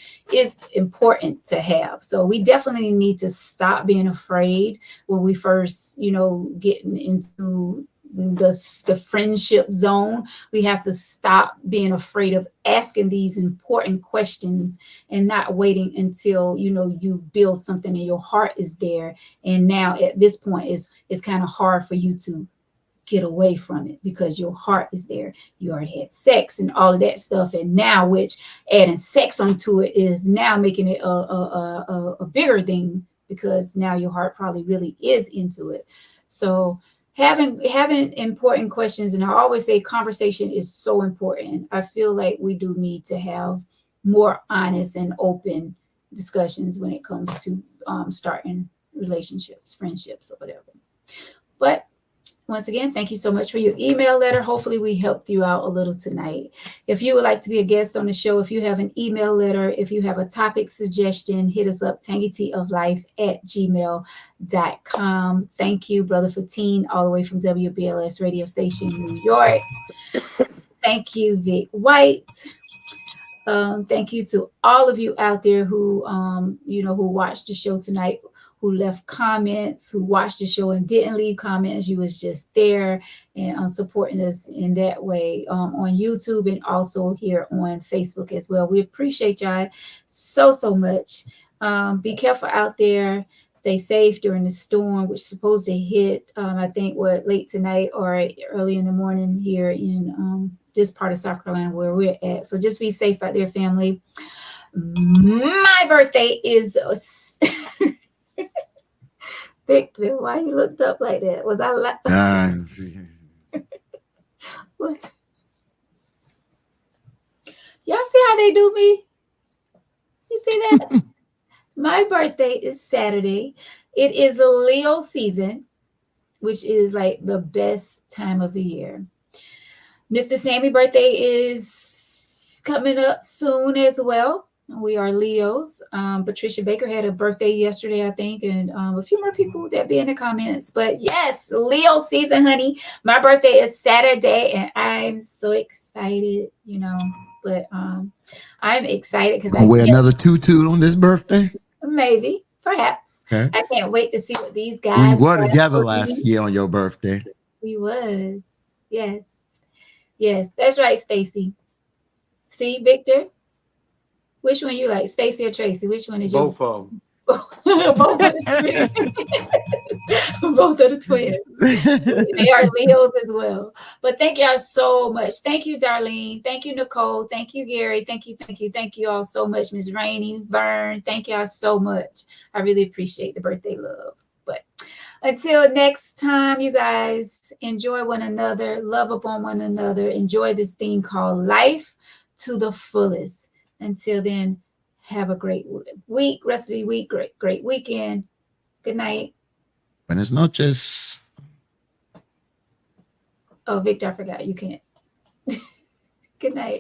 important to have. So we definitely need to stop being afraid when we first, getting into the friendship zone. We have to stop being afraid of asking these important questions and not waiting until you build something and your heart is there. And now at this point, it's kind of hard for you to get away from it because your heart is there. You already had sex and all of that stuff, and now, which adding sex onto it is now making it a bigger thing, because now your heart probably really is into it. So having important questions, and I always say conversation is so important. I feel like we do need to have more honest and open discussions when it comes to starting relationships, friendships, or whatever. But once again, thank you so much for your email letter. Hopefully we helped you out a little tonight. If you would like to be a guest on the show, if you have an email letter, if you have a topic suggestion, hit us up, tangyteaoflife@gmail.com. Thank you, Brother Fatine, all the way from WBLS radio station, New York. Thank you, Vic White. Thank you to all of you out there who watched the show tonight, who left comments, who watched the show and didn't leave comments. You was just there and supporting us in that way on YouTube and also here on Facebook as well. We appreciate y'all so much. Be careful out there. Stay safe during the storm, which is supposed to hit, I think, late tonight or early in the morning here in this part of South Carolina where we're at. So just be safe out there, family. My birthday is... Victor, why you looked up like that? Was I what? Y'all see how they do me? You see that? My birthday is Saturday. It is a Leo season, which is like the best time of the year. Mr. Sammy's birthday is coming up soon as well. We are Leos. Patricia Baker had a birthday yesterday, I think, and a few more people that be in the comments. But yes, Leo season, honey. My birthday is Saturday, and I'm so excited, But I'm excited because I wear another tutu on this birthday. Maybe, perhaps. Okay. I can't wait to see what these guys. We were together last year on your birthday. We was, yes, that's right, Stacy. See, Victor. Which one you like, Stacy or Tracy? Which one is you? Both of them. Both of the twins. They are Leos as well. But thank y'all so much. Thank you, Darlene. Thank you, Nicole. Thank you, Gary. Thank you all so much, Miss Rainey, Vern. Thank y'all so much. I really appreciate the birthday love. But until next time, you guys, enjoy one another, love upon one another, enjoy this thing called life to the fullest. Until then, have a great week, rest of the week, great weekend. Good night. Buenas noches. Oh, Victor, I forgot. You can't. Good night.